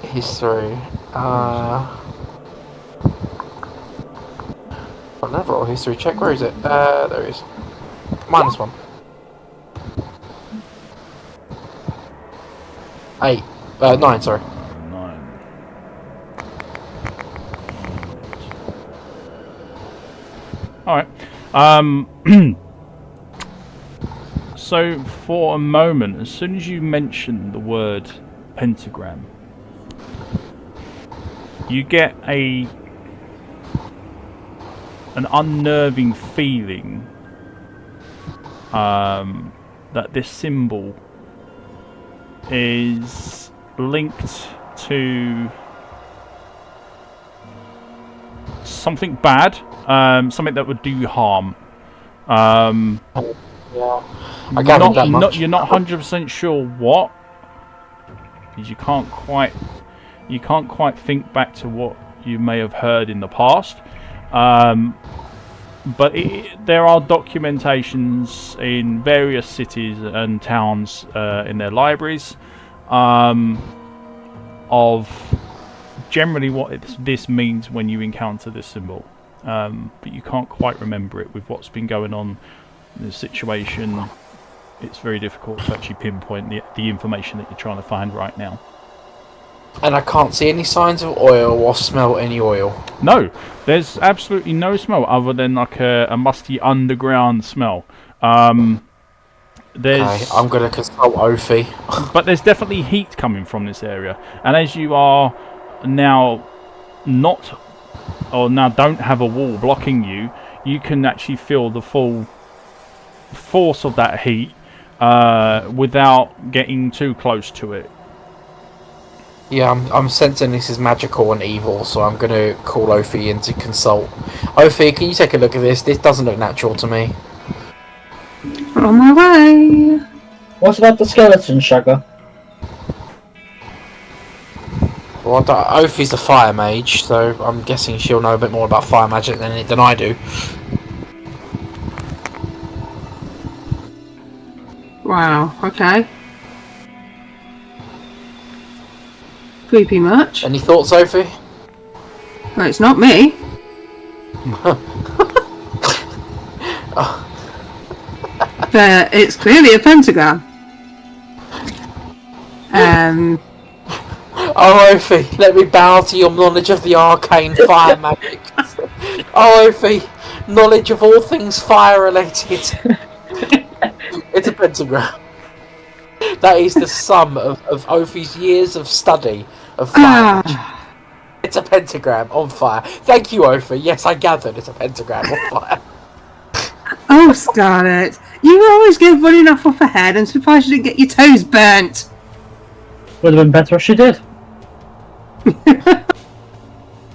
History. I'll never roll a history check. Where is it? There it is. -1. 8. 9, sorry. 9. Alright. So, for a moment, as soon as you mention the word pentagram, you get an unnerving feeling that this symbol is linked to something bad, something that would do you harm. Yeah. I gathered that much. You're not 100% sure what, because you can't quite think back to what you may have heard in the past. But there are documentations in various cities and towns in their libraries of generally what this means when you encounter this symbol. But you can't quite remember it with what's been going on in the situation. It's very difficult to actually pinpoint the information that you're trying to find right now. And I can't see any signs of oil or smell any oil. No, there's absolutely no smell other than like a musty underground smell. There's, Okay, I'm going to consult Ophi. but there's definitely heat coming from this area, and as you are now not or now don't have a wall blocking you, you can actually feel the full force of that heat without getting too close to it. Yeah, I'm sensing this is magical and evil, so I'm going to call Ophi in to consult. Ophi, can you take a look at this? This doesn't look natural to me. On my way. What about the skeleton, Sugar? Well, Ophi's the fire mage, so I'm guessing she'll know a bit more about fire magic than I do. Wow, okay. Creepy much. Any thoughts, Ophi? Well, it's not me. But it's clearly a pentagram. Oh, Ophi, let me bow to your knowledge of the arcane fire magic. Oh, Ophi, knowledge of all things fire related. It's a pentagram. That is the sum of Ophi's years of study of fire magic. It's a pentagram on fire. Thank you, Ophi. Yes, I gathered it's a pentagram on fire. Oh, Scarlet, you always give one enough off her head. I'm surprised you didn't get your toes burnt. Would have been better if she did.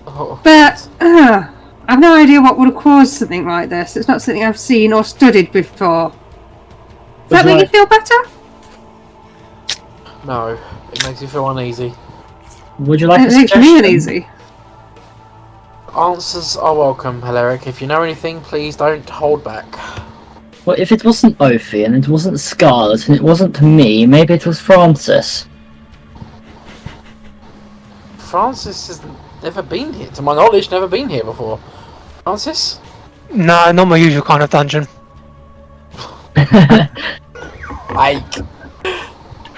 Oh, But I've no idea what would have caused something like this. It's not something I've seen or studied before. Does that make you feel better? no, it makes you feel uneasy. Would you like It a makes me suggestion? uneasy. Answers are welcome, Hilaric. If you know anything, please don't hold back. Well, if it wasn't Ophi, and it wasn't Scarlet, and it wasn't me, maybe it was Francis. Francis has never been here, to my knowledge, never been here before. Francis? No, not my usual kind of dungeon. Ike.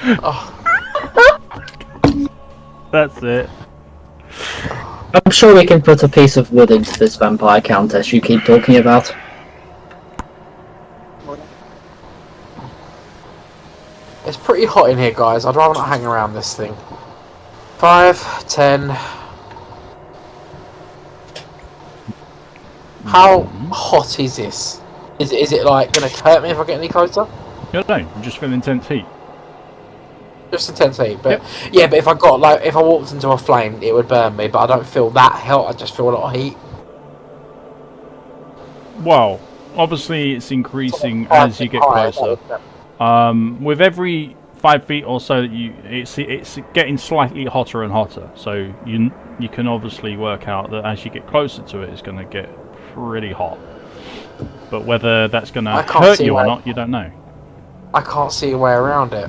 Oh, That's it. I'm sure we can put a piece of wood into this vampire countess you keep talking about. it's pretty hot in here, guys. I'd rather not hang around this thing. 5, 10. How hot is this? Is it like going to hurt me if I get any closer? No, you just feel intense heat. Just intense heat, but yeah, but if I got like if I walked into a flame, it would burn me. But I don't feel that hot. I just feel a lot of heat. Well, obviously it's increasing Sort of as you get higher, closer. With every 5 feet or so that it's getting slightly hotter and hotter. So you can obviously work out that as you get closer to it, it's going to get pretty hot. But whether that's going to can't hurt see you or why. not, you don't know. I can't see a way around it.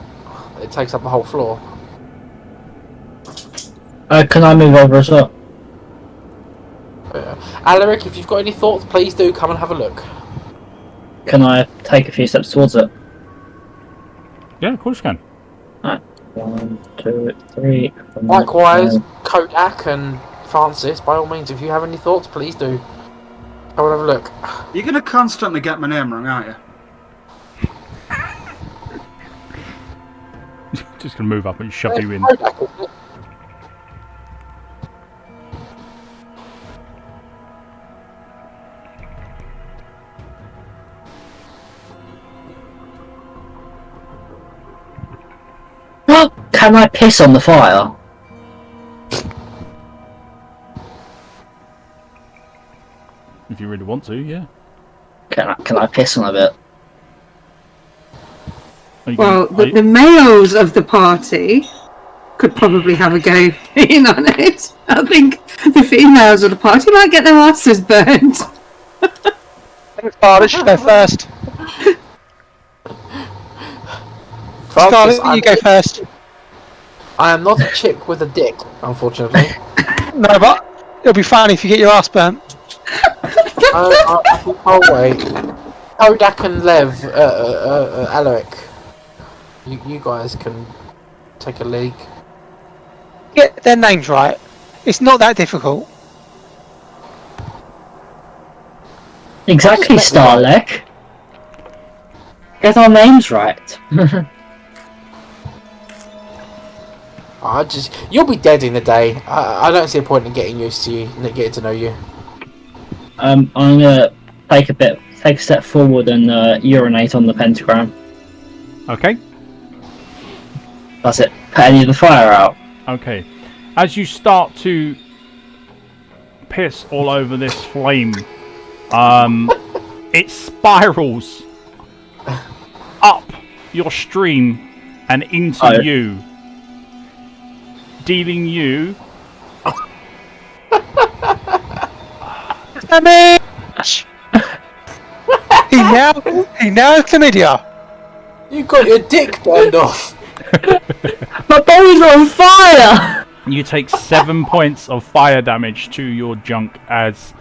It takes up the whole floor. Can I move over as well? Alaric, if you've got any thoughts, please do come and have a look. Can I take a few steps towards it? Yeah, of course you can. Alright. 1, 2, 3. Likewise, Kodak and Francis, by all means, if you have any thoughts, please do. Come and have a look. You're going to constantly get my name wrong, aren't you? Just going to move up and shove you in. Kodak, isn't it? Can I piss on the fire? If you really want to, yeah. Can I piss on a bit? Are you Well, gonna- the males of the party could probably have a go in on it. I think the females of the party might get their asses burnt. Scarlet should go first. Francis, Scarlet, you go first. I am not a chick with a dick, unfortunately. No, but it'll be fun if you get your ass burnt. I think I'll wait. Kodak and Lev, Alaric, you guys can take a leak. Get their names right. It's not that difficult. Exactly, Starlek. Get our names right. You'll be dead in a day. I don't see a point in getting used to you, and getting to know you. I'm gonna take a step forward and urinate on the pentagram. Okay. That's it. Put any of the fire out. Okay. As you start to piss all over this flame, it spirals up your stream and into you, dealing you. He now has chlamydia. You got your dick burned off. My bones are on fire! You take 7 points of fire damage to your junk as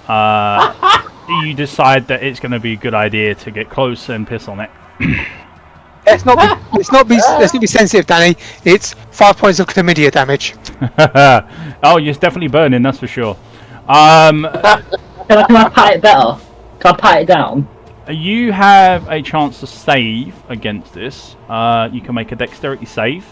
you decide that it's going to be a good idea to get close and piss on it. Let's not be sensitive, Danny. It's 5 points of chlamydia damage. Oh, it's definitely burning, that's for sure. Can I pat it better? Can I pat it down? You have a chance to save against this. You can make a dexterity save.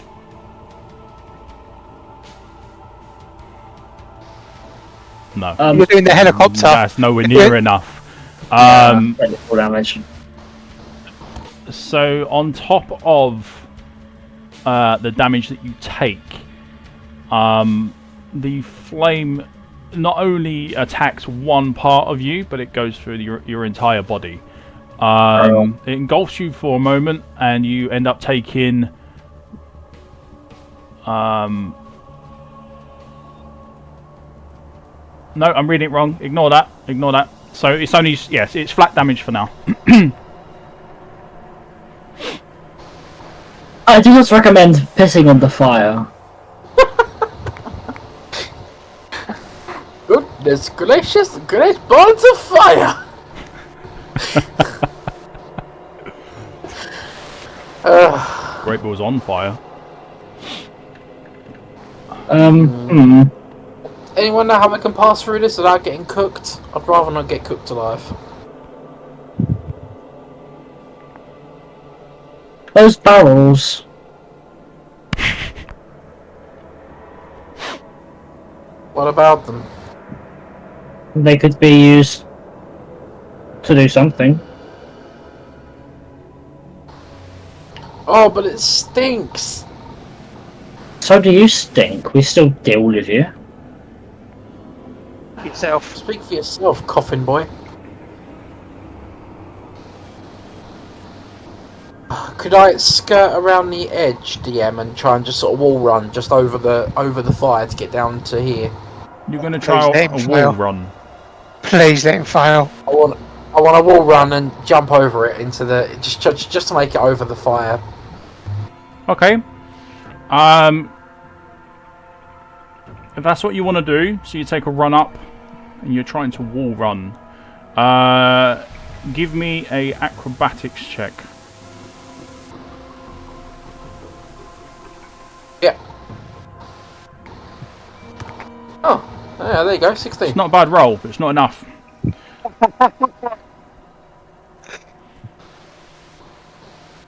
No. You're doing the helicopter. That's nowhere near enough. Full damage. So on top of the damage that you take, the flame not only attacks one part of you, but it goes through your entire body. It engulfs you for a moment, and you end up taking no, I'm reading it wrong. Ignore that. So it's only, yes, it's flat damage for now. I do not recommend pissing on the fire. Goodness gracious, great balls of fire! Great Ball's on fire. Anyone know how we can pass through this without getting cooked? I'd rather not get cooked alive. Those barrels. What about them? They could be used to do something. Oh, but it stinks! So do you stink. We still deal with you. Yourself. Speak for yourself, coffin boy. Could I skirt around the edge, DM, and try and just sort of wall run just over the fire to get down to here? You're going to try a wall run. Please let him fail. I want a wall run and jump over it into the just to make it over the fire. Okay. If that's what you want to do, so you take a run up and you're trying to wall run. Give me a acrobatics check. Yeah. Oh, yeah, there you go, 16. It's not a bad roll, but it's not enough.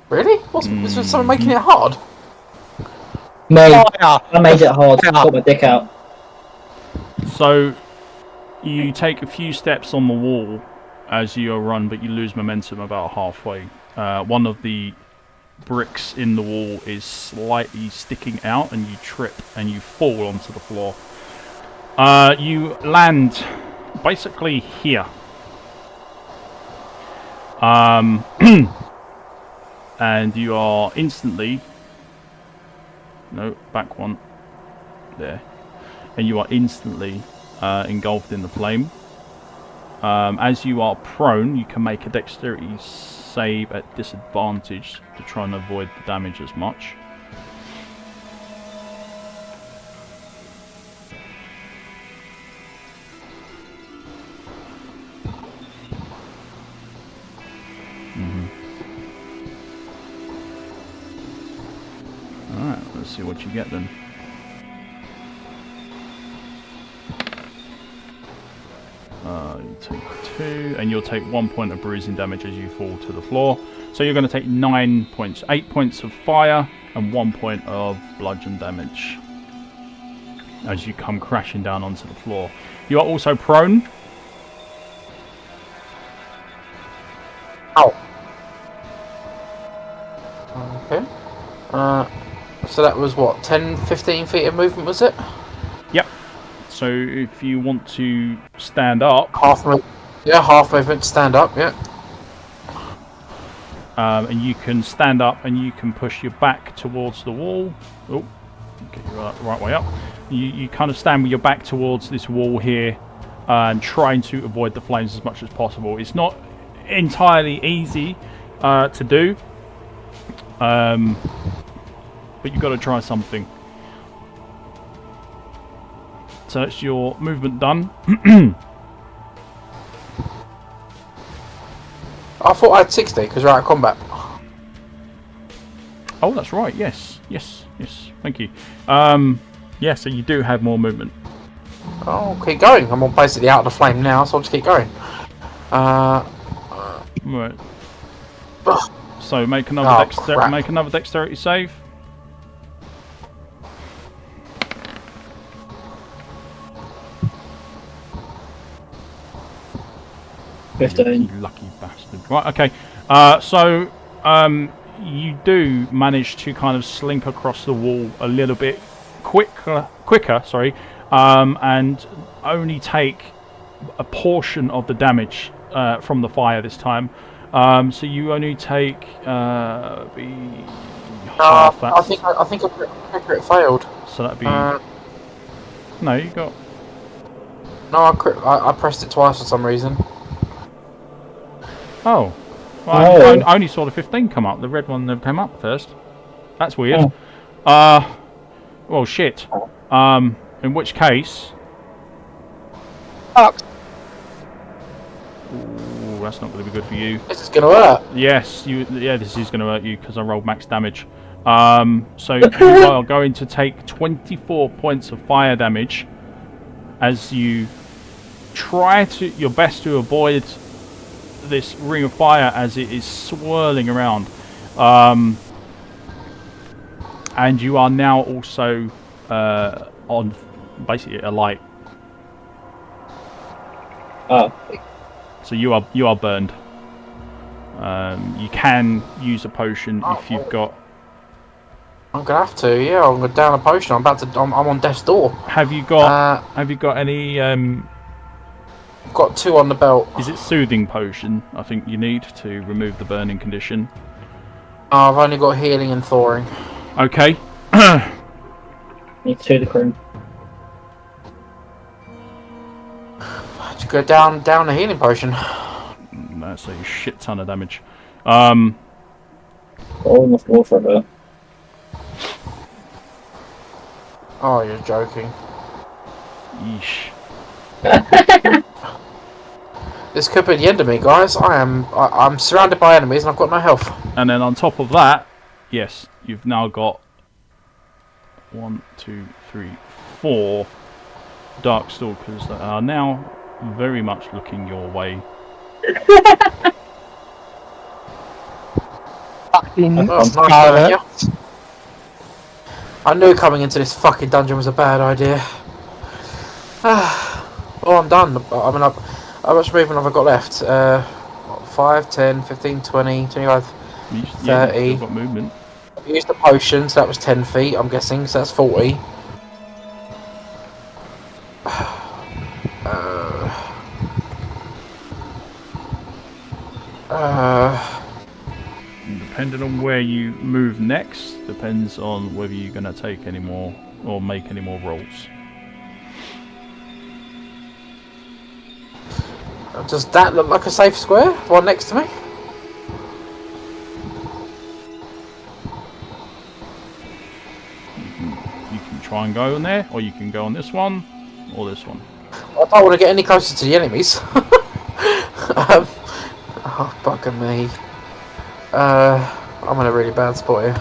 Really? Is someone making it hard? I made it hard. I got my dick out. So you take a few steps on the wall as you run, but you lose momentum about halfway. One of the bricks in the wall is slightly sticking out, and you trip and you fall onto the floor. You land basically here. And you are instantly... No, back one. There. And you are instantly engulfed in the flame. As you are prone, you can make a dexterity save at disadvantage to try and avoid the damage as much. Alright, let's see what you get then. You take 2, and you'll take 1 point of bruising damage as you fall to the floor. So you're going to take 9 points. 8 points of fire, and 1 point of bludgeon damage as you come crashing down onto the floor. You are also prone. Ow. Okay. So that was what, 10, 15 feet of movement, was it? Yep. So if you want to stand up, Half movement, stand up, yeah. and you can stand up and you can push your back towards the wall. Oh, get you the right way up. You kind of stand with your back towards this wall here and trying to avoid the flames as much as possible. It's not entirely easy to do, but you've got to try something. So that's your movement done. I thought I had 60 because we're out of combat. Oh, that's right. Yes. Thank you. Yeah, so you do have more movement. Oh, keep going. I'm basically out of the flame now, so I'll just keep going. Right. So make another dexterity save. You lucky bastard. Right, okay. So you do manage to kind of slink across the wall a little bit quicker, and only take a portion of the damage from the fire this time. So you only take half. I think a crit failed. So that'd be no. You got. No, I pressed it twice for some reason. Oh. Well, I only saw the 15 come up. The red one never came up first. That's weird. Well, shit. In which case... Fuck. Ooh, that's not going to be good for you. This is going to hurt. Yes, this is going to hurt you because I rolled max damage. So you are going to take 24 points of fire damage as you try your best to avoid this ring of fire as it is swirling around, and you are now also on basically a light. So you are burned. You can use a potion if you've got. I'm gonna have to. Yeah, I'm gonna down a potion. I'm on death's door. Have you got? Have you got any? Got 2 on the belt. Is it soothing potion? I think you need to remove the burning condition. I've only got healing and thawing. Okay. Need 2 the crew. To go down the healing potion. That's a shit ton of damage. On the floor for a bit. Oh, you're joking. Yeesh. This could be the end of me, guys. I'm surrounded by enemies and I've got no health. And then on top of that, yes, you've now got 1, 2, 3, 4 dark stalkers that are now very much looking your way. Fucking Nice knowing you. I knew coming into this fucking dungeon was a bad idea. Oh, I'm done. I mean, how much movement have I got left? 5, 10, 15, 20, 25, 30. Yeah, you've still got movement. I've used the potion, so that was 10 feet, I'm guessing, so that's 40. Depending on where you move next, depends on whether you're going to take any more or make any more rolls. Does that look like a safe square? The one next to me? You can try and go on there, or you can go on this one, or this one. I don't want to get any closer to the enemies. Oh, bugger me. I'm in a really bad spot here.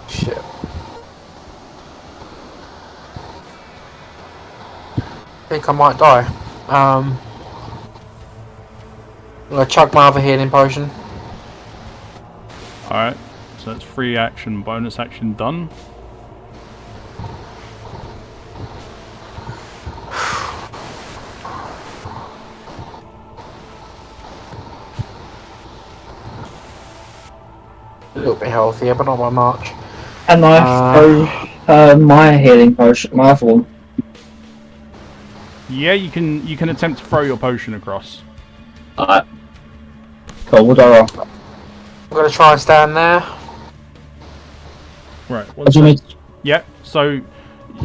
Shit. think I might die. I'm gonna chug my other healing potion. Alright, so that's free action, bonus action done. A little bit healthier, but not by much. And I throw my healing potion, my other one. Yeah, you can attempt to throw your potion across. Alright. Cool, what do I roll? I'm gonna try and stand there. Right. What do you mean? Yeah. So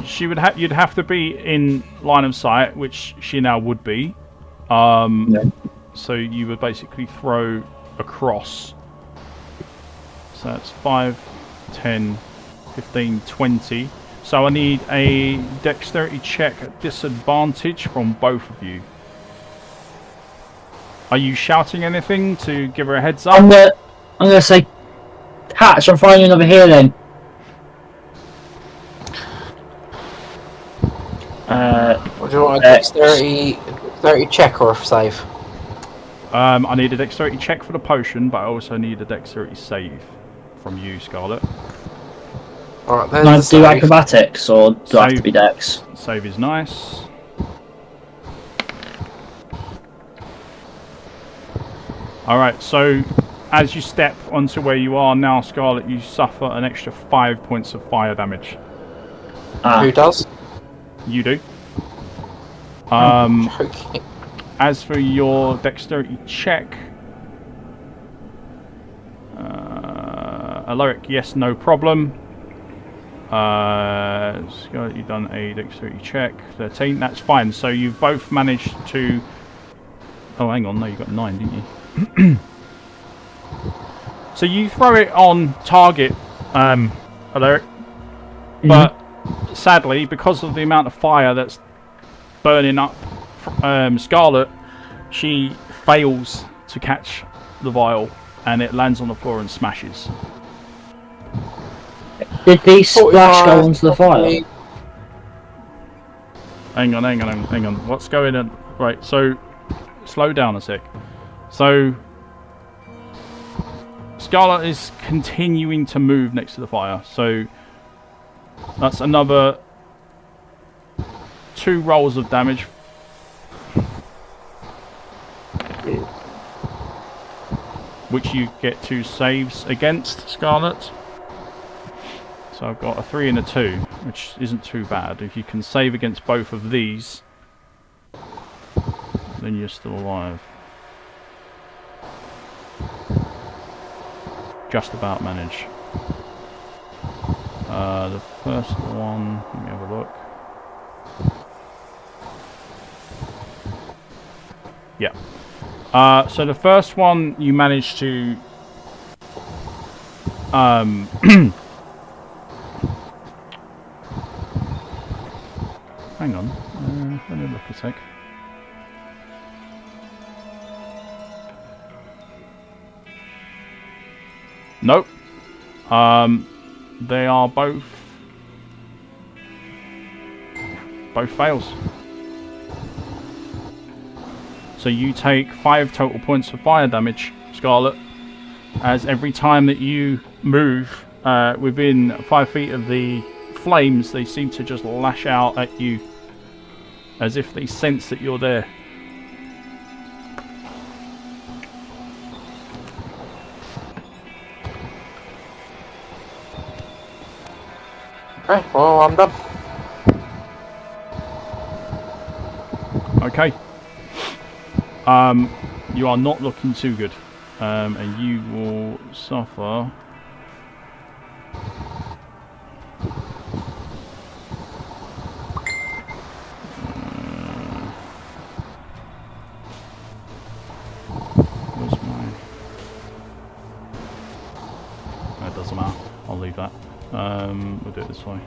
she would you'd have to be in line of sight, which she now would be. Yeah. So you would basically throw across. So that's 5, 10, 15, 20. So I need a dexterity check at disadvantage from both of you. Are you shouting anything to give her a heads up? I'm gonna say, Hatch, I'm throwing you another healing. What do you want? A dexterity check or a save? I need a dexterity check for the potion, but I also need a dexterity save from you, Scarlet. Alright, Can I there's the do save. acrobatics, or do I have to Save. be dex? Save is nice. Alright, so as you step onto where you are now, Scarlet, you suffer an extra 5 points of fire damage. Who does? You do. Okay. As for your dexterity check, Alaric, yes, no problem. Scarlet, you've done a dexterity check. 13, that's fine. So you've both managed to... Oh, hang on, no, you got 9, didn't you? So you throw it on target, Alaric. But sadly, because of the amount of fire that's burning up Scarlet, she fails to catch the vial, and it lands on the floor and smashes. Did the splash go onto the fire? Hang on. What's going on? Right, so slow down a sec. So Scarlet is continuing to move next to the fire, so that's another 2 rolls of damage. Which you get 2 saves against, Scarlet. So I've got a 3 and a 2, which isn't too bad. If you can save against both of these, then you're still alive. Just about manage. The first one, let me have a look. Yeah. So the first one you managed to hang on, let me look a sec. Nope. They are both fails. So you take 5 total points of fire damage, Scarlet, as every time that you move within 5 feet of the flames, they seem to just lash out at you as if they sense that you're there. Okay, well, I'm done. Okay. You are not looking too good, and you will suffer. Where's my? That doesn't matter. I'll leave that. We'll do it this way.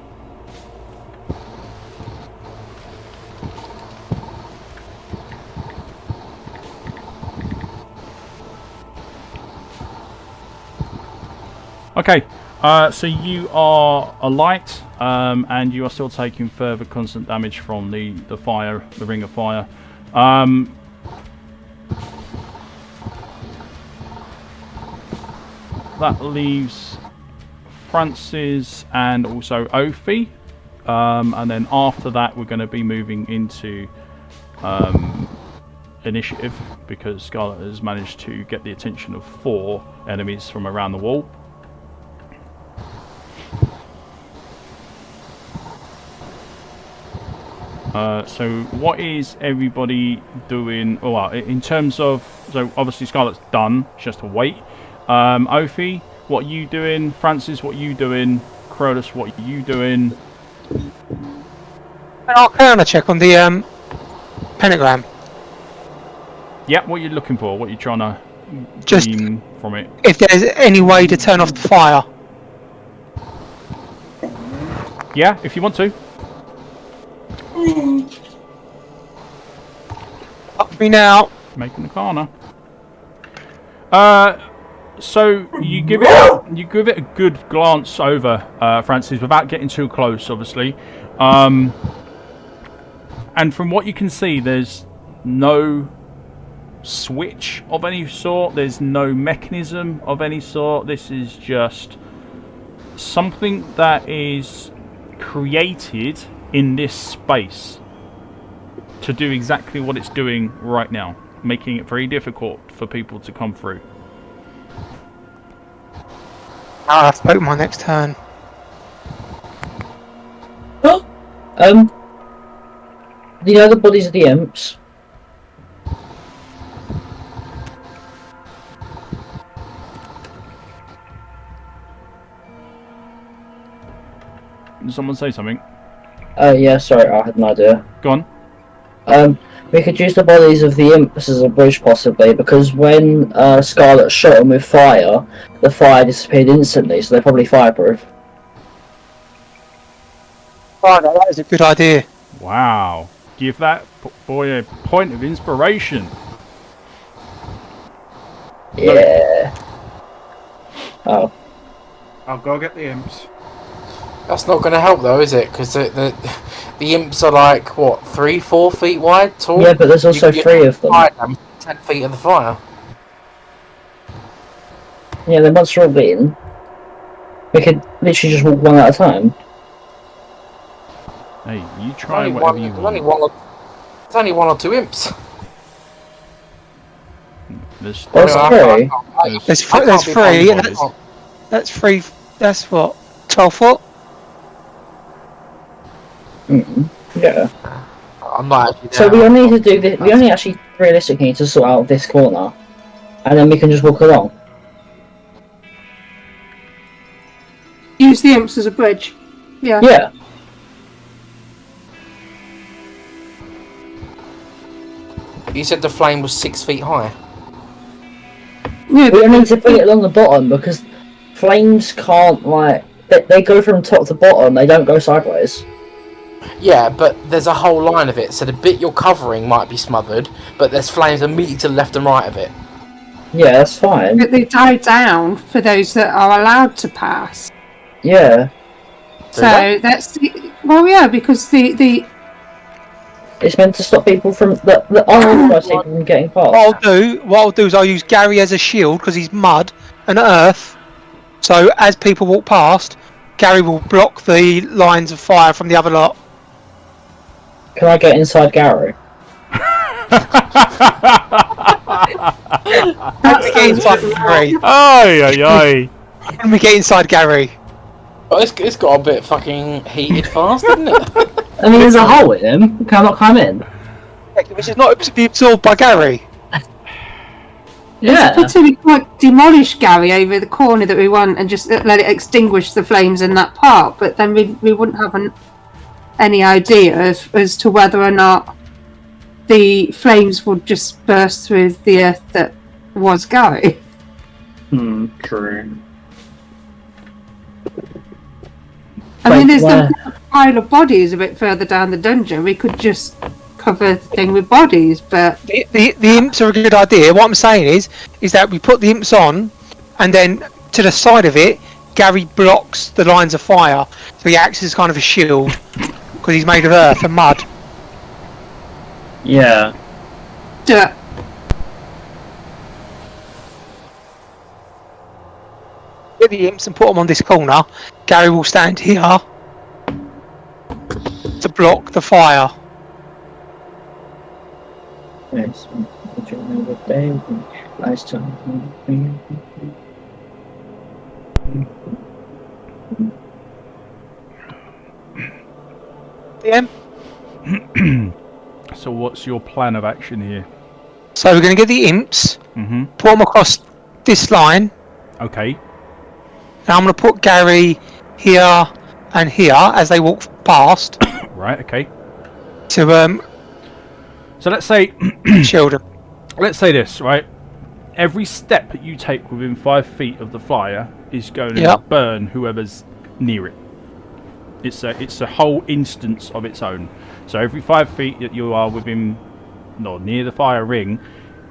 Okay, so you are a light, and you are still taking further constant damage from the fire, the ring of fire. That leaves Francis and also Ophi. And then after that, we're going to be moving into initiative, because Scarlet has managed to get the attention of 4 enemies from around the wall. So what is everybody doing? Oh, well, in terms of, so obviously Scarlet's done, it's just to wait. Ophi, what are you doing? Francis, what are you doing? Crodus, what are you doing? I'll counter check on the pentagram. Yeah, what are you looking for? What are you trying to Just glean from it? if there's any way to turn off the fire. Yeah, if you want to. Up for me now. Making the corner. So you give it a good glance over, Francis, without getting too close, obviously. And from what you can see, there's no switch of any sort. There's no mechanism of any sort. This is just something that is created in this space to do exactly what it's doing right now, making it very difficult for people to come through. I spoke my next turn. Oh, do you know the bodies of the imps? Did someone say something? Yeah, sorry, I had no idea. Go on. We could use the bodies of the imps as a bridge, possibly, because when Scarlet shot them with fire, the fire disappeared instantly, so they're probably fireproof. Oh, that is a good idea. Wow. Give that boy a point of inspiration. Yeah. Oh. I'll go get the imps. That's not going to help though, is it? Because the imps are like, what, 3-4 feet wide tall? Yeah, but there's also 3 of them. 10 feet of the fire. Yeah, then once they're all beaten, we could literally just walk one at a time. Hey, you try whatever you want. There's only 1 or 2 imps. There's 3. There's 3, and that's 3. That's what, 12 foot? Yeah. I'm not actually So we only need to do this. We only actually realistically need to sort out this corner, and then we can just walk along. Use the imps as a bridge. Yeah. Yeah. You said the flame was 6 feet high. Yeah, We only need to bring it along the bottom because flames can't they go from top to bottom. They don't go sideways. Yeah, but there's a whole line of it, so the bit you're covering might be smothered, but there's flames immediately to the left and right of it. Yeah, that's fine. But they die down for those that are allowed to pass. Yeah. So that's because the It's meant to stop people from the unauthorized people from getting past. What I'll do is I'll use Gary as a shield because he's mud and earth. So as people walk past, Gary will block the lines of fire from the other lot. Can I get inside Gary? Let me get inside Gary. Ay, ay, ay. Let me get inside Gary. Oh, it's got a bit fucking heated fast, hasn't it? I mean, there's a hole in him. Can I not climb in? Which is not to be absorbed by Gary. Yeah. Potentially like demolish Gary over the corner that we want and just let it extinguish the flames in that part, but then we wouldn't have any idea as to whether or not the flames would just burst through the earth that was Gary. True. I mean, there's the pile of bodies a bit further down the dungeon. We could just cover the thing with bodies, but The imps are a good idea. What I'm saying is that we put the imps on, and then to the side of it, Gary blocks the lines of fire, so he acts as kind of a shield because he's made of earth and mud. Yeah. Do it. Get the imps and put them on this corner. Gary will stand here to block the fire. Yes. Nice to. DM. So what's your plan of action here? So we're going to get the imps, Mm-hmm. put them across this line. Okay. Now I'm going to put Gary here and here as they walk past Right. Okay. to So let's say shield them. let's say this, right? Every step that you take within 5 feet of the fire is going to Yep. burn whoever's near it. It's a whole instance of its own. So every 5 feet that you are within, no, near the fire ring,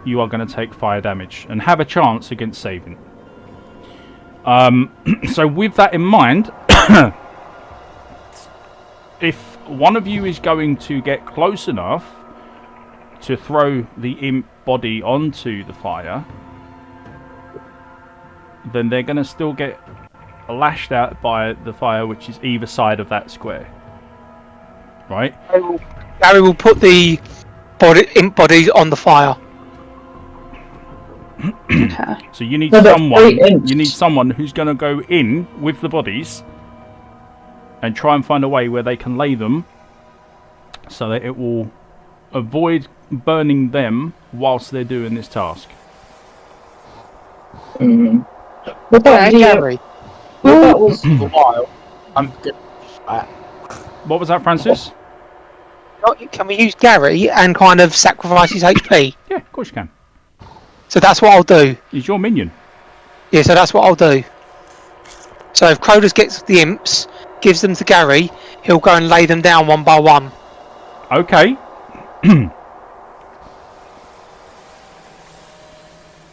you are going to take fire damage and have a chance against saving. So with that in mind, if one of you is going to get close enough to throw the imp body onto the fire, then they're going to still get lashed out by the fire, which is either side of that square. Right? Gary will put the imp bodies on the fire. Okay. So you need No, but someone. three imps. You need someone who's going to go in with the bodies and try and find a way where they can lay them, so that it will avoid burning them whilst they're doing this task. Mm. What about the Gary. What about was For a while, I'm good. What was that, Francis? Can we use Gary and kind of sacrifice his HP? Yeah, of course you can. So that's what I'll do. He's your minion. Yeah, so that's what I'll do. So if Crodus gets the imps, gives them to Gary, he'll go and lay them down one by one. Okay.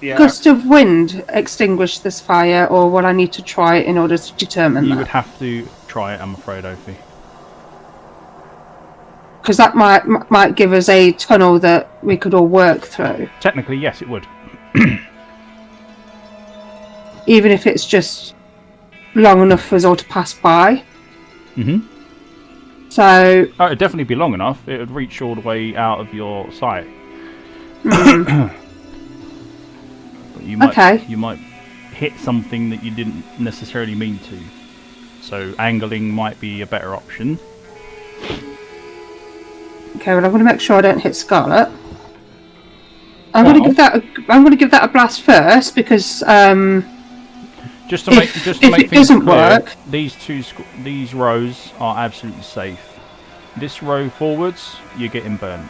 Yeah. Gust of wind extinguish this fire, or will I need to try it in order to determine You that? would have to try it, I'm afraid, Ophi. Because that might give us a tunnel that we could all work through, Technically, yes, it would. even if it's just long enough for us all to pass by. Mm-hmm. So Oh, it'd definitely be long enough. It would reach all the way out of your sight. But you might, Okay. you might hit something that you didn't necessarily mean to. So angling might be a better option. okay, well I'm going to make sure I don't hit Scarlet. I'm going to give that a blast first because Just to if make it things doesn't clear, work, these rows are absolutely safe. This row forwards, you're getting burnt.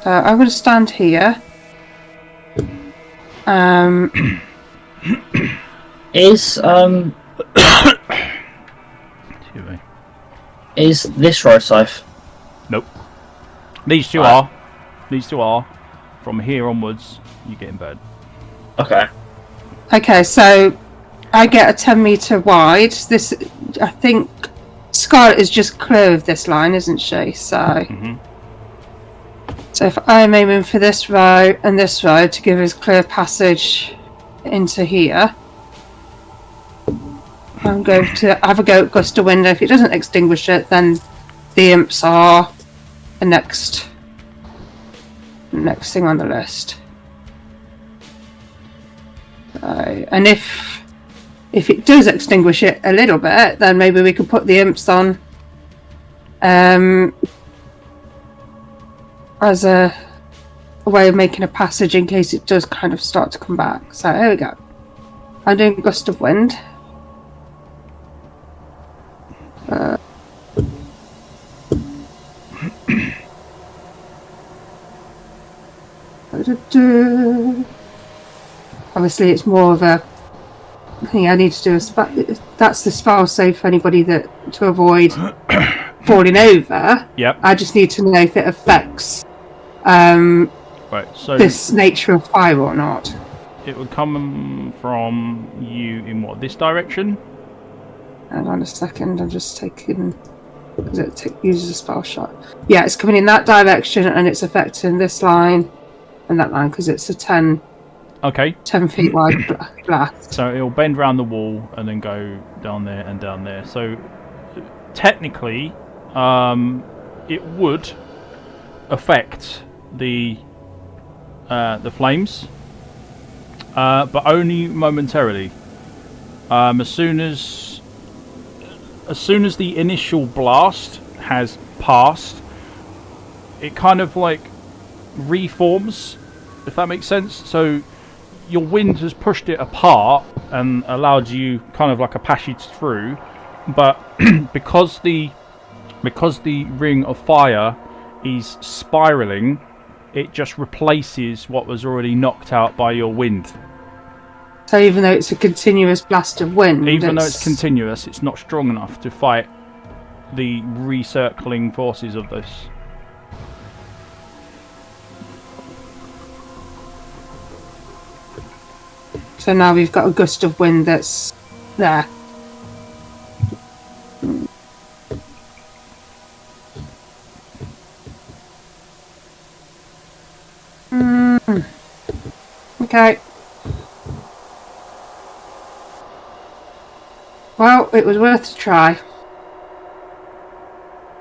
I'm going to stand here. is Excuse me. is this row safe? Nope. These two Right. are. These two are. From here onwards, you're getting burnt. Okay. Okay, so I get a 10-meter wide. This, I think, Scarlet is just clear of this line, isn't she? So, Mhm. so if I'm aiming for this row and this row to give us clear passage into here, I'm going to have a go at Gust of Wind. If it doesn't extinguish it, then the imps are the next thing on the list. And if it does extinguish it a little bit, then maybe we could put the imps on as a way of making a passage in case it does kind of start to come back. So here we go. I'm doing Gust of Wind. Obviously, it's more of a thing I need to do. That's the spell save for anybody to avoid falling over. Yep. I just need to know if it affects Right. So this nature of fire or not. it would come from you in what, this direction? Hang on a second, I'm just taking... Because it uses a spell shot. Yeah, it's coming in that direction and it's affecting this line and that line because it's a 10 feet wide blast. So it'll bend around the wall and then go down there and down there. So technically, it would affect the flames, but only momentarily. As soon as the initial blast has passed, it kind of like reforms, if that makes sense. So your wind has pushed it apart and allowed you kind of like a passage through, but because the ring of fire is spiraling, it just replaces what was already knocked out by your wind. So even though it's a continuous blast of wind... Even though it's continuous, it's not strong enough to fight the recircling forces of this. So now we've got a gust of wind that's there. Okay. Well, it was worth a try.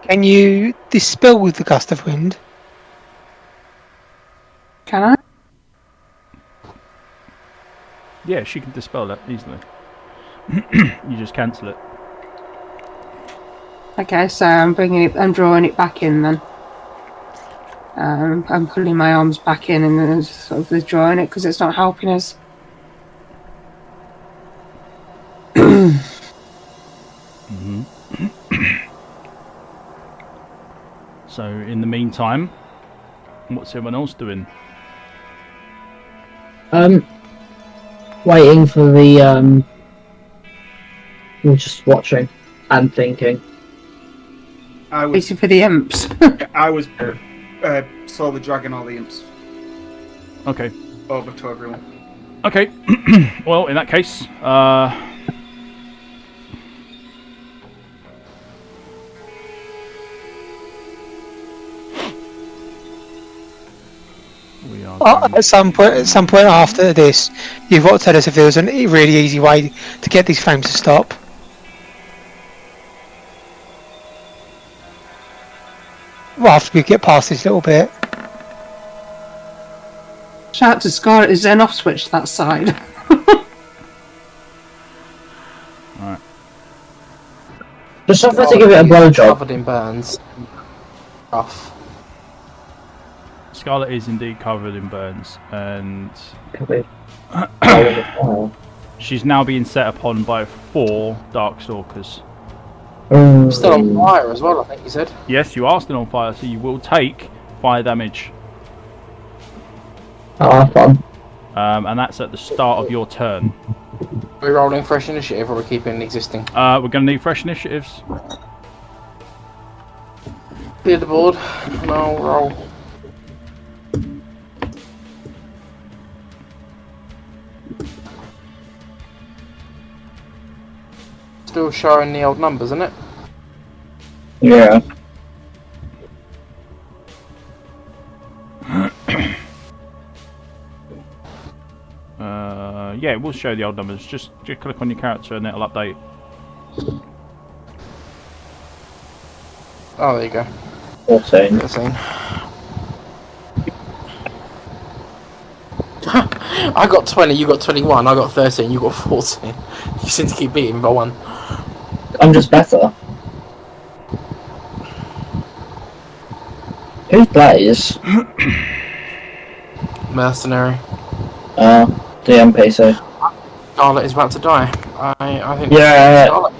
Can you dispel with the gust of wind? Can I? Yeah, she can dispel that easily. You just cancel it. Okay, so I'm drawing it back in then. I'm pulling my arms back in and then sort of withdrawing it because it's not helping us. So in the meantime, what's everyone else doing? Waiting for the we're just watching and thinking. Waiting for the imps. I was saw the dragon or the imps. Okay. Over to everyone. Okay. Well, in that case, we are At some point after this, you've got to tell us if there's a really easy way to get these flames to stop. Well, after we get past this little bit. Shout to Scarlet, is there an off switch to that side? Alright. Just offer to give it a blowjob. Covered in burns. Rough. Scarlet is indeed covered in burns, and she's now being set upon by 4 Darkstalkers. Still on fire as well, I think you said. Yes, you are still on fire, so you will take fire damage. Oh, fun. And that's at the start of your turn. Are we rolling fresh initiative or are we keeping existing? We're going to need fresh initiatives. Clear the board and I'll roll. Still showing the old numbers, isn't it? Yeah. Yeah, it will show the old numbers. Just click on your character and it'll update. Oh, there you go. 14. 13. I got 20, you got 21, I got 13, you got 14. You seem to keep beating me by 1. I'm just better. Who's Blaze? Mercenary. The NPC. Scarlet is about to die. I think. Yeah. Scarlet.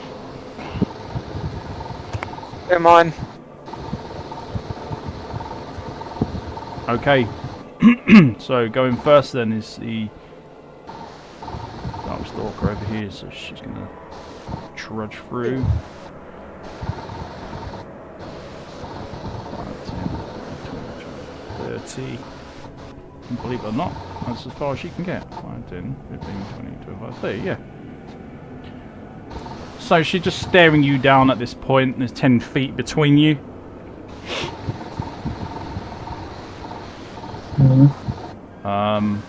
Don't mind. Okay. So going first then is the Darkstalker over here, so she's going to trudge through. 5, 10, 20, 30. believe it or not, that's as far as you can get. 5, 10, 15, 20, 25, 30, yeah. So she's just staring you down at this point. There's 10 feet between you.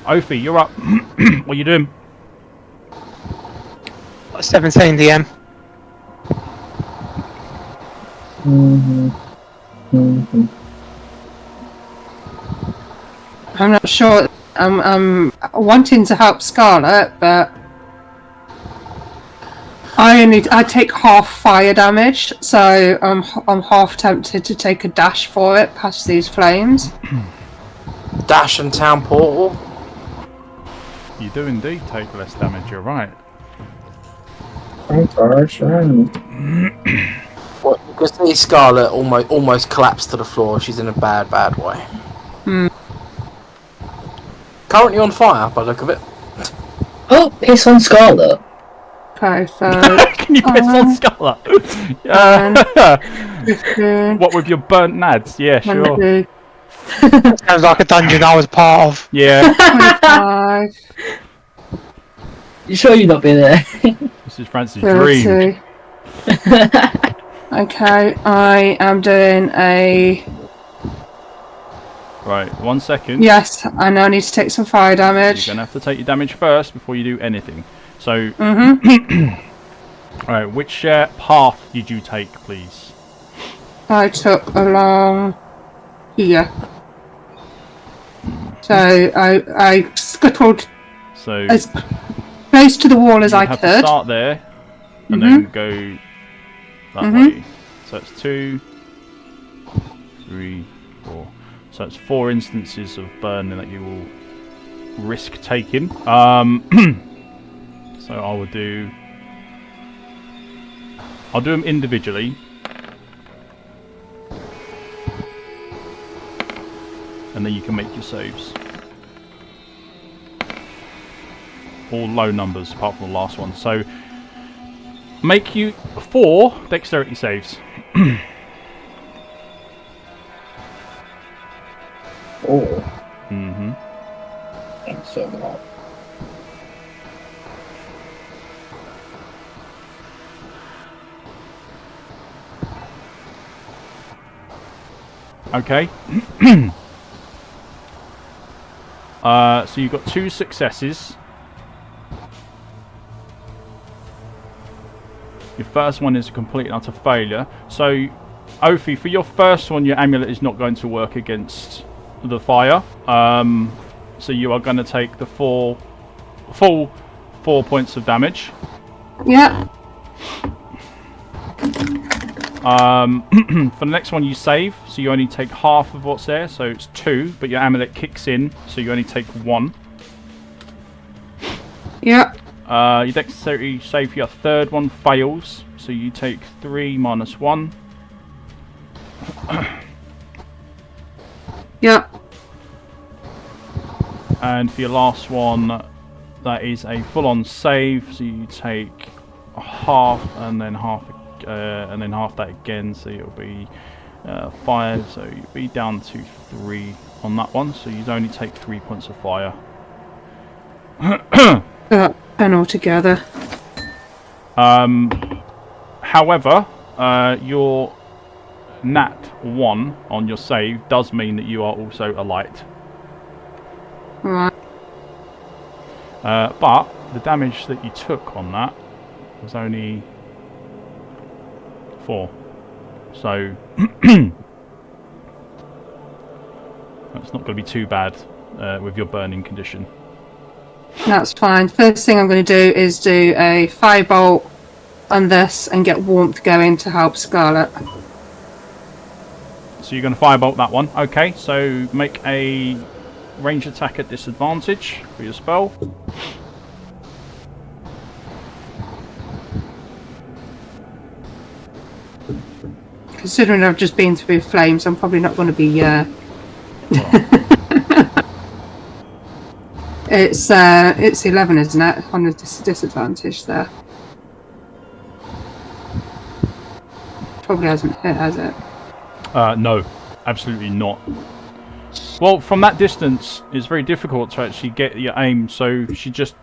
Ophi, you're up. What are you doing? 17 DM. I'm not sure. I'm wanting to help Scarlet, but I take half fire damage, so I'm half tempted to take a dash for it past these flames. Dash and town portal. You do indeed take less damage. You're right. What? You can see Scarlet almost collapsed to the floor. She's in a bad way. Currently on fire, by the look of it. Oh, piss on Scarlet. Okay, so Can you piss on Scarlet? 15, What with your burnt nads? Yeah, sure. 20, Sounds like a dungeon I was part of. Yeah. 25, You sure you've not been there? This is Francis' dream. 30. Okay, I am doing a... Right, 1 second. Yes, I now need to take some fire damage. You're going to have to take your damage first before you do anything. So, alright, which path did you take, please? I took along here. So I scuttled So, as close to the wall as you I have to could. start there and then go that way. So it's 2, 3, 4. So it's 4 instances of burning that you will risk taking. So I'll do them individually. And then you can make your saves. All low numbers apart from the last one. So make you 4 dexterity saves. Oh. Thanks so much. Okay. So you've got 2 successes. Your first one is a complete and utter failure. So, Ophi, for your first one, your amulet is not going to work against the fire. So you are going to take the full 4 points of damage. Yeah. For the next one, you save, so you only take half of what's there. So it's 2, but your amulet kicks in, so you only take 1. Yeah. Your dexterity save for your third one fails, so you take 3 minus 1. Yeah. And for your last one, that is a full-on save, so you take a half and then half that again, so it'll be 5. So you'll be down to 3 on that one. So you'd only take 3 points of fire. 10 altogether. However, your nat 1 on your save does mean that you are also alight. Right. But the damage that you took on that was only 4. So that's not going to be too bad with your burning condition. That's fine. First thing I'm going to do is do a firebolt on this and get warmth going to help Scarlet. So you're going to firebolt that one. Okay, so make a range attack at disadvantage for your spell. Considering I've just been through flames, I'm probably not going to be... It's 11, isn't it? On the disadvantage there. Probably hasn't hit, has it? No, absolutely not. Well, from that distance, it's very difficult to actually get your aim, so she just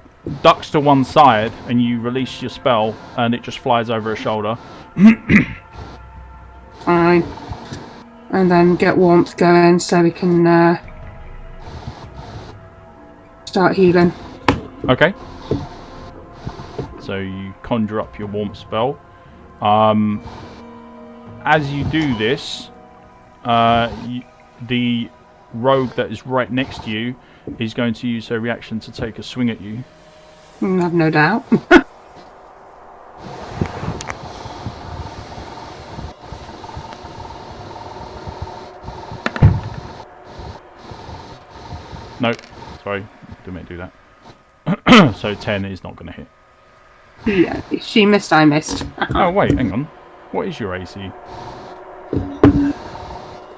ducks to one side, and you release your spell, and it just flies over her shoulder. Fine. And then get warmth going so we can start healing. Okay. So you conjure up your warmth spell. As you do this, the rogue that is right next to you is going to use her reaction to take a swing at you. I've no doubt. No, sorry, didn't mean to do that. So 10 is not going to hit. Yeah, she missed, I missed. Oh wait, hang on. What is your AC?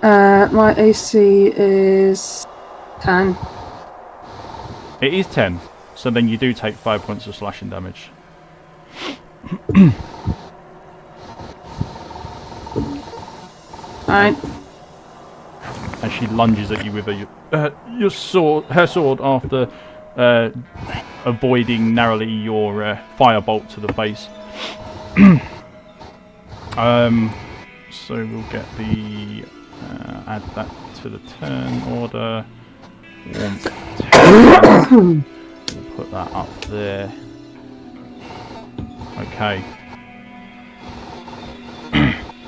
My AC is 10. It is 10, so then you do take 5 points of slashing damage. Alright. As she lunges at you with your sword, her sword, after avoiding narrowly your firebolt to the face. So we'll get the add that to the turn order. Warmth 10. We'll put that up there. Okay.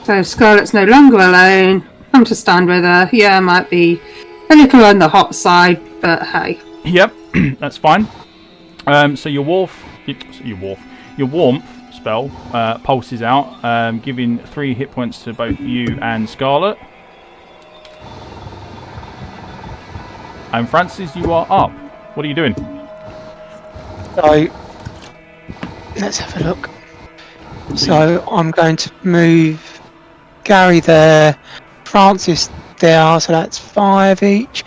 So Scarlet's no longer alone. Come to stand with her. Yeah, might be a little on the hot side, but hey. Yep, that's fine. So your warmth spell pulses out, giving 3 hit points to both you and Scarlet. And Francis, you are up. What are you doing? So let's have a look. So I'm going to move Gary there, Francis there, so that's 5 each,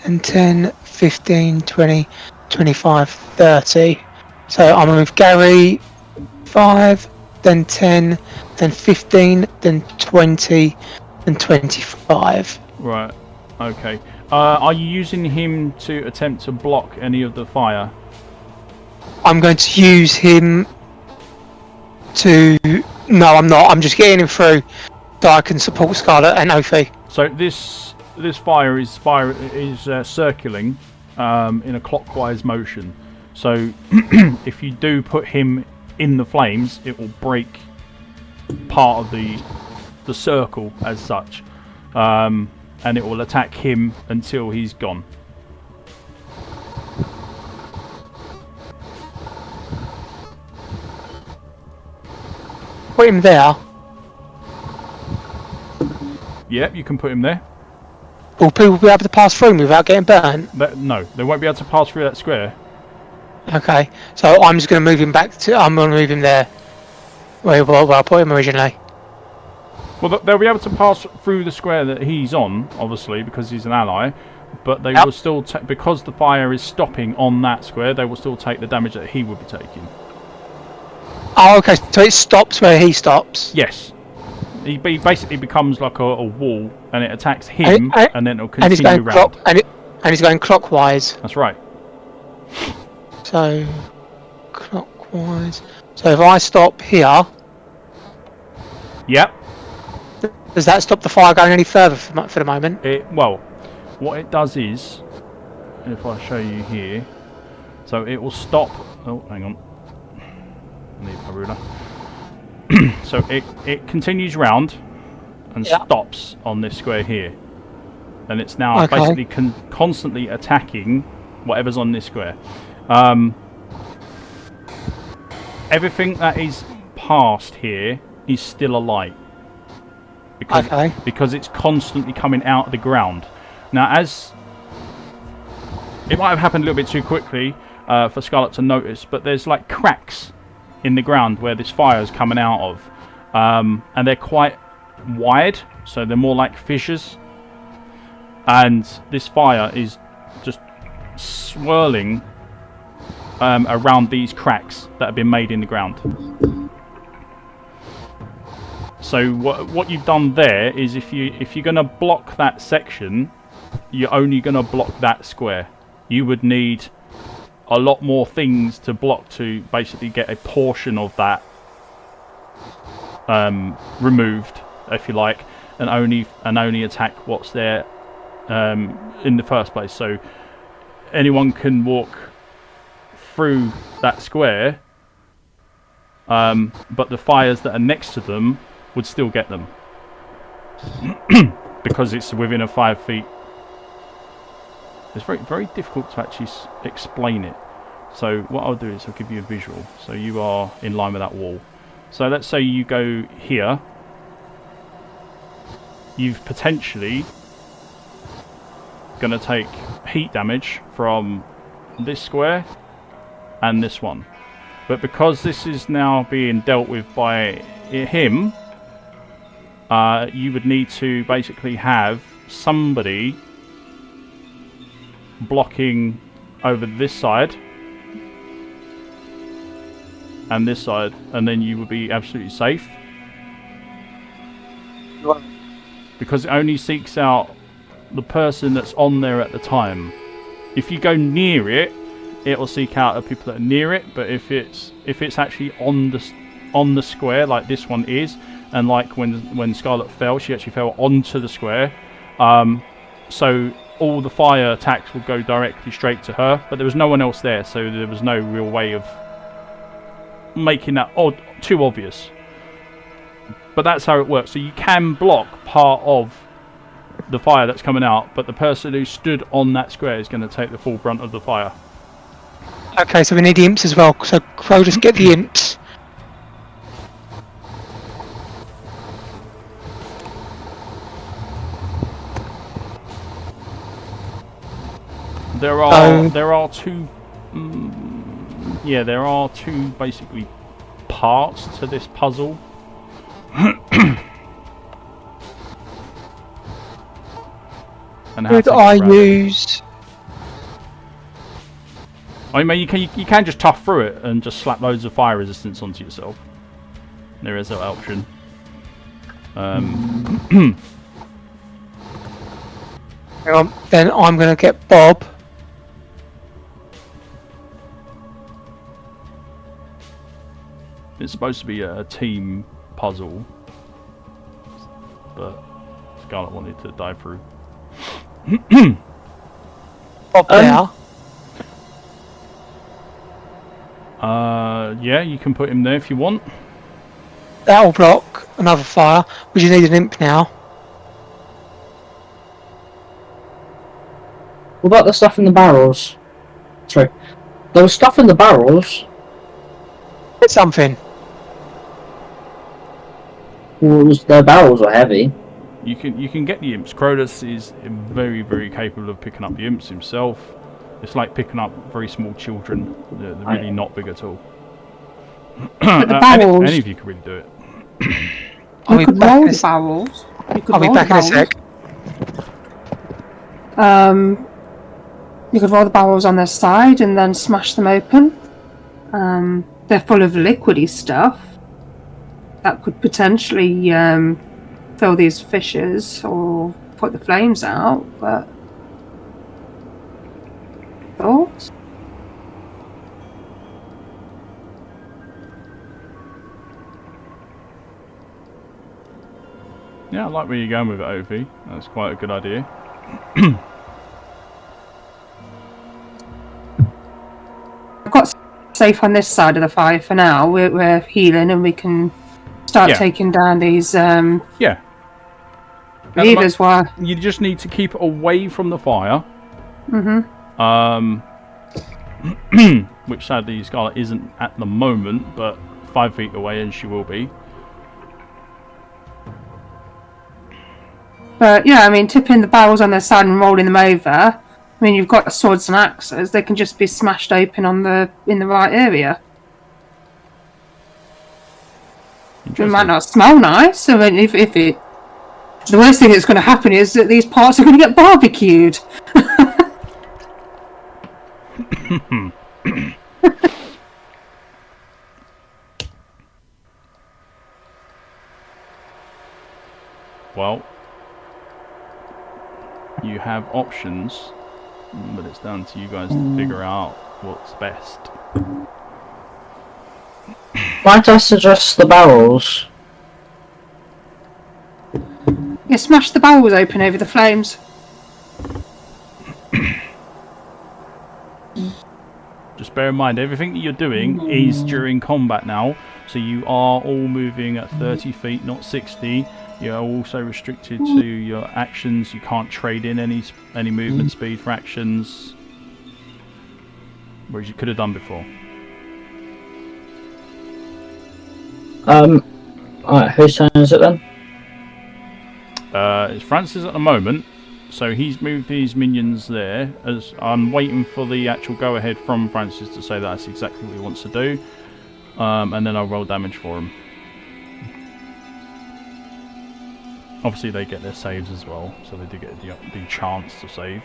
and 10, 15, 20, 25, 30. So I'm going to move Gary 5, then 10, then 15, then 20, then 25. Right, okay. Are you using him to attempt to block any of the fire? I'm going to use him to... No, I'm not. I'm just getting him through so I can support Scarlet and Ophi. So this fire is circling in a clockwise motion. So if you do put him in the flames, it will break part of the circle as such, and it will attack him until he's gone. Put him there. Yep, you can put him there. Will people be able to pass through me without getting burnt? No, they won't be able to pass through that square. Okay, so I'm just going to move him back to... I'm going to move him there. Where I put him originally. Well, they'll be able to pass through the square that he's on, obviously, because he's an ally. But they will still because the fire is stopping on that square, they will still take the damage that he would be taking. Oh, okay, so it stops where he stops? Yes. He basically becomes like a wall, and it attacks him, and then it'll continue and he's going round. And he's going clockwise. That's right. So, clockwise. So if I stop here... Yep. Does that stop the fire going any further for the moment? Well, what it does is, if I show you here, so it will stop... Oh, hang on. I need my ruler. So it continues round and stops on this square here. And it's now basically constantly attacking whatever's on this square. Everything that is past here is still alight. Because it's constantly coming out of the ground. Now, as it might have happened a little bit too quickly for Scarlet to notice, but there's like cracks in the ground where this fire is coming out of, and they're quite wide, so they're more like fissures. And this fire is just swirling around these cracks that have been made in the ground. So what you've done there is, if you're going to block that section, you're only going to block that square. You would need a lot more things to block to basically get a portion of that removed, if you like, and only attack what's there in the first place. So anyone can walk through that square, but the fires that are next to them would still get them because it's within a 5 feet. It's very, very difficult to actually explain it. So what I'll do is I'll give you a visual. So you are in line with that wall. So let's say you go here. You've potentially going to take heat damage from this square and this one. But because this is now being dealt with by him, you would need to basically have somebody blocking over this side and this side, and then you would be absolutely safe. Because it only seeks out the person that's on there at the time. If you go near it, it will seek out the people that are near it. But if it's actually on the square, like this one is, and like when Scarlet fell, she actually fell onto the square. So all the fire attacks will go directly straight to her. But there was no one else there, so there was no real way of making that too obvious. But that's how it works. So you can block part of the fire that's coming out, but the person who stood on that square is going to take the full brunt of the fire. Okay, so we need the imps as well. So Crow, just get the imps. There are two. Yeah, there are two basically parts to this puzzle. And Could I use? I mean, you can just tough through it and just slap loads of fire resistance onto yourself. There is that option. Hang on, then I'm going to get Bob. It's supposed to be a team puzzle, but Scarlet wanted to dive through. Bob now. Yeah, you can put him there if you want. That'll block another fire. Would you need an imp now? What about the stuff in the barrels? Sorry. There was stuff in the barrels. It's something. Well, the barrels are heavy. You can get the imps. Crodus is very, very capable of picking up the imps himself. It's like picking up very small children. They're really not big at all. But the barrels... any of you could really do it. You could roll the barrels. I'll be back in a sec. You could roll the barrels on their side and then smash them open. They're full of liquidy stuff that could potentially fill these fissures or put the flames out, but... Thoughts? Yeah, I like where you're going with it, Ovi. That's quite a good idea. I've got safe on this side of the fire for now. We're healing and we can start taking down these yeah. levers while... You just need to keep away from the fire. Mm-hmm. Which sadly Scarlet isn't at the moment, but 5 feet away and she will be. But yeah, I mean, tipping the barrels on their side and rolling them over. I mean, you've got swords and axes; they can just be smashed open in the right area. It might not smell nice. I mean, if it, the worst thing that's going to happen is that these parts are going to get barbecued. Well, You have options, but it's down to you guys to figure out what's best. Might I suggest the barrels? Yeah, smash the barrels open over the flames. Just bear in mind, everything that you're doing is during combat now, so you are all moving at 30 feet, not 60. You're also restricted to your actions. You can't trade in any movement speed for actions, whereas you could have done before. Alright, whose turn is it then? It's Francis at the moment, so he's moved his minions there. As I'm waiting for the actual go-ahead from Francis to say that's exactly what he wants to do, and then I'll roll damage for him. Obviously, they get their saves as well, so they do get the chance to save.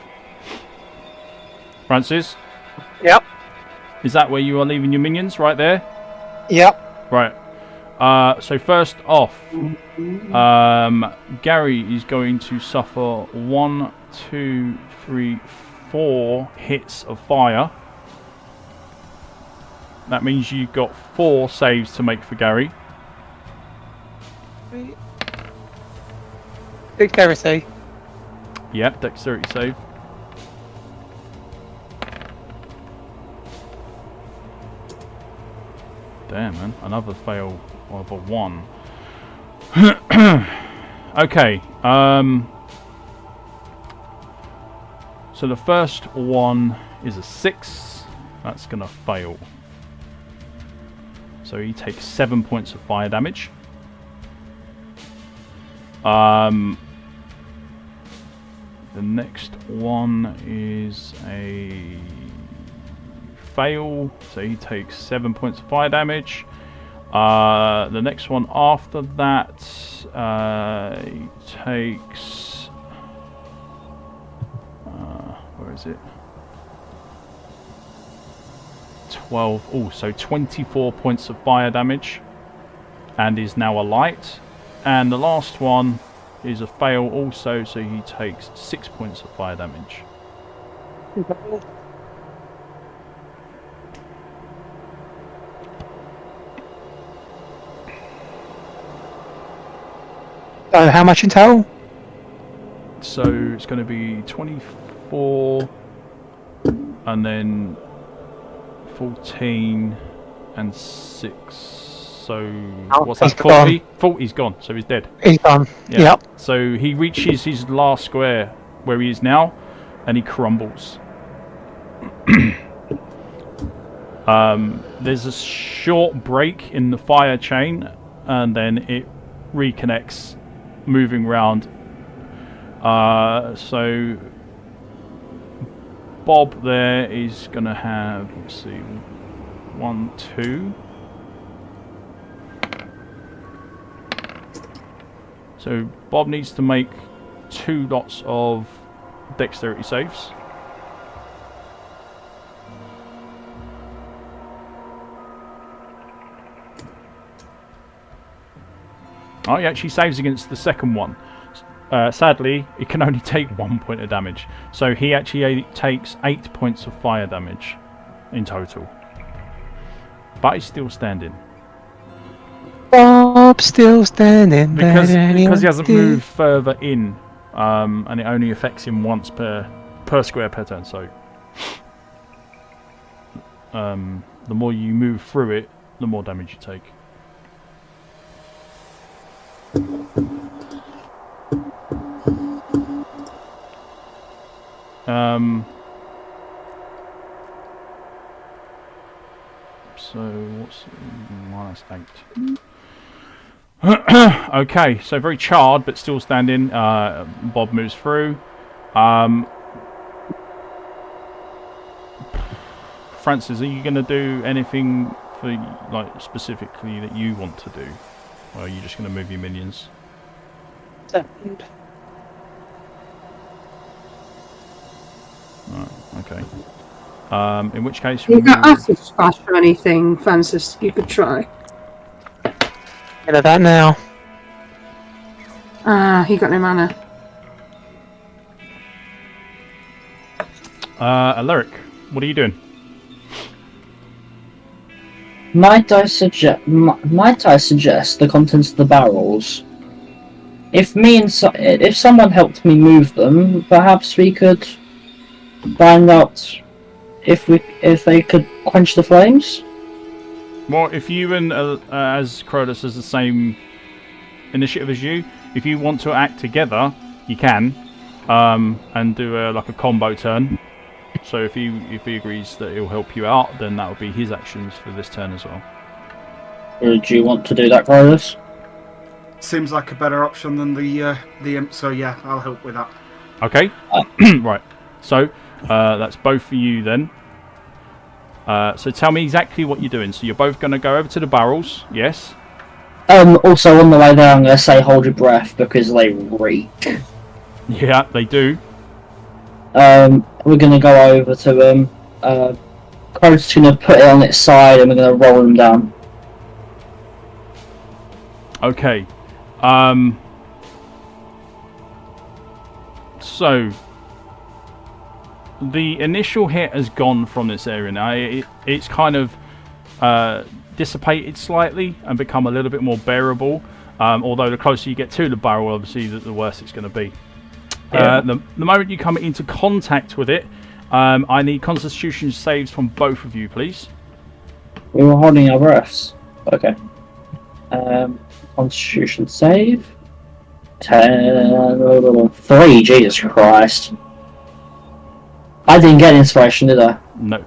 Francis? Yep. Is that where you are leaving your minions? Right there? Yep. Right. So first off, Gary is going to suffer 1, 2, 3, 4 hits of fire. That means you've got 4 saves to make for Gary. Dexterity. Yep, dexterity save. Damn, man. Another fail of a 1. Okay. So the first one is a 6. That's going to fail. So he takes 7 points of fire damage. The next one is a fail, so he takes 7 points of fire damage. The next one after that, he takes... where is it? 12. Oh, so 24 points of fire damage, and is now a light. And the last one is a fail also, so he takes 6 points of fire damage. How much in total? So it's going to be 24, and then 14 and 6. So what's that? 40? 40's gone, so he's dead. He's gone. Yeah. Yep. So he reaches his last square where he is now, and he crumbles. There's a short break in the fire chain, and then it reconnects, moving round. So Bob there is going to have, let's see, 1, 2. So Bob needs to make 2 lots of dexterity saves. Oh, he actually saves against the second one. Sadly, he can only take 1 point of damage. So he actually takes 8 points of fire damage in total. But he's still standing. Bob still standing Because he hasn't did. moved further in, and it only affects him once per square per turn. So the more you move through it, the more damage you take. So what's -8? Okay, so very charred but still standing. Bob moves through. Francis, are you going to do anything for like specifically that you want to do, or are you just going to move your minions? Second. Right, okay. In which case, You got acid splash or anything, Francis? You could try. Get at that now. Ah, he got no mana. Alaric, what are you doing? Might I suggest the contents of the barrels? If someone helped me move them, perhaps we could find out if they could quench the flames. Well, if you and as Crodus has the same initiative as you, if you want to act together, you can, and do like a combo turn. So if he agrees that he'll help you out, then that will be his actions for this turn as well. Do you want to do that, Carlos? Seems like a better option than the imp. So yeah, I'll help with that. Okay. Right. So that's both for you then. So tell me exactly what you're doing. So you're both going to go over to the barrels, yes? Also on the way there, I'm going to say hold your breath because they reek. Yeah, they do. We're going to go over to them. Crow's going to put it on its side and we're going to roll them down. Okay. So the initial hit has gone from this area now. It's kind of dissipated slightly and become a little bit more bearable. Although the closer you get to the barrel, obviously, the worse it's going to be. Yeah. The moment you come into contact with it, I need Constitution saves from both of you, please. We were holding our breaths. Okay. Constitution save. 3. Jesus Christ. I didn't get inspiration, did I? No.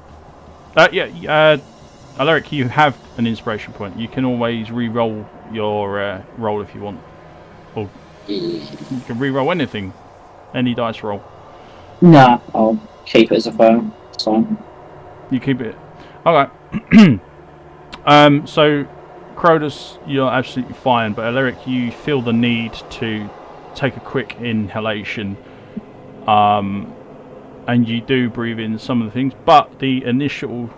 Alaric, you have an inspiration point. You can always re-roll your roll if you want. Or you can re-roll anything. Any dice roll. Nah, I'll keep it as a phone. It's fine. You keep it. Alright. So, Crodus, you're absolutely fine, but Alaric, you feel the need to take a quick inhalation. And you do breathe in some of the things, but the initial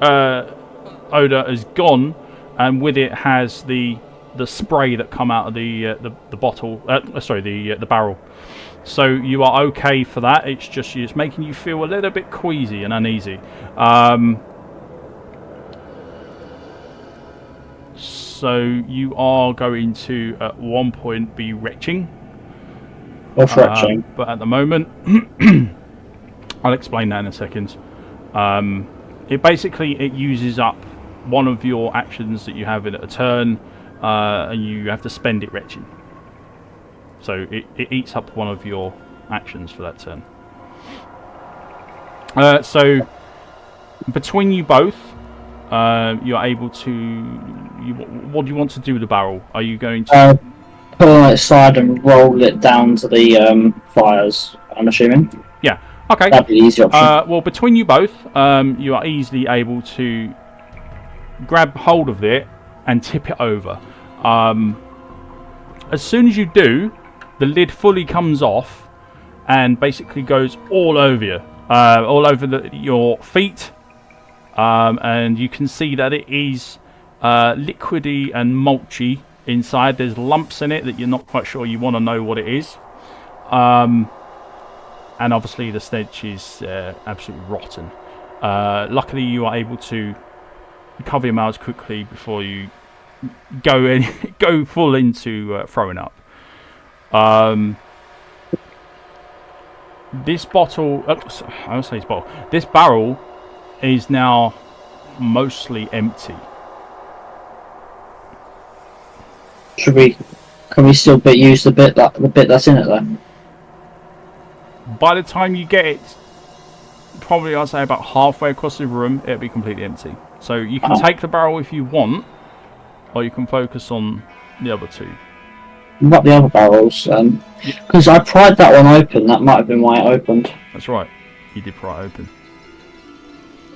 odor is gone, and with it has the spray that come out of the bottle. The barrel. So you are okay for that. It's making you feel a little bit queasy and uneasy. So you are going to at one point be retching. Or retching. But at the moment, I'll explain that in a second. It uses up one of your actions that you have in a turn, and you have to spend it retching. So it eats up one of your actions for that turn. So between you both, you're able to. What do you want to do with the barrel? Are you going to put it on its side and roll it down to the fires? I'm assuming. Yeah. Okay. That'd be the easy option. Well, between you both, you are easily able to grab hold of it and tip it over. As soon as you do, the lid fully comes off and basically goes all over you, all over your feet, and you can see that it is liquidy and mulchy inside. There's lumps in it that you're not quite sure you want to know what it is. And obviously the stench is absolutely rotten. Luckily you are able to recover your mouths quickly before you go full into throwing up. This barrel is now mostly empty. Can we still use the bit that's in it though? By the time you get it, probably I'd say about halfway across the room, it'll be completely empty. So you can take the barrel if you want, or you can focus on the other two. Not the other barrels, because I pried that one open. That might have been why it opened. That's right, you did pry it open.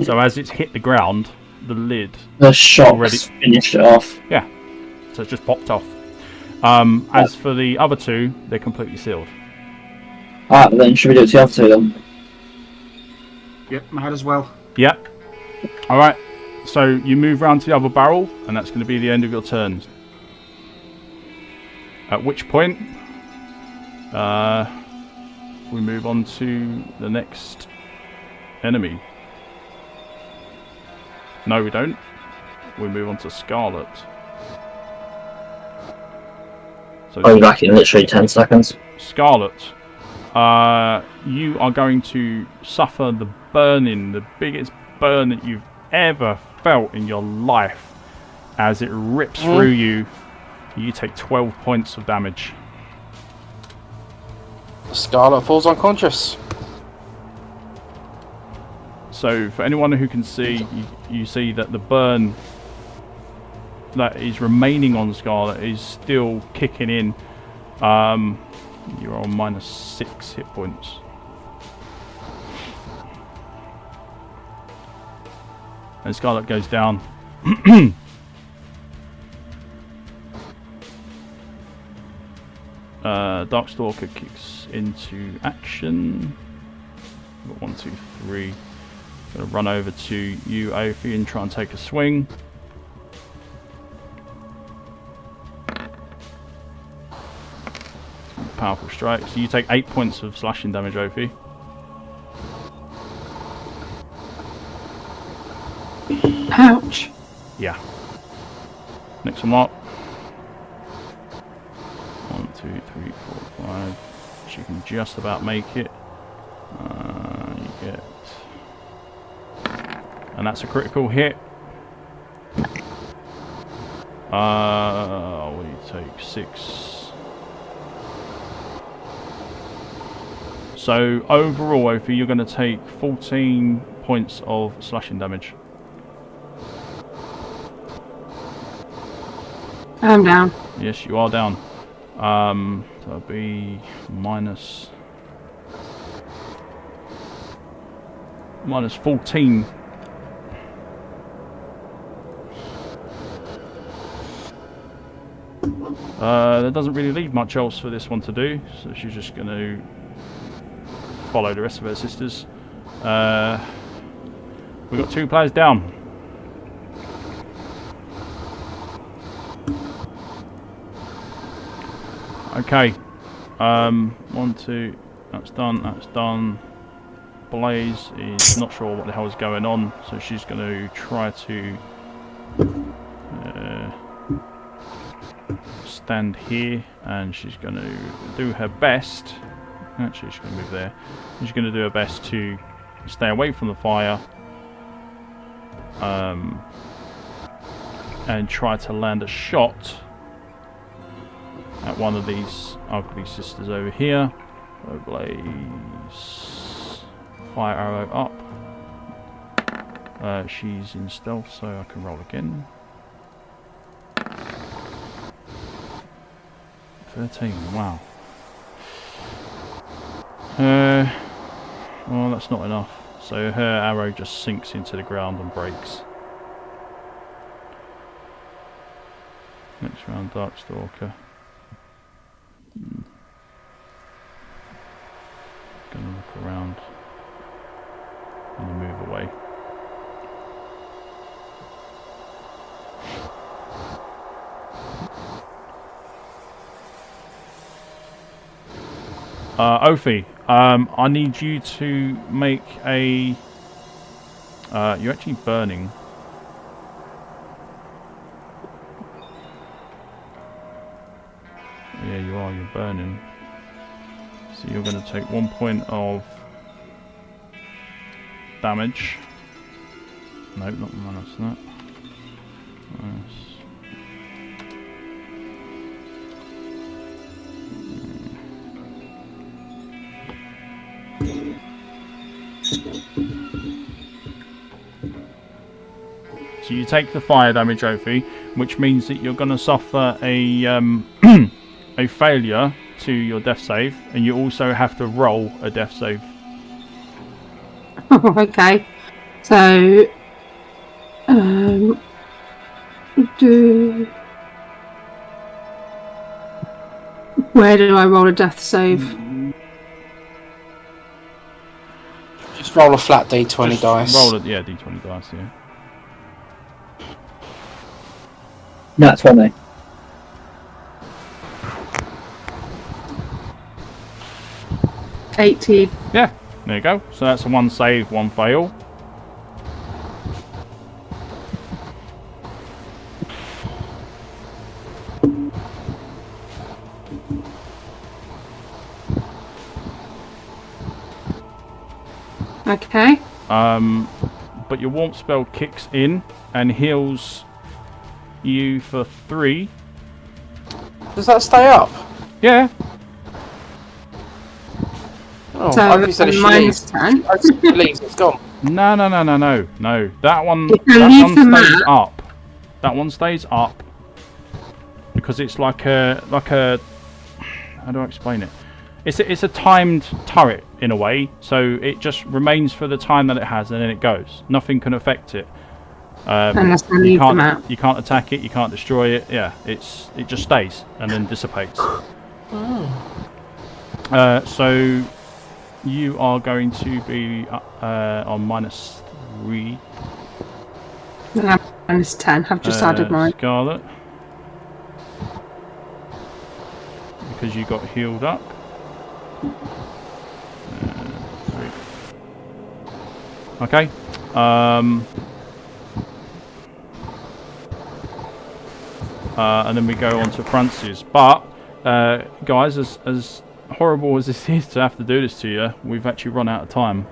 So as it's hit the ground, the lid... The shock's finished it off. Yeah, so it's just popped off. As for the other two, they're completely sealed. Alright, then should we do it to the other two then? Yep, might as well. Yep. Alright, so you move round to the other barrel, and that's going to be the end of your turns. At which point, we move on to the next enemy. No, we don't. We move on to Scarlet. So I'll be back in literally 10 seconds. Scarlet, you are going to suffer the burning, the biggest burn that you've ever felt in your life, as it rips through you. You take 12 points of damage. Scarlet falls unconscious. So for anyone who can see, you see that the burn that is remaining on Scarlet is still kicking in. You're on -6 hit points. And Scarlet goes down. Darkstalker kicks into action. Got 1, 2, 3. Gonna run over to you, Ophi, and try and take a swing. Powerful strike. So you take 8 points of slashing damage, Ophi. Ouch. Yeah. Next one up. 1, 2, 3, 4, 5. She can just about make it. You get... And that's a critical hit. We take 6. So overall, Ophi, you're going to take 14 points of slashing damage. I'm down. Yes, you are down. So that'll be minus 14. There doesn't really leave much else for this one to do, so she's just going to follow the rest of her sisters. We've got 2 players down. Okay. 1, 2. That's done. That's done. Blaze is not sure what the hell is going on, so she's going to try to stand here, and she's going to do her best. Actually, she's going to move there. She's going to do her best to stay away from the fire, and try to land a shot at one of these ugly sisters over here. So Blaze, fire arrow up. She's in stealth, so I can roll again. 13, wow. Well, that's not enough. So her arrow just sinks into the ground and breaks. Next round, Darkstalker. Gonna look around and move away. Ophi, I need you to make a... you're actually burning. Yeah, you are, you're burning. So you're going to take 1 point of damage. No, not minus that. Minus. So you take the fire damage, Ophi, which means that you're going to suffer a a failure to your death save, and you also have to roll a death save. Okay. So, where do I roll a death save? Just roll a flat d20 Just dice. Roll it, yeah, d20 dice, yeah. No, 20. 18. Yeah, there you go. So that's a 1 save, 1 fail. Okay. But your warmth spell kicks in and heals you for 3. Does that stay up? Yeah. Oh, So I said if she minus leaves. 10. I said if she leaves, it's gone. No. That one, If you that leave one the stays map- up. That one stays up because it's like a. How do I explain it? It's a timed turret in a way, so it just remains for the time that it has, and then it goes. Nothing can affect it. Unless I You leave the can't. map. You can't attack it. You can't destroy it. Yeah, it just stays and then dissipates. So you are going to be on -3. And I'm minus 10. I've just added mine. Scarlet. Because you got healed up. 3. Okay. And then we go on to Francis. But, guys, as horrible as this is to have to do this to you, we've actually run out of time.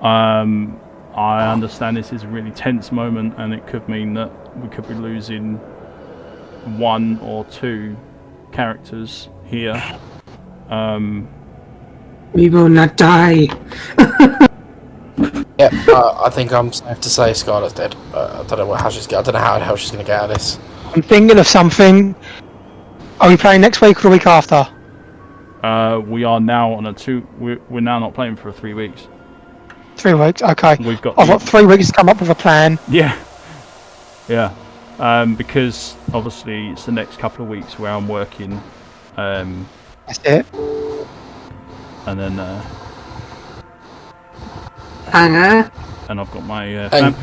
I understand this is a really tense moment, and it could mean that we could be losing 1 or 2 characters here. We will not die. Yep, I think I'm safe to say Scarlet's dead. I don't know how I don't know how the hell she's going to get out of this. I'm thinking of something. Are we playing next week or the week after? We are now on a 2. We're now not playing for 3 weeks. 3 weeks. Okay. We've got. I've got 3 weeks to come up with a plan. Yeah. Because obviously it's the next couple of weeks where I'm working. That's it. And then. Hanger. And I've got my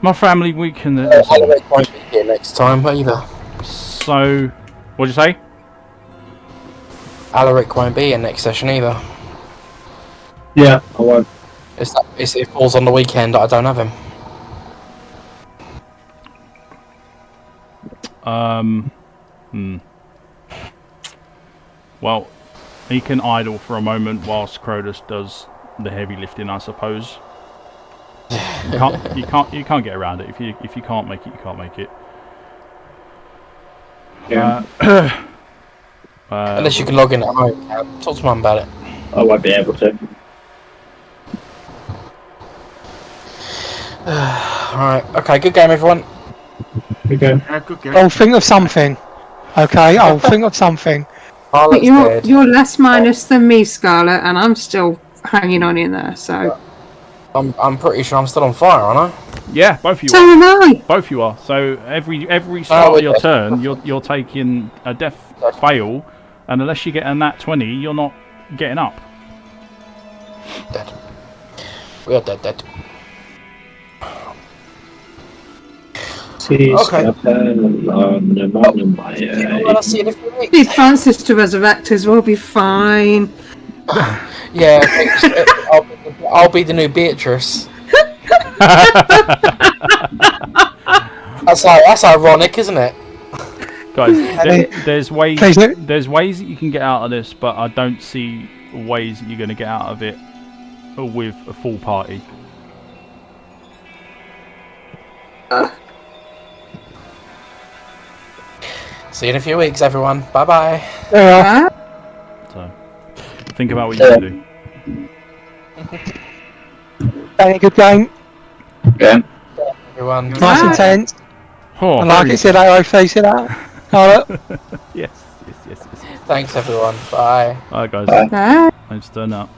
my family week and the. Alaric won't be here next time either. So, what'd you say? Alaric won't be here next session either. Yeah, I won't. It falls on the weekend that I don't have him. Well, he can idle for a moment whilst Crodus does the heavy lifting, I suppose. You can't get around it. If you can't make it, you can't make it. Yeah. Unless you can log in at home. Talk to Mum about it. I won't be able to. Alright, okay, good game everyone. Okay. Good game. I'll think of something. Okay, I'll think of something. Harlot's You're, dead. you're less minus than me, Scarlet, and I'm still hanging on in there, so... I'm pretty sure I'm still on fire, aren't I? Yeah, both of you So are. am I! Both you are. So every start of your turn, you're taking a death fail, and unless you get a nat 20, you're not getting up. Dead. We are dead. See, Okay. Well, I'll see you in a few weeks. Leave Francis to resurrect us, we'll be fine. Yeah, I'll be the new Beatrice. That's ironic, isn't it? Guys, there's ways Please no. there's ways that you can get out of this, but I don't see ways that you're going to get out of it with a full party. See you in a few weeks, everyone. Bye bye. Yeah. So think about what you can do. Any good game? Yeah. Everyone. Nice and tense. Oh, I like it. See that face of that. Harlot. yes. Thanks, everyone. Bye. Alright, guys. Bye. Thanks for turning up.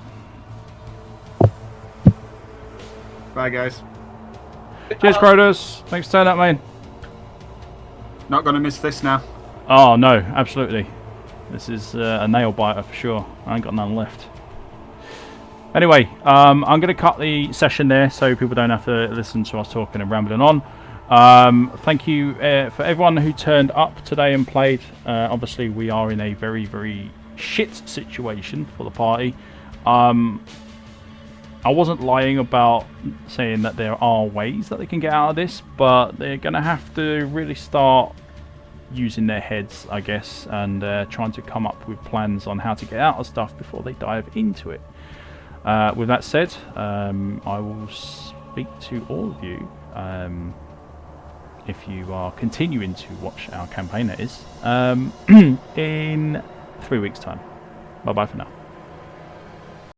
Bye, guys. Cheers, Crodus. Thanks for turning up, mate. Not gonna miss this now. Oh no, absolutely. This is a nail biter for sure. I ain't got none left. Anyway, I'm going to cut the session there so people don't have to listen to us talking and rambling on. Thank you for everyone who turned up today and played. Obviously, we are in a very, very shit situation for the party. I wasn't lying about saying that there are ways that they can get out of this, but they're going to have to really start using their heads, I guess, and trying to come up with plans on how to get out of stuff before they dive into it. With that said, I will speak to all of you, if you are continuing to watch our campaign, that is, in 3 weeks' time. Bye bye for now.